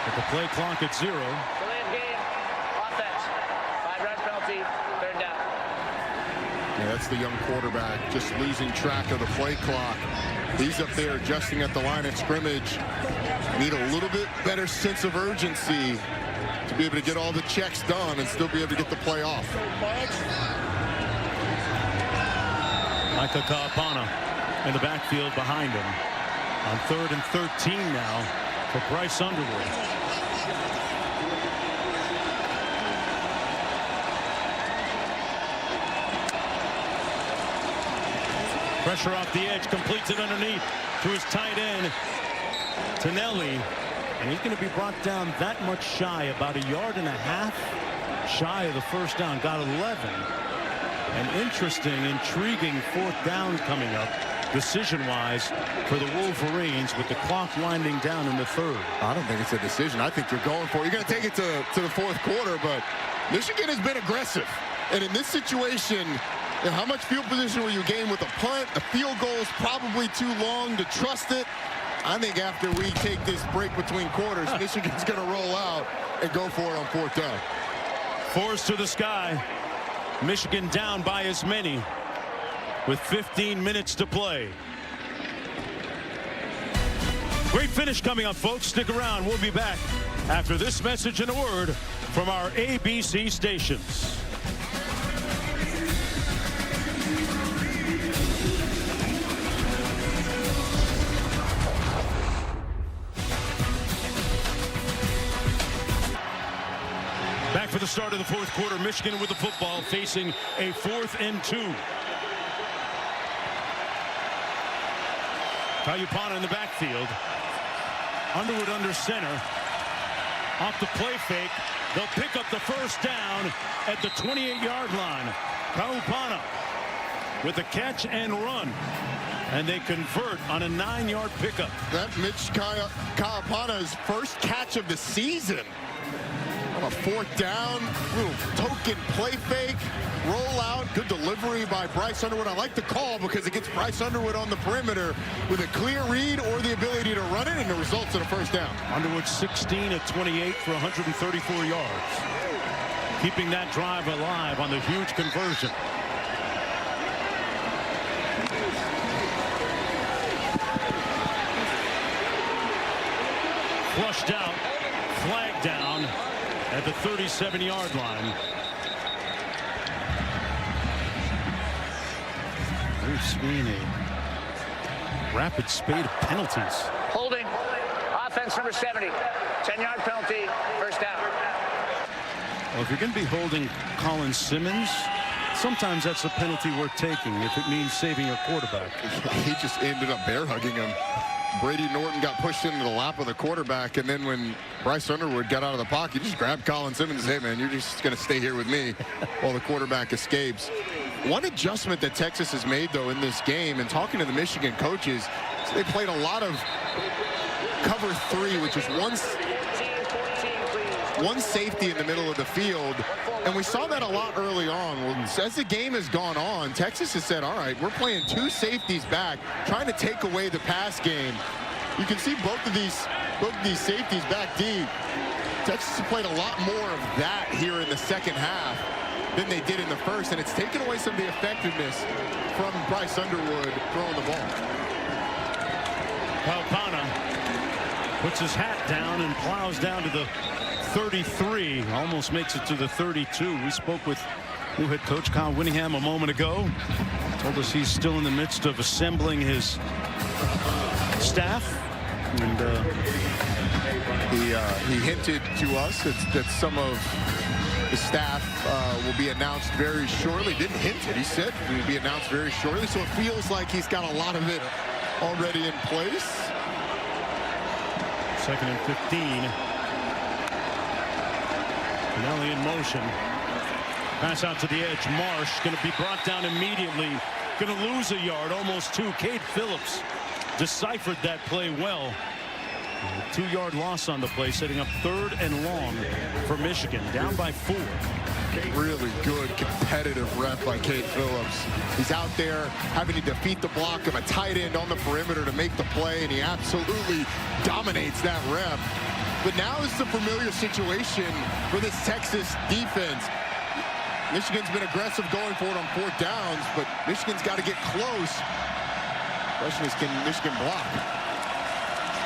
With the play clock at 0. Delay of game. Offense. 5-yard penalty. Third down. Yeah, that's the young quarterback just losing track of the play clock. He's up there adjusting at the line of scrimmage. Need a little bit better sense of urgency to be able to get all the checks done and still be able to get the play off. Micah Kaapana in the backfield behind him. On 3rd and 13 now for Bryce Underwood. Pressure off the edge, completes it underneath to his tight end, Tonelli. And he's going to be brought down that much shy, about 1.5 yards shy of the first down. Got 11. An interesting, intriguing fourth down coming up, decision-wise, for the Wolverines with the clock winding down in the 3rd. I don't think it's a decision. I think you're going for it. You're going to take it to the 4th quarter, but Michigan has been aggressive. And in this situation, how much field position will you gain with a punt? The field goal is probably too long to trust it. I think after we take this break between quarters, Michigan's going to roll out and go for it on 4th down. 4s to the sky. Michigan down by as many with 15 minutes to play. Great finish coming up, folks. Stick around. We'll be back after this message and a word from our ABC stations. Back for the start of the 4th quarter. Michigan with the football, facing a 4th and 2. Kaapana in the backfield. Underwood under center. Off the play fake. They'll pick up the first down at the 28-yard line. Kaapana with the catch and run. And they convert on a 9-yard pickup. That Mitch Kaapana's first catch of the season. On a 4th down, little token play fake, roll out, good delivery by Bryce Underwood. I like the call because it gets Bryce Underwood on the perimeter with a clear read or the ability to run it, and it results in a first down. Underwood 16 of 28 for 134 yards. Keeping that drive alive on the huge conversion. Flushed out, flag down at the 37-yard line. We've seen a rapid spate of penalties. Holding. Offense number 70. 10-yard penalty. First down. Well, if you're going to be holding Colin Simmons, sometimes that's a penalty worth taking if it means saving your quarterback. He just ended up bear hugging him. Brady Norton got pushed into the lap of the quarterback, and then when Bryce Underwood got out of the pocket, he just grabbed Colin Simmons and said, hey, man, you're just going to stay here with me while the quarterback escapes. One adjustment that Texas has made, though, in this game, and talking to the Michigan coaches, they played a lot of cover 3, which is one safety in the middle of the field, and we saw that a lot early on. Well, as the game has gone on, Texas has said, all right, we're playing 2 safeties back, trying to take away the pass game. You can see both of these safeties back deep. Texas has played a lot more of that here in the second half than they did in the first, and it's taken away some of the effectiveness from Bryce Underwood throwing the ball. Palpana puts his hat down and plows down to the 33, almost makes it to the 32. We spoke with new head coach Kyle Whittingham a moment ago. Told us he's still in the midst of assembling his staff, and he hinted to us that some of the staff will be announced very shortly. Didn't hint it, he said it will be announced very shortly, so it feels like he's got a lot of it already in place. 2nd and 15. Pinelli in motion. Pass out to the edge. Marsh going to be brought down immediately. Going to lose a yard, almost 2. Cade Phillips deciphered that play well. A 2-yard loss on the play, setting up 3rd and long for Michigan. Down by 4. Really good competitive rep by Cade Phillips. He's out there having to defeat the block of a tight end on the perimeter to make the play, and he absolutely dominates that rep. But now is the familiar situation for this Texas defense. Michigan's been aggressive going for it on 4th downs, but Michigan's got to get close. Question is, can Michigan block?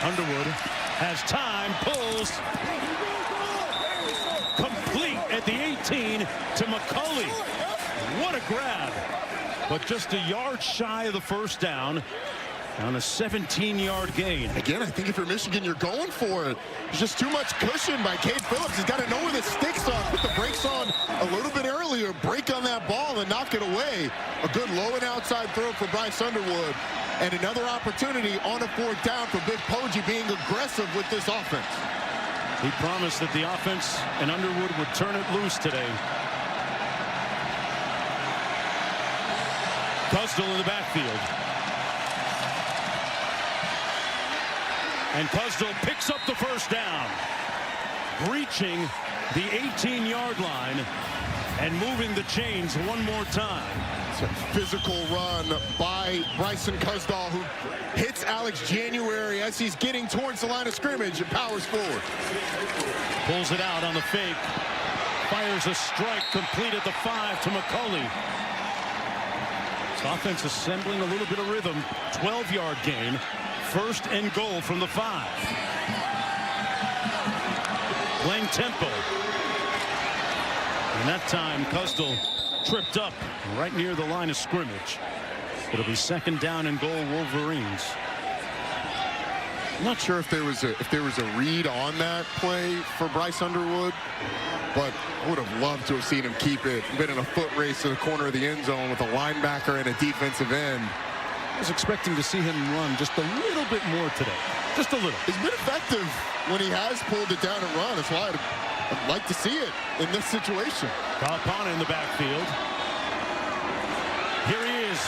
Underwood has time, pulls. Complete at the 18 to McCulley. What a grab. But just a yard shy of the 1st down on a 17-yard gain. Again, I think if you're Michigan, you're going for it. There's just too much cushion by Cade Phillips. He's got to know where the sticks are. Put the brakes on a little bit earlier. Break on that ball and knock it away. A good low and outside throw for Bryce Underwood. And another opportunity on a 4th down for Big Poggi being aggressive with this offense. He promised that the offense and Underwood would turn it loose today. Cusdell in the backfield. And Cusdell picks up the 1st down. Breaching the 18-yard line and moving the chains one more time. It's a physical run by Bryson Cusdell, who hits Alex January as he's getting towards the line of scrimmage and powers forward. Pulls it out on the fake. Fires a strike complete at the 5 to McCulley. This offense assembling a little bit of rhythm. 12-yard gain. 1st and goal from the 5. Playing tempo. And that time, Cusdell tripped up right near the line of scrimmage. It'll be 2nd down and goal, Wolverines. I'm not sure if there was a read on that play for Bryce Underwood, but I would have loved to have seen him keep it. Been in a foot race to the corner of the end zone with a linebacker and a defensive end. I was expecting to see him run just a little bit more today. Just a little. He's been effective when he has pulled it down and run. That's why I'd like to see it in this situation. Palpana in the backfield. Here he is.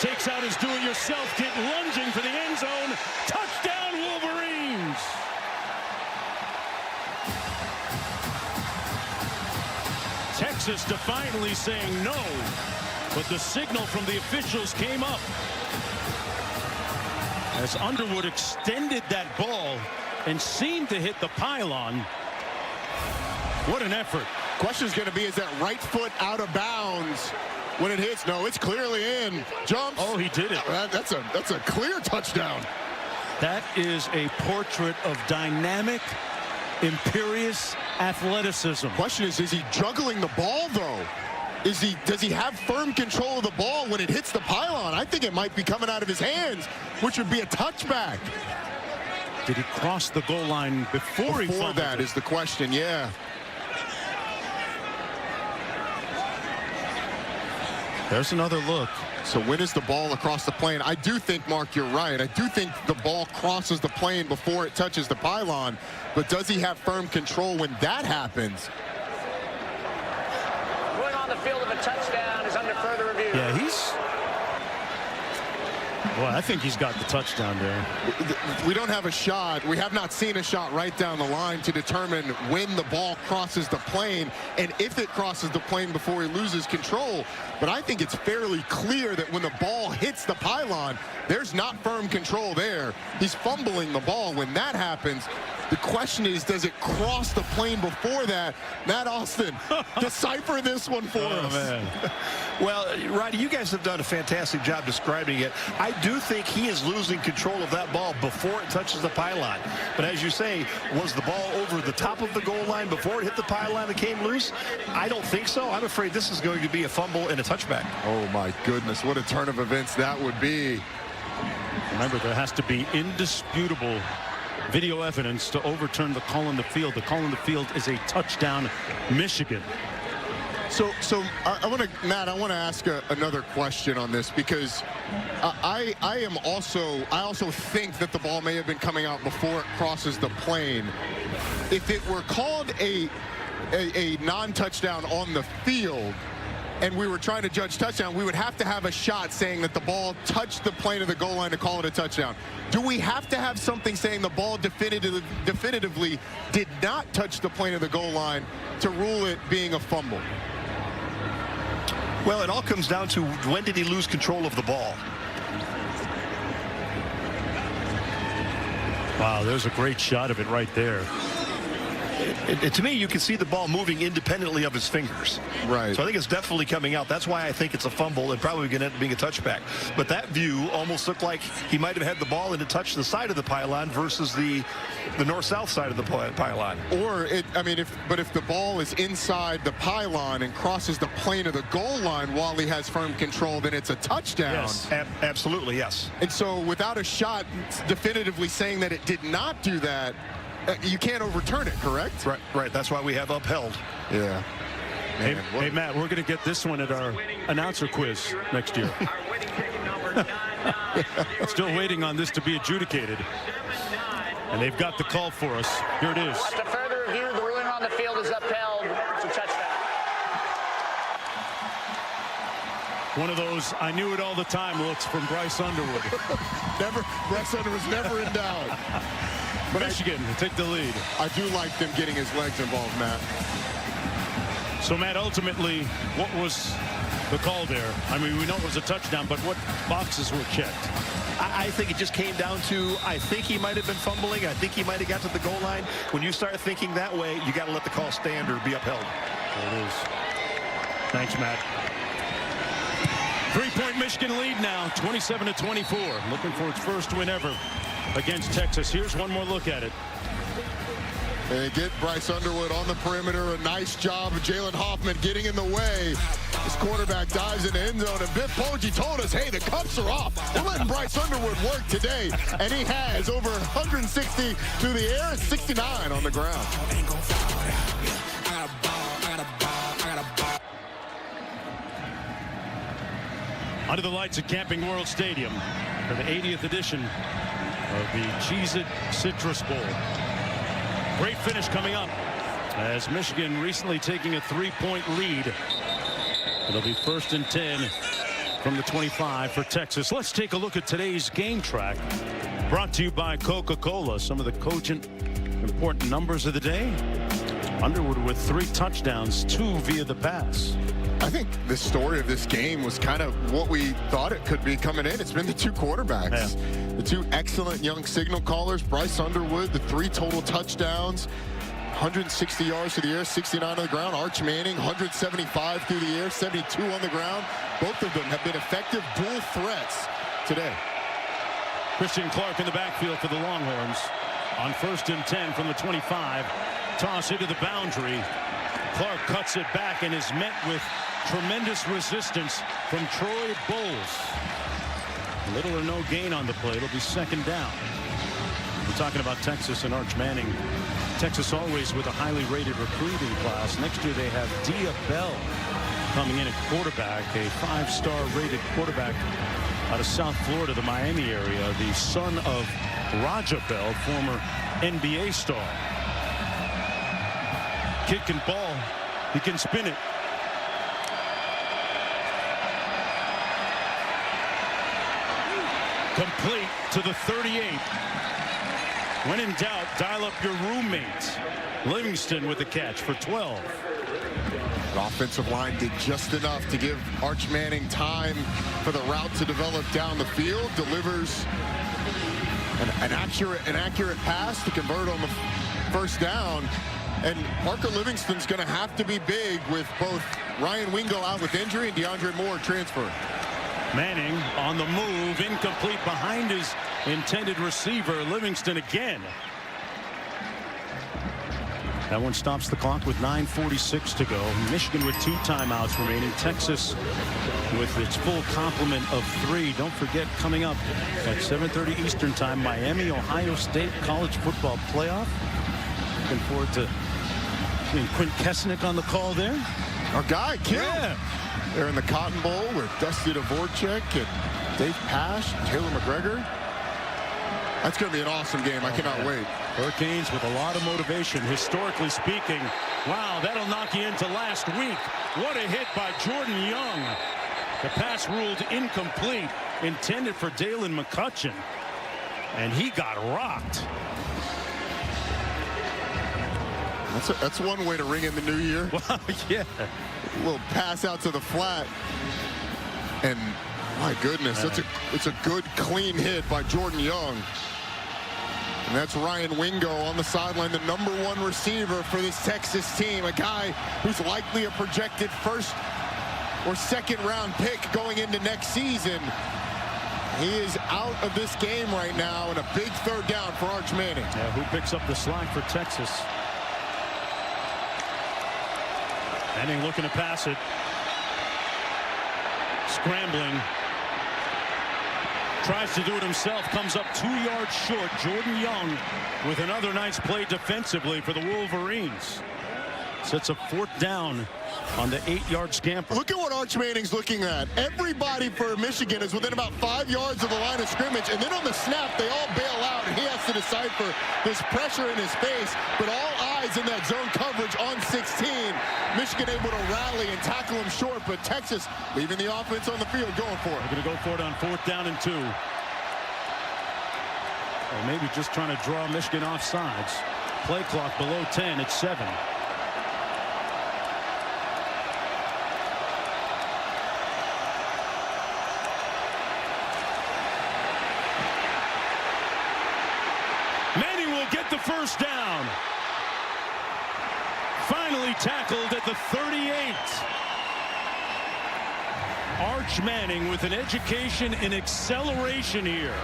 Takes out his do-it-yourself kit, lunging for the end zone. Touchdown, Wolverines! Texas defiantly saying no, but the signal from the officials came up as Underwood extended that ball and seemed to hit the pylon. What an effort. Question is going to be, is that right foot out of bounds when it hits? No, it's clearly in. Jumps. Oh, he did it. That's a clear touchdown. That is a portrait of dynamic, imperious athleticism. Question is he juggling the ball, though? Does he have firm control of the ball when it hits the pylon? I think it might be coming out of his hands, which would be a touchback. Did he cross the goal line before he fumbled that it? Is the question, yeah. There's another look. So when is the ball across the plane? I do think, Mark, you're right. I do think the ball crosses the plane before it touches the pylon. But does he have firm control when that happens? Going on the field of a touchdown is under further review. Yeah, well, I think he's got the touchdown there. We don't have a shot. We have not seen a shot right down the line to determine when the ball crosses the plane and if it crosses the plane before he loses control. But I think it's fairly clear that when the ball hits the pylon, there's not firm control there. He's fumbling the ball. When that happens, the question is, does it cross the plane before that? Matt Austin, decipher this one for us. Man. Well, Roddy, you guys have done a fantastic job describing it. I do think he is losing control of that ball before it touches the pylon. But as you say, was the ball over the top of the goal line before it hit the pylon and came loose? I don't think so. I'm afraid this is going to be a fumble and a touchback. Oh, my goodness. What a turn of events that would be. Remember, there has to be indisputable video evidence to overturn the call on the field. The call on the field is a touchdown, Michigan. So I want to, Matt, I want to ask another question on this, because I also think that the ball may have been coming out before it crosses the plane. If it were called a non-touchdown on the field and we were trying to judge touchdown, we would have to have a shot saying that the ball touched the plane of the goal line to call it a touchdown. Do we have to have something saying the ball definitively did not touch the plane of the goal line to rule it being a fumble? Well, it all comes down to when did he lose control of the ball. Wow, there's a great shot of it right there. To me, you can see the ball moving independently of his fingers. Right. So I think it's definitely coming out. That's why I think it's a fumble and probably going to end up being a touchback. But that view almost looked like he might have had the ball and it touched the side of the pylon versus the north-south side of the pylon. Or, if the ball is inside the pylon and crosses the plane of the goal line while he has firm control, then it's a touchdown. Yes, absolutely, yes. And so without a shot definitively saying that it did not do that, you can't overturn it, correct? Right. That's why we have upheld. Yeah. Man, hey, Matt, we're going to get this one at our announcer quiz next year. Still waiting on this to be adjudicated. And they've got the call for us. Here it is. After further review, the ruling on the field is upheld. It's a touchdown. One of those I knew it all the time looks from Bryce Underwood. Bryce Underwood's never in doubt. But Michigan will take the lead. I do like them getting his legs involved, Matt. So, Matt, ultimately, what was the call there? I mean, we know it was a touchdown, but what boxes were checked? I think it just came down to, I think he might have been fumbling. I think he might have got to the goal line. When you start thinking that way, you got to let the call stand or be upheld. There it is. Thanks, Matt. 3-point Michigan lead now, 27-24. Looking for its first win ever against Texas. Here's one more look at it. They get Bryce Underwood on the perimeter. A nice job of Jalen Hoffman getting in the way. This quarterback dives in the end zone, and Biff Poggi told us, hey, the cuffs are off. We're letting Bryce Underwood work today, and he has over 160 through the air and 69 on the ground. Under the lights at Camping World Stadium for the 80th edition of the Cheez-It Citrus Bowl. Great finish coming up as Michigan recently taking a 3-point lead. It'll be 1st and 10 from the 25 for Texas. Let's take a look at today's game track, brought to you by Coca-Cola. Some of the cogent, important numbers of the day. Underwood with 3 touchdowns, 2 via the pass. I think the story of this game was kind of what we thought it could be coming in. It's been the 2 quarterbacks. Yeah. The 2 excellent young signal callers, Bryce Underwood, the 3 total touchdowns, 160 yards to the air, 69 on the ground. Arch Manning, 175 through the air, 72 on the ground. Both of them have been effective dual threats today. Christian Clark in the backfield for the Longhorns on 1st and 10 from the 25. Toss into the boundary. Clark cuts it back and is met with tremendous resistance from Troy Bowles. Little or no gain on the play. It'll be 2nd down. We're talking about Texas and Arch Manning. Texas always with a highly rated recruiting class. Next year they have Dia Bell coming in at quarterback, a 5-star rated quarterback out of South Florida, the Miami area, the son of Roger Bell, former NBA star. Kid can ball. He can spin it. Complete to the 38. When in doubt, dial up your roommates. Livingston with the catch for 12. The offensive line did just enough to give Arch Manning time for the route to develop down the field. Delivers an accurate pass to convert on the first down. And Parker Livingston's going to have to be big with both Ryan Wingo out with injury and DeAndre Moore transferred. Manning on the move, incomplete behind his intended receiver. Livingston again. That one stops the clock with 9:46 to go. Michigan with 2 timeouts remaining. Texas with its full complement of 3. Don't forget, coming up at 7:30 Eastern time, Miami, Ohio State College Football Playoff. Looking forward to seeing Quint Kesnick on the call there. Our guy, Kim. Yeah. They're in the Cotton Bowl with Dusty Dvorak and Dave Pasch, Taylor McGregor. That's going to be an awesome game. I cannot wait. Hurricanes with a lot of motivation, historically speaking. Wow, that'll knock you into last week. What a hit by Jordan Young. The pass ruled incomplete, intended for Dalen McCutcheon. And he got rocked. That's one way to ring in the new year. Wow, yeah. A little pass out to the flat. And my goodness, it's a good, clean hit by Jordan Young. And that's Ryan Wingo on the sideline, the #1 receiver for this Texas team. A guy who's likely a projected 1st or 2nd round pick going into next season. He is out of this game right now, and a big 3rd down for Arch Manning. Yeah, who picks up the slack for Texas? Manning looking to pass it. Scrambling. Tries to do it himself. Comes up 2 yards short. Jordan Young with another nice play defensively for the Wolverines. Sets a 4th down on the 8-yard scamper. Look at what Arch Manning's looking at. Everybody for Michigan is within about 5 yards of the line of scrimmage, and then on the snap, they all bail out, and he has to decipher this pressure in his face, but all eyes in that zone coverage on 16. Michigan able to rally and tackle him short, but Texas leaving the offense on the field, going for it. They're going to go for it on 4th down and 2. Or maybe just trying to draw Michigan off sides. Play clock below 10 at 7. Manning will get the 1st down. Finally tackled at the 38. Arch Manning with an education in acceleration here.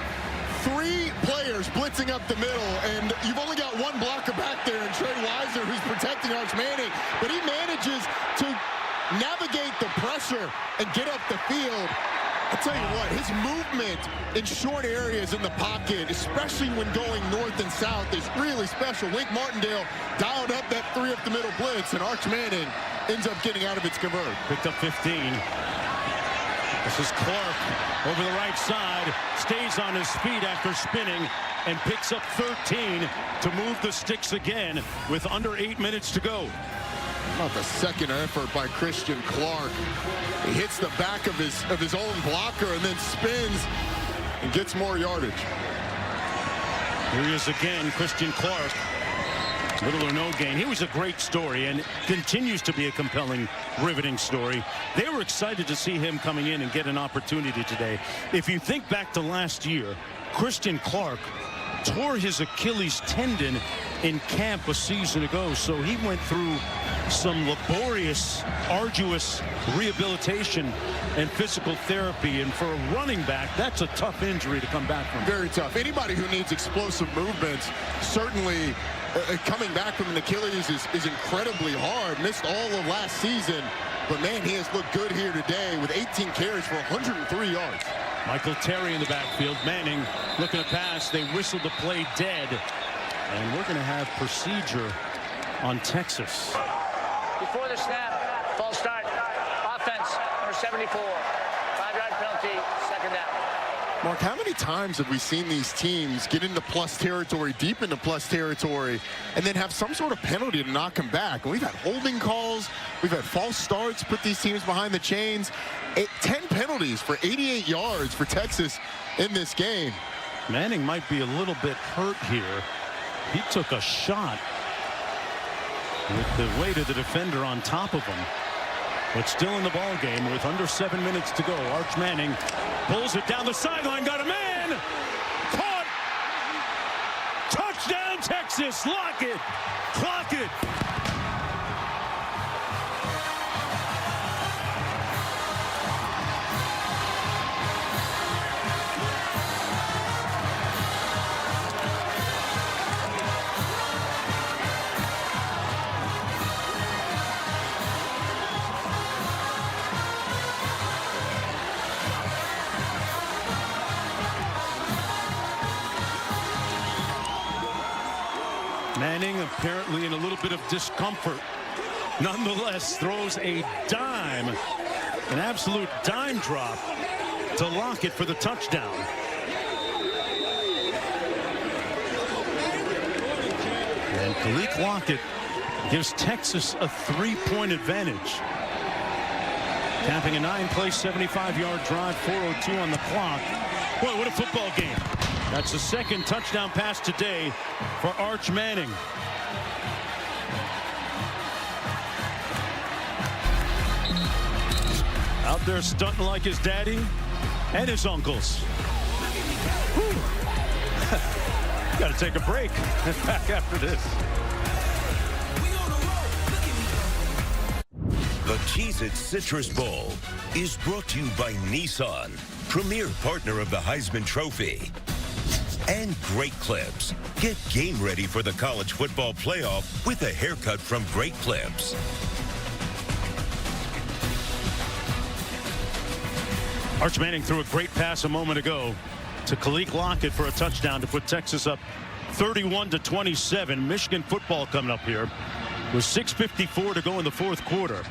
3 players blitzing up the middle, and you've only got 1 blocker back there in Trey Weiser, who's protecting Arch Manning, but he manages to navigate the pressure and get up the field. I'll tell you what, his movement in short areas in the pocket, especially when going north and south, is really special. Wink Martindale dialed up that 3 up the middle blitz, and Arch Manning ends up getting out of its convert. Picked up 15. This is Clark over the right side, stays on his feet after spinning, and picks up 13 to move the sticks again with under 8 minutes to go. Not the second effort by Christian Clark. He hits the back of his own blocker and then spins and gets more yardage. Here he is again, Christian Clark. Little or no gain. He was a great story and continues to be a compelling, riveting story. They were excited to see him coming in and get an opportunity today. If you think back to last year, Christian Clark tore his Achilles tendon in camp a season ago, so he went through some laborious, arduous rehabilitation and physical therapy, and for a running back, that's a tough injury to come back from. Very tough. Anybody who needs explosive movements, certainly coming back from an Achilles is incredibly hard. Missed all of last season, but man, he has looked good here today with 18 carries for 103 yards. Michael Terry in the backfield. Manning looking to pass. They whistled the play dead. And we're going to have procedure on Texas. Before the snap, false start. 74. 5-yard penalty, second down. Mark, how many times have we seen these teams get into plus territory, deep into plus territory, and then have some sort of penalty to knock them back? And we've had holding calls. We've had false starts, put these teams behind the chains. 10 penalties for 88 yards for Texas in this game. Manning might be a little bit hurt here. He took a shot with the weight of the defender on top of him. But still in the ball game with under 7 minutes to go. Arch Manning pulls it down the sideline. Got a man. Caught. Touchdown, Texas. Lock it. Clock it. Manning apparently in a little bit of discomfort. Nonetheless, throws a dime, an absolute dime drop to Lockett for the touchdown. And Khalil Lockett gives Texas a 3-point advantage. Capping a 9-play, 75-yard drive, 4:02 on the clock. Boy, what a football game. That's the second touchdown pass today for Arch Manning. Out there stunting like his daddy and his uncles. Got to take a break. Back after this. The Cheez-It Citrus Bowl is brought to you by Nissan, premier partner of the Heisman Trophy. And Great Clips. Get game ready for the college football playoff with a haircut from Great Clips. Arch Manning threw a great pass a moment ago to Khalil Lockett for a touchdown to put Texas up 31-27. Michigan football coming up here with 6:54 to go in the fourth quarter.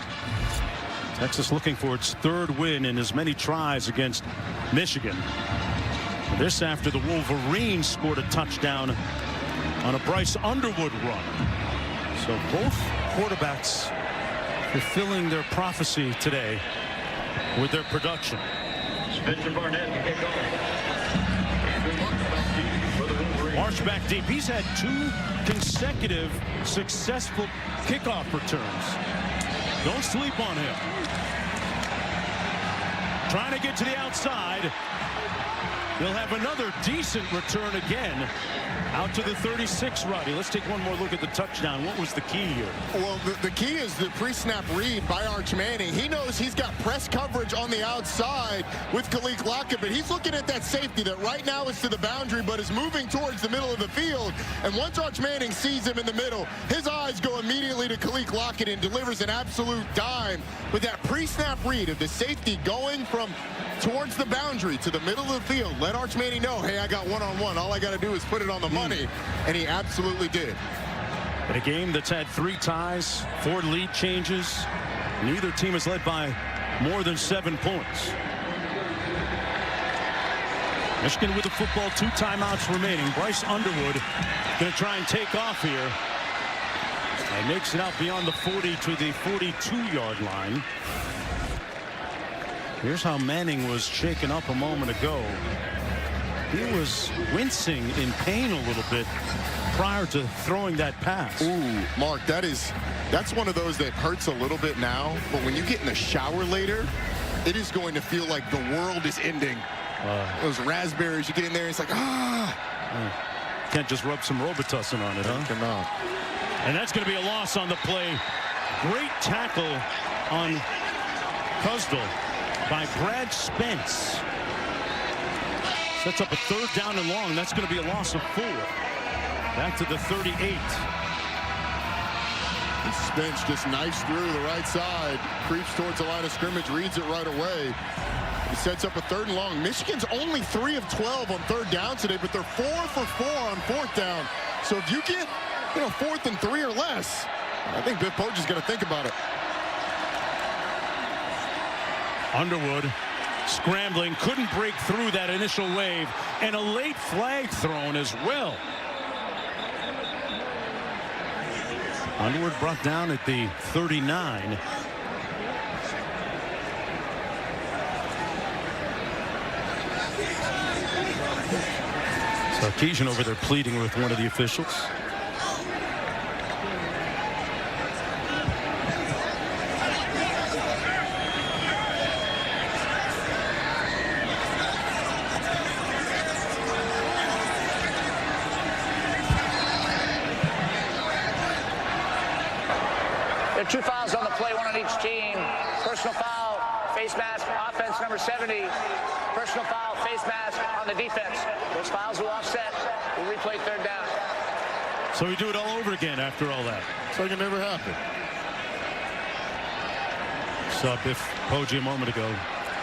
Texas looking for its third win in as many tries against Michigan. This after the Wolverines scored a touchdown on a Bryce Underwood run. So both quarterbacks fulfilling their prophecy today with their production. March back deep. He's had 2 consecutive successful kickoff returns. Don't sleep on him. Trying to get to the outside. He'll have another decent return again out to the 36, Roddy. Let's take one more look at the touchdown. What was the key here? Well, the key is the pre-snap read by Arch Manning. He knows he's got press coverage on the outside with Khalil Lockett, but he's looking at that safety that right now is to the boundary but is moving towards the middle of the field. And once Arch Manning sees him in the middle, his eyes go immediately to Khalil Lockett and delivers an absolute dime with that pre-snap read of the safety going from towards the boundary to the middle of the field. Let Arch Manning know, hey, I got one-on-one. All I got to do is put it on the money. And he absolutely did. In a game that's had 3 ties, 4 lead changes, neither team has led by more than 7 points. Michigan with the football, 2 timeouts remaining. Bryce Underwood going to try and take off here. And makes it out beyond the 40 to the 42-yard line. Here's how Manning was shaken up a moment ago. He was wincing in pain a little bit prior to throwing that pass. Ooh, Mark, that's one of those that hurts a little bit now, but when you get in the shower later, it is going to feel like the world is ending. Those raspberries, you get in there, it's like, Can't just rub some Robitussin on it, huh? Cannot. And that's going to be a loss on the play. Great tackle on Cusdell by Brad Spence. Sets up a 3rd down and long. That's going to be a loss of 4. Back to the 38. Spence just knifes through the right side, creeps towards the line of scrimmage, reads it right away. He sets up a 3rd and long. Michigan's only 3 of 12 on 3rd down today, but they're 4 for 4 on 4th down. So if you get, 4th and 3 or less, I think Biff Poach is going to think about it. Underwood scrambling, couldn't break through that initial wave, and a late flag thrown as well. Underwood brought down at the 39. Sarkisian over there pleading with one of the officials. There are 2 fouls on the play, 1 on each team. Personal foul, face mask, offense number 70. Personal foul, face mask on the defense. Those fouls will offset. We'll replay 3rd down. So we do it all over again after all that. It's like it never happened. Saw Biff Poggi a moment ago.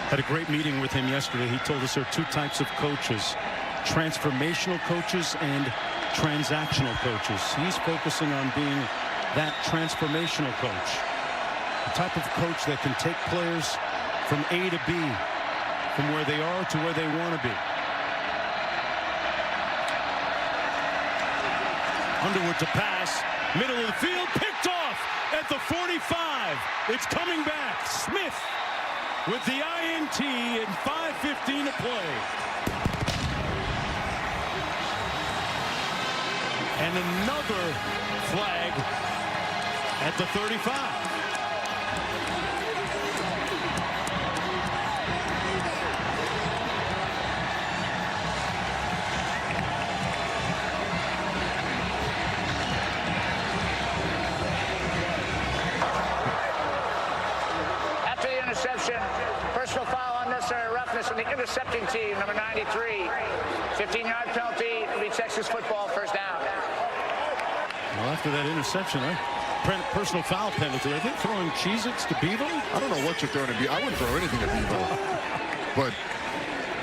Had a great meeting with him yesterday. He told us there are 2 types of coaches: transformational coaches and transactional coaches. He's focusing on being that transformational coach, the type of coach that can take players from A to B, from where they are to where they want to be. Underwood to pass, middle of the field, picked off at the 45. It's coming back. Smith with the INT and 5:15 to play. And another flag at the 35. After the interception, personal foul, unnecessary roughness on the intercepting team, number 93. 15-yard penalty will be Texas football, 1st down. Well, after that interception, personal foul penalty. Are they throwing Cheez-Its to Bevo? I don't know what you're throwing at Bevo. I wouldn't throw anything at Bevo. But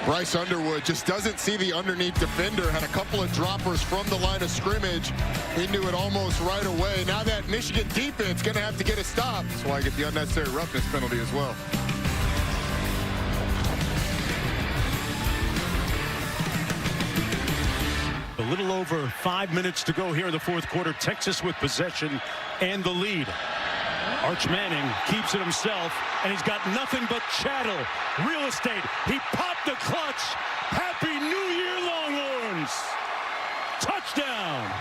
Bryce Underwood just doesn't see the underneath defender. Had a couple of droppers from the line of scrimmage. He knew it almost right away. Now that Michigan defense going to have to get a stop. That's why I get the unnecessary roughness penalty as well. A little over 5 minutes to go here in the 4th quarter. Texas with possession and the lead. Arch Manning keeps it himself, and he's got nothing but chattel, real estate. He popped the clutch. Happy New Year, Longhorns! Touchdown!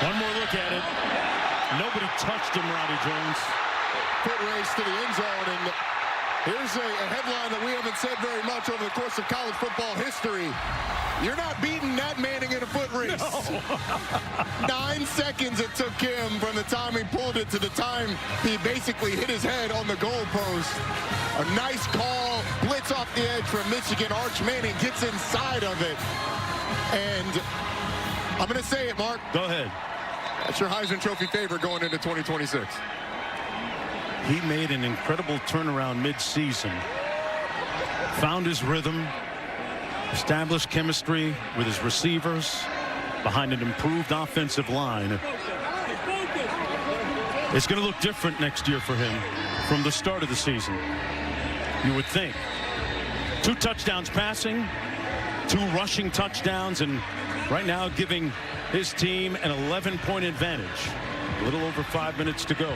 One more look at it. Nobody touched him, Roddy Jones. Foot race to the end zone, and here's a headline that we haven't said very much over the course of college football history. You're not beating Nat Manning in a foot race. No. 9 seconds it took him from the time he pulled it to the time he basically hit his head on the goalpost. A nice call, blitz off the edge from Michigan. Arch Manning gets inside of it. And I'm going to say it, Mark. Go ahead. That's your Heisman Trophy favorite going into 2026. He made an incredible turnaround mid-season. Found his rhythm. Established chemistry with his receivers behind an improved offensive line. It's going to look different next year for him from the start of the season, you would think. 2 touchdowns passing, 2 rushing touchdowns, and right now giving his team an 11-point advantage. A little over 5 minutes to go.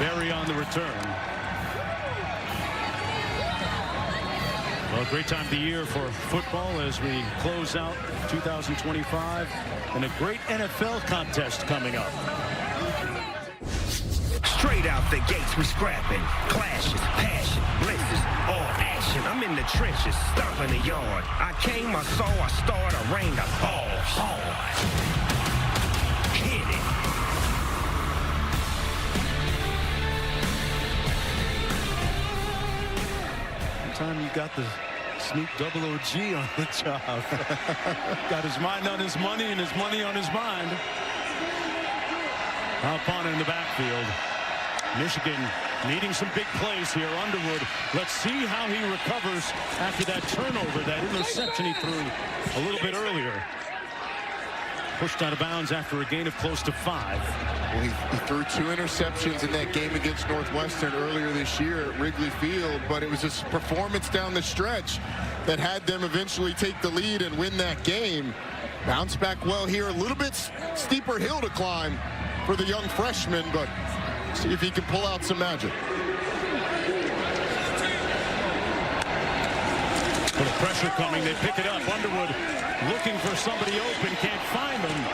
Perry on the return. Well, great time of the year for football as we close out 2025, and a great NFL contest coming up. Straight out the gates, we scrapping. Clashes, passion, blitzes, all action. I'm in the trenches, stomping the yard. I came, I saw, I starred, I rained, I ball hard. Hit it. Time you got the Snoop Double OG on the job. Got his mind on his money and his money on his mind. Up on in the backfield. Michigan needing some big plays here. Underwood, let's see how he recovers after that turnover, that interception he threw a little bit earlier. Pushed out of bounds after a gain of close to 5. Well, he threw 2 interceptions in that game against Northwestern earlier this year at Wrigley Field, but it was his performance down the stretch that had them eventually take the lead and win that game. Bounce back well here. A little bit steeper hill to climb for the young freshman, but see if he can pull out some magic. Little pressure coming. They pick it up. Underwood looking for somebody open. Can't find them.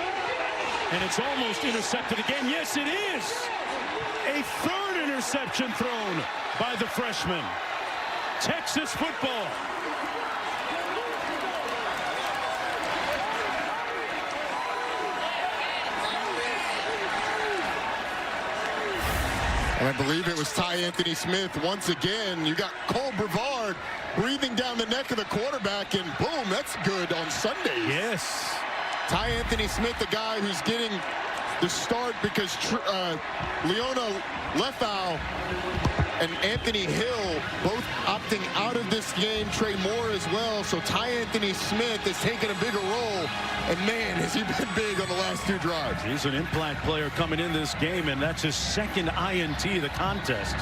And it's almost intercepted again. Yes, it is. A third interception thrown by the freshman. Texas football. And I believe it was Ty Anthony Smith once again. You got Cole Brevard breathing down the neck of the quarterback, and boom, that's good on Sundays. Yes. Ty Anthony Smith, the guy who's getting the start because Leona Lefau and Anthony Hill both opting out of this game. Trey Moore as well. So Ty Anthony Smith has taken a bigger role. And man, has he been big on the last 2 drives. He's an impact player coming in this game, and that's his second INT of the contest.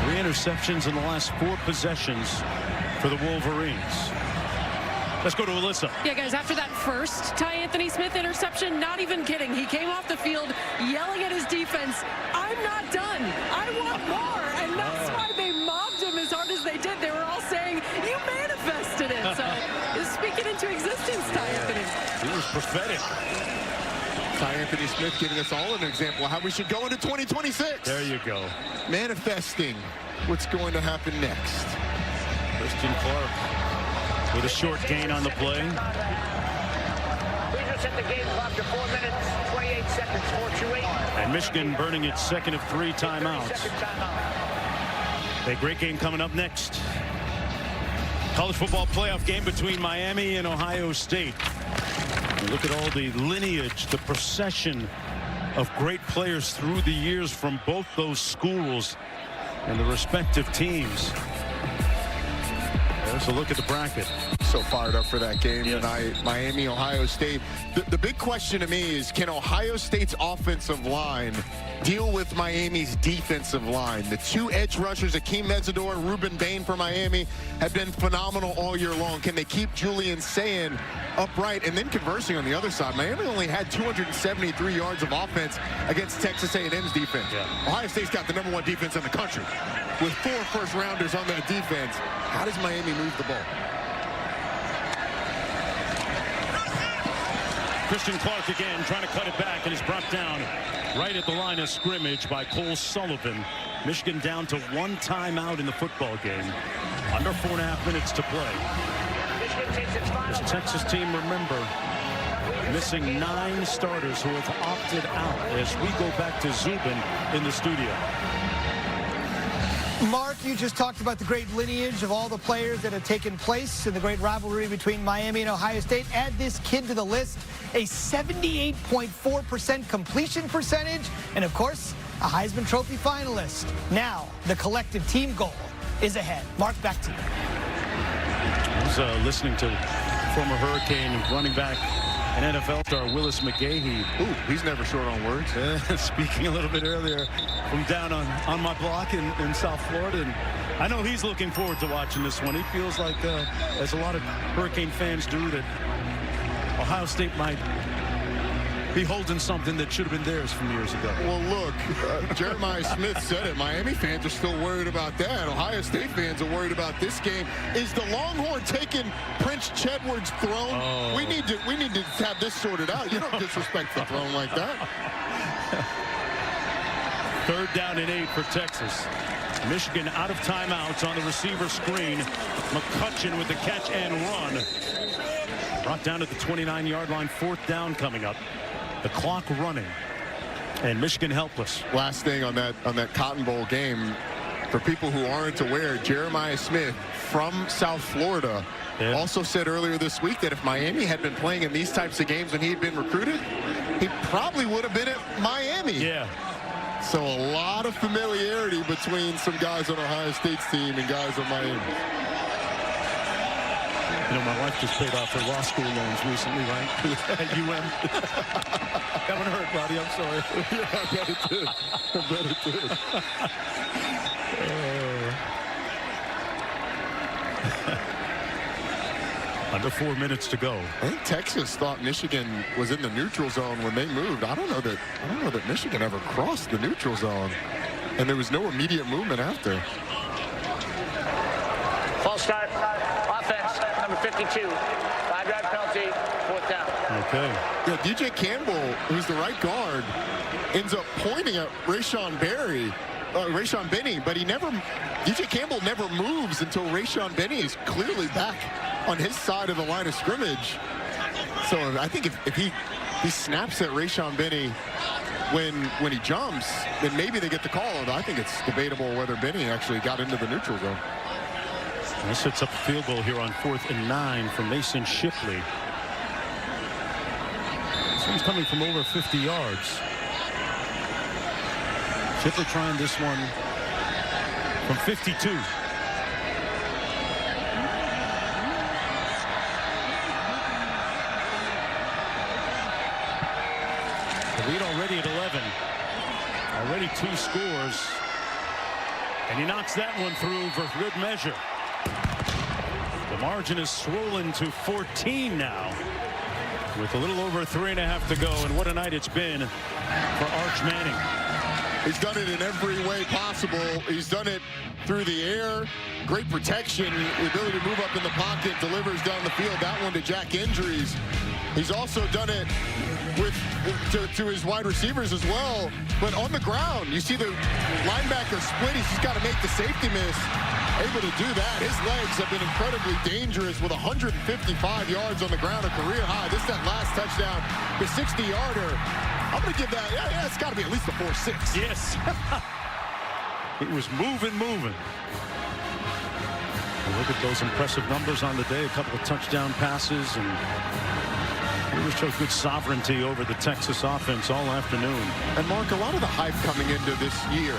3 interceptions in the last 4 possessions for the Wolverines. Let's go to Alyssa. Yeah, guys, after that first Ty Anthony Smith interception, not even kidding. He came off the field yelling at his defense, "I'm not done. I want more." And that's why they mobbed him as hard as they did. They were all saying, "You manifested it." So it's speaking into existence, Ty Anthony. He was prophetic. Ty Anthony Smith giving us all an example of how we should go into 2026. There you go. Manifesting what's going to happen next. Christian Clark with a short gain on the play. We just hit the game clock to 4 minutes, 28 seconds, 4:28. And Michigan burning its second of 3 timeouts. A great game coming up next. College football playoff game between Miami and Ohio State. And look at all the lineage, the procession of great players through the years from both those schools and the respective teams. There's a look at the bracket. So fired up for that game Yes. tonight. Miami, Ohio State. The big question to me is, can Ohio State's offensive line deal with Miami's defensive line? The 2 edge rushers, Akeem Mesidor and Ruben Bain for Miami, have been phenomenal all year long. Can they keep Julian Sayin upright? And then conversing on the other side, Miami only had 273 yards of offense against Texas A&M's defense. Yeah. Ohio State's got the #1 defense in the country. With 4 first-rounders on that defense, how does Miami move the ball? Christian Clark again trying to cut it back, and is brought down right at the line of scrimmage by Cole Sullivan. Michigan down to 1 timeout in the football game. Under 4.5 minutes to play. This Texas team, remember, missing 9 starters who have opted out as we go back to Zubin in the studio. Mark, you just talked about the great lineage of all the players that have taken place in the great rivalry between Miami and Ohio State. Add this kid to the list, a 78.4% completion percentage, and of course, a Heisman Trophy finalist. Now, the collective team goal is ahead. Mark, back to you. I was listening to former Hurricane running back and NFL star Willis McGahee. Ooh, he's never short on words. Speaking a little bit earlier from down on my block in South Florida. And I know he's looking forward to watching this one. He feels like, as a lot of Hurricane fans do, that Ohio State might be holding something that should have been theirs from years ago. Well, look, Jeremiah Smith said it. Miami fans are still worried about that. Ohio State fans are worried about this game. Is the Longhorn taking Prince Chedward's throne? Oh. We need to have this sorted out. You don't disrespect the throne like that. 3rd down and 8 for Texas. Michigan out of timeouts on the receiver screen. McCutcheon with the catch and run. Brought down at the 29-yard line. 4th down coming up. The clock running. And Michigan helpless. Last thing on that Cotton Bowl game, for people who aren't aware, Jeremiah Smith from South Florida also said earlier this week that if Miami had been playing in these types of games when he had been recruited, he probably would have been at Miami. Yeah. So a lot of familiarity between some guys on Ohio State's team and guys on Miami. You know, my wife just paid off her law school loans recently, right? At UM. That one hurt, Roddy. I'm sorry. Yeah, I bet it did. I bet it did. Under 4 minutes to go. I think Texas thought Michigan was in the neutral zone when they moved. I don't know that Michigan ever crossed the neutral zone, and there was no immediate movement after. False start. Offense, number 52. 5-yard penalty, 4th down. Okay. Yeah, DJ Campbell, who's the right guard, ends up pointing at Rayshawn Benny, but DJ Campbell never moves until Rayshawn Benny is clearly back on his side of the line of scrimmage. So I think if he snaps at Rayshawn Benny when he jumps, then maybe they get the call. Although I think it's debatable whether Benny actually got into the neutral zone. This sets up a field goal here on 4th and 9 from Mason Shipley. This one's coming from over 50 yards. Shipley trying this one from 52. The lead already at 11. Already 2 scores. And he knocks that one through for good measure. The margin is swollen to 14 now, with a little over 3.5 to go. And what a night it's been for Arch Manning. He's done it in every way possible. He's done it through the air, great protection, the ability to move up in the pocket, delivers down the field. That one to Jack Injuries. He's also done it to his wide receivers as well. But on the ground, you see the linebacker split. He's just got to make the safety miss. Able to do that. His legs have been incredibly dangerous with 155 yards on the ground, a career high. This is that last touchdown, the 60-yarder. I'm going to give that, yeah, it's got to be at least a 4.6. Yes. It was moving. Look at those impressive numbers on the day. A couple of touchdown passes, and really showed good sovereignty over the Texas offense all afternoon. And Mark, a lot of the hype coming into this year,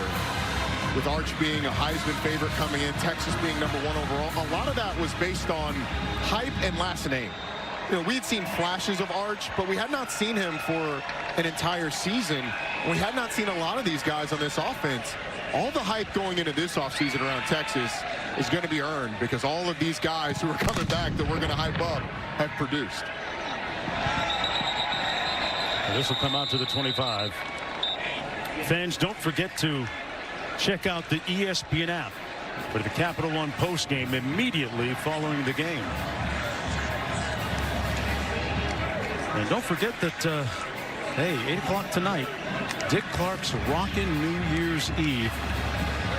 with Arch being a Heisman favorite coming in, Texas being #1 overall, a lot of that was based on hype and last name. You know, we had seen flashes of Arch, but we had not seen him for an entire season. We had not seen a lot of these guys on this offense. All the hype going into this offseason around Texas is going to be earned because all of these guys who are coming back that we're going to hype up have produced. And this will come out to the 25. Fans, don't forget to check out the ESPN app for the Capital One postgame immediately following the game. And don't forget that, hey, 8 o'clock tonight, Dick Clark's Rockin' New Year's Eve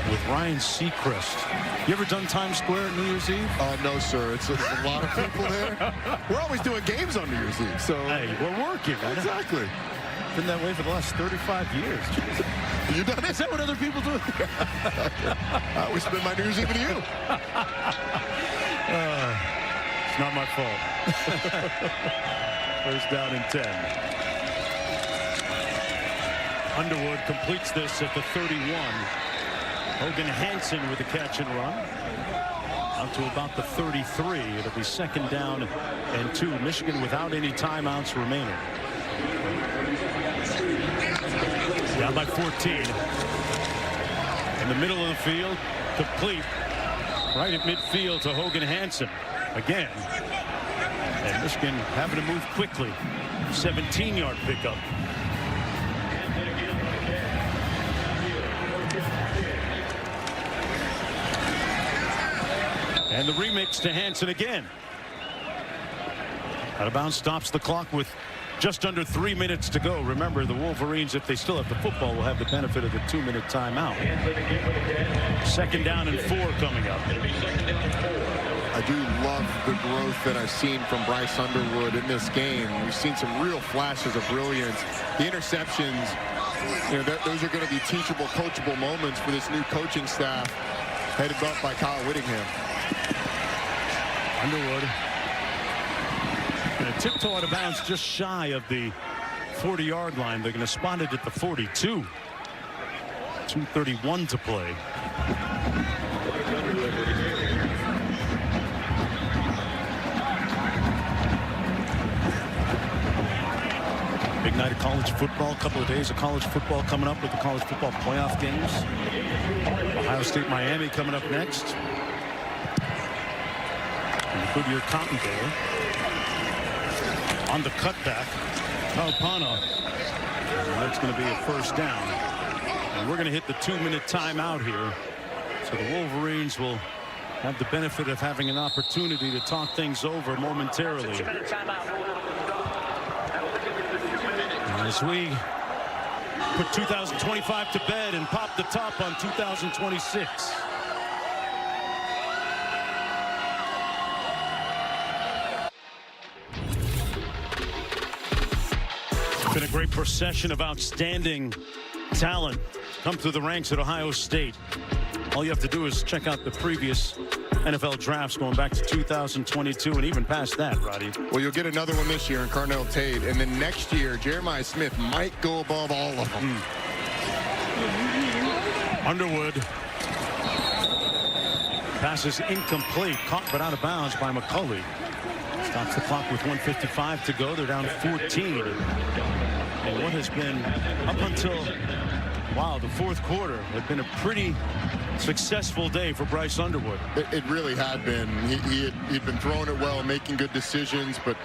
with Ryan Seacrest. You ever done Times Square at New Year's Eve? No, sir. It's a lot of people there. We're always doing games on New Year's Eve, so. Hey, we're working. Exactly. Been that way for the last 35 years. You done it? Is that what other people do? I always spend my New Year's Eve with you. It's not my fault. First down and 10. Underwood completes this at the 31. Hogan Hansen with the catch and run. Out to about the 33. It'll be 2nd down and 2. Michigan without any timeouts remaining. Down by 14. In the middle of the field, complete. Right at midfield to Hogan Hansen. Again. And Michigan having to move quickly. 17-yard pickup. And the remix to Hansen again. Out of bounds, stops the clock with just under 3 minutes to go. Remember, the Wolverines, if they still have the football, will have the benefit of the 2-minute timeout. 2nd down and 4 coming up. I do love the growth that I've seen from Bryce Underwood in this game. We've seen some real flashes of brilliance. The interceptions, you know, those are going to be teachable, coachable moments for this new coaching staff headed up by Kyle Whittingham. Underwood going to tiptoe out of bounds just shy of the 40-yard line. They're going to spot it at the 42. 2:31 to play. Big night of college football. A couple of days of college football coming up with the college football playoff games. Ohio State, Miami coming up next. And the Goodyear Cotton Bowl. On the cutback, Kalpana. That's going to be a 1st down. And we're going to hit the 2-minute timeout here. So the Wolverines will have the benefit of having an opportunity to talk things over momentarily. As we put 2025 to bed and pop the top on 2026. It's been a great procession of outstanding talent come through the ranks at Ohio State. All you have to do is check out the previous NFL drafts going back to 2022 and even past that, Roddy. Well, you'll get another one this year in Carnell Tate, and then next year Jeremiah Smith might go above all of them. Underwood passes incomplete, caught but out of bounds by McCulley. Stops the clock with 1:55 to go. They're down 14. And what has been up until the 4th quarter had been a pretty successful day for Bryce Underwood. It really had been. He'd been throwing it well, making good decisions, but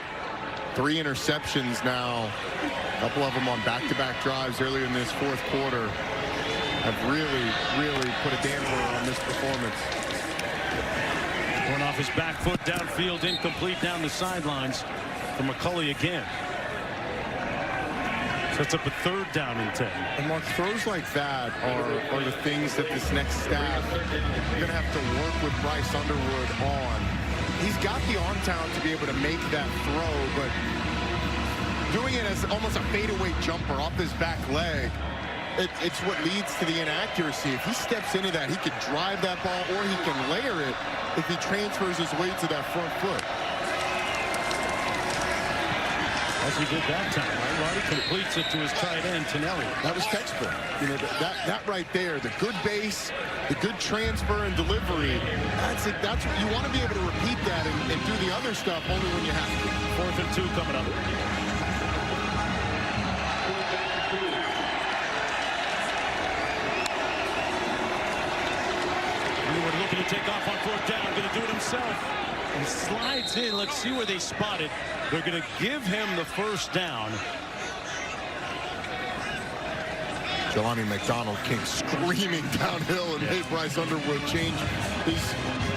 3 interceptions now. A couple of them on back-to-back drives earlier in this 4th quarter have really put a damper on this performance. Going off his back foot, downfield, incomplete down the sidelines for McCulley again. Sets up a 3rd down and 10. And Mark, throws like that are the things that this next staff are going to have to work with Bryce Underwood on. He's got the arm talent to be able to make that throw, but doing it as almost a fadeaway jumper off his back leg, it's what leads to the inaccuracy. If he steps into that, he can drive that ball or he can layer it if he transfers his weight to that front foot. As he did that time, right? Roddy completes it to his tight end, Tonelli. That was textbook. You know, that right there, the good base, the good transfer and delivery, that's it. That's what you want to be able to repeat that and do the other stuff only when you have to. 4th and 2 coming up. Underwood looking to take off on 4th down, going to do it himself. He slides in. Let's see where they spot it. They're going to give him the 1st down. Jelani McDonald came screaming downhill and made Bryce Underwood change his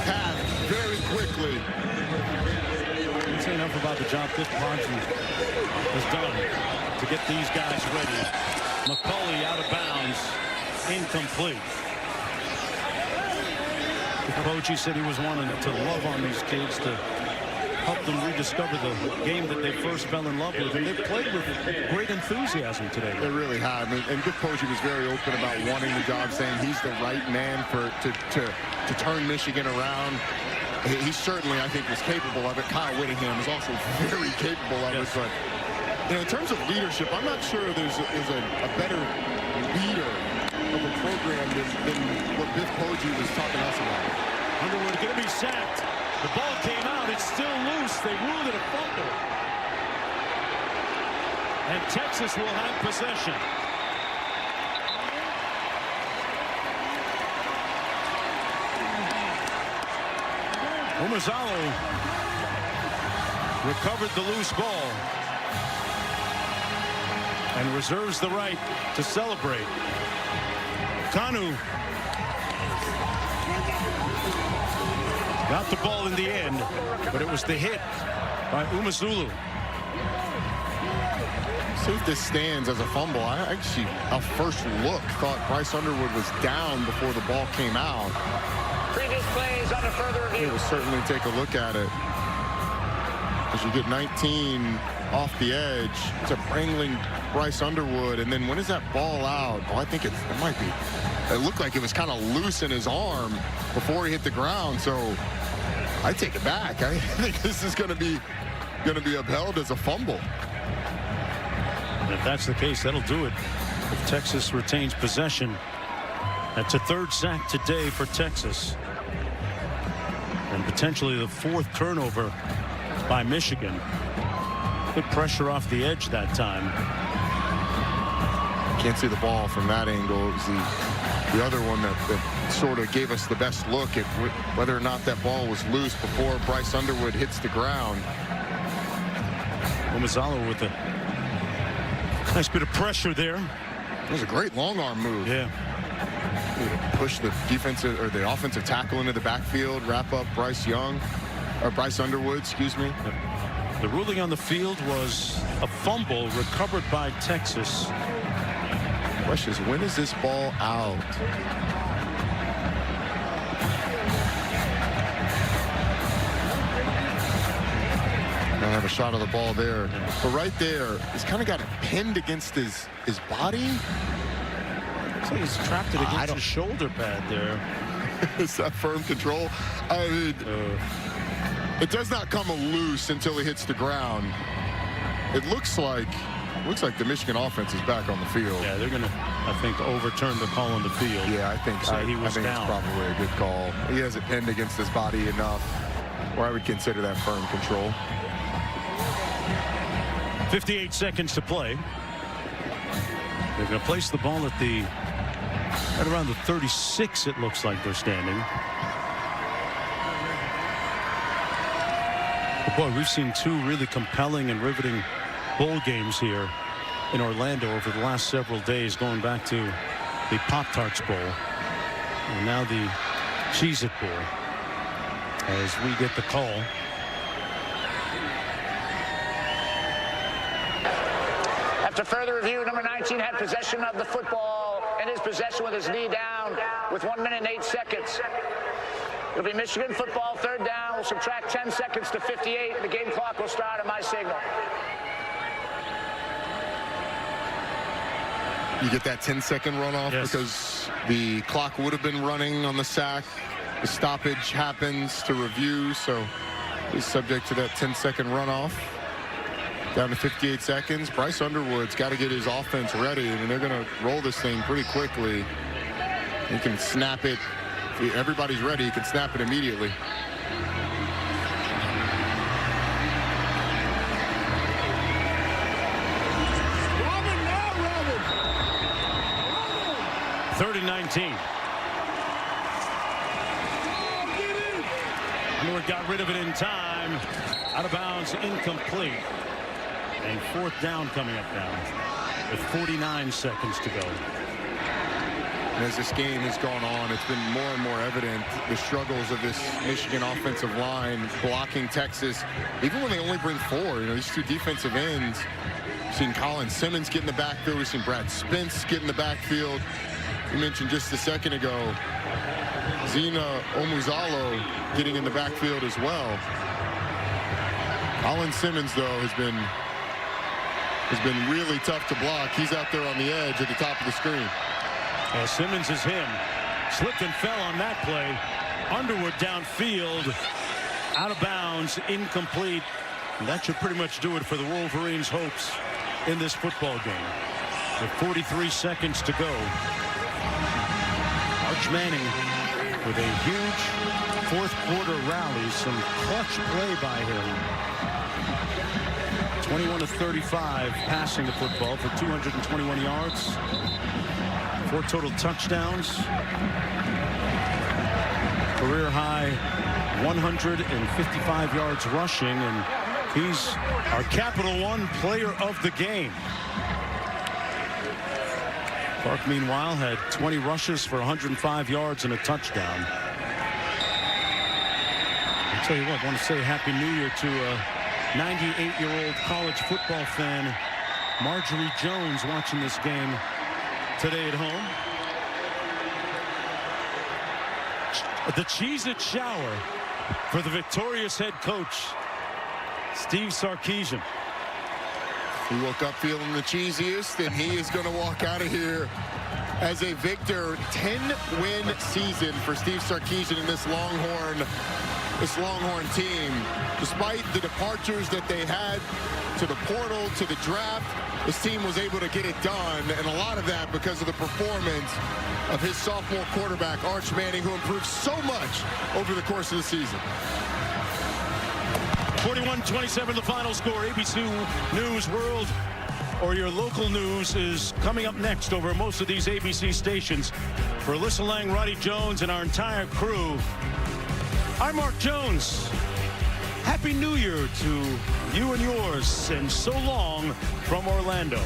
path very quickly. Can't say enough about the job Dick Ponson has done to get these guys ready. McCulley out of bounds, incomplete. Coach, said he was wanting to love on these kids to help them rediscover the game that they first fell in love with, and they played with great enthusiasm today. They really have, and Dick Coach was very open about wanting the job, saying he's the right man to turn Michigan around. He certainly, I think, was capable of it. Kyle Whittingham is also very capable of it, but you know, in terms of leadership, I'm not sure there's a better leader of a program than what Biff Poggi was talking to us about. Underwood going to be sacked. The ball came out. It's still loose. They ruled it a fumble. And Texas will have possession. Umazalo recovered the loose ball. and reserves the right to celebrate. Kanu got the ball in the end, but it was the hit by Umazulu. See if this stands as a fumble. I actually, a first look, thought Bryce Underwood was down before the ball came out. Previous plays under further review. We'll certainly take a look at it. As you get 19 off the edge to wrangling Bryce Underwood, and then when is that ball out? Oh, I think it might be. It looked like it was kind of loose in his arm before he hit the ground, so I take it back. I think this is going to be upheld as a fumble. If that's the case, that'll do it. If Texas retains possession, that's a third sack today for Texas, and potentially the fourth turnover by Michigan. Good pressure off the edge that time. Can't see the ball from that angle. It was the other one that sort of gave us the best look at whether or not that ball was loose before Bryce Underwood hits the ground. Umazalo with a nice bit of pressure there. It was a great long arm move. Yeah. Push the defensive or the offensive tackle into the backfield, wrap up Bryce Underwood, excuse me. The ruling on the field was a fumble recovered by Texas. Question is, when is this ball out? I have a shot of the ball there, but right there, he's kind of got it pinned against his body. Looks like he's trapped it against his shoulder pad there. Is that firm control? I mean, it does not come loose until he hits the ground. It looks like the Michigan offense is back on the field. Yeah, they're going to, I think, overturn the call on the field. Yeah, I think so. He was I think down. It's probably a good call. He has it pinned against his body enough where I would consider that firm control. 58 seconds to play. They're going to place the ball at right around the 36, it looks like they're standing. But boy, we've seen two really compelling and riveting bowl games here in Orlando over the last several days, going back to the Pop-Tarts Bowl and now the Cheez-It Bowl, as we get the call. After further review, number 19 had possession of the football in his possession with his knee down with 1 minute and 8 seconds. It'll be Michigan football, third down. We'll subtract 10 seconds to 58. The game clock will start at my signal. You get that 10-second runoff because the clock would have been running on the sack. The stoppage happens to review, so he's subject to that 10-second runoff. Down to 58 seconds. Bryce Underwood's got to get his offense ready. I mean, they're going to roll this thing pretty quickly. He can snap it. If everybody's ready, he can snap it immediately. Third and 19. Underwood got rid of it in time. Out of bounds, incomplete. And fourth down coming up now with 49 seconds to go. And as this game has gone on, it's been more and more evident the struggles of this Michigan offensive line blocking Texas, even when they only bring four. You know, these two defensive ends. We've seen Colin Simmons get in the backfield. We've seen Brad Spence get in the backfield. We mentioned just a second ago Zina Omuzalo getting in the backfield as well. Colin Simmons, though, has been really tough to block. He's out there on the edge at the top of the screen. Simmons is him. Slipped and fell on that play. Underwood downfield. Out of bounds. Incomplete. And that should pretty much do it for the Wolverines' hopes in this football game. With 43 seconds to go. Arch Manning with a huge fourth quarter rally. Some clutch play by him. 21 of 35 passing the football for 221 yards. 4 total touchdowns. Career high 155 yards rushing, and he's our Capital One player of the game. Clark, meanwhile, had 20 rushes for 105 yards and a touchdown. I'll tell you what, I want to say Happy New Year to a 98-year-old college football fan, Marjorie Jones, watching this game today at home. The Cheez-It shower for the victorious head coach, Steve Sarkisian. He woke up feeling the cheesiest, and he is going to walk out of here as a victor. 10-win season for Steve Sarkisian and this Longhorn team. Despite the departures that they had to the portal, to the draft, this team was able to get it done, and a lot of that because of the performance of his sophomore quarterback, Arch Manning, who improved so much over the course of the season. 41-27 the final score. ABC News World, or your local news, is coming up next over most of these ABC stations. For Alyssa Lang, Roddy Jones, and our entire crew, I'm Mark Jones. Happy New Year to you and yours, and so long from Orlando.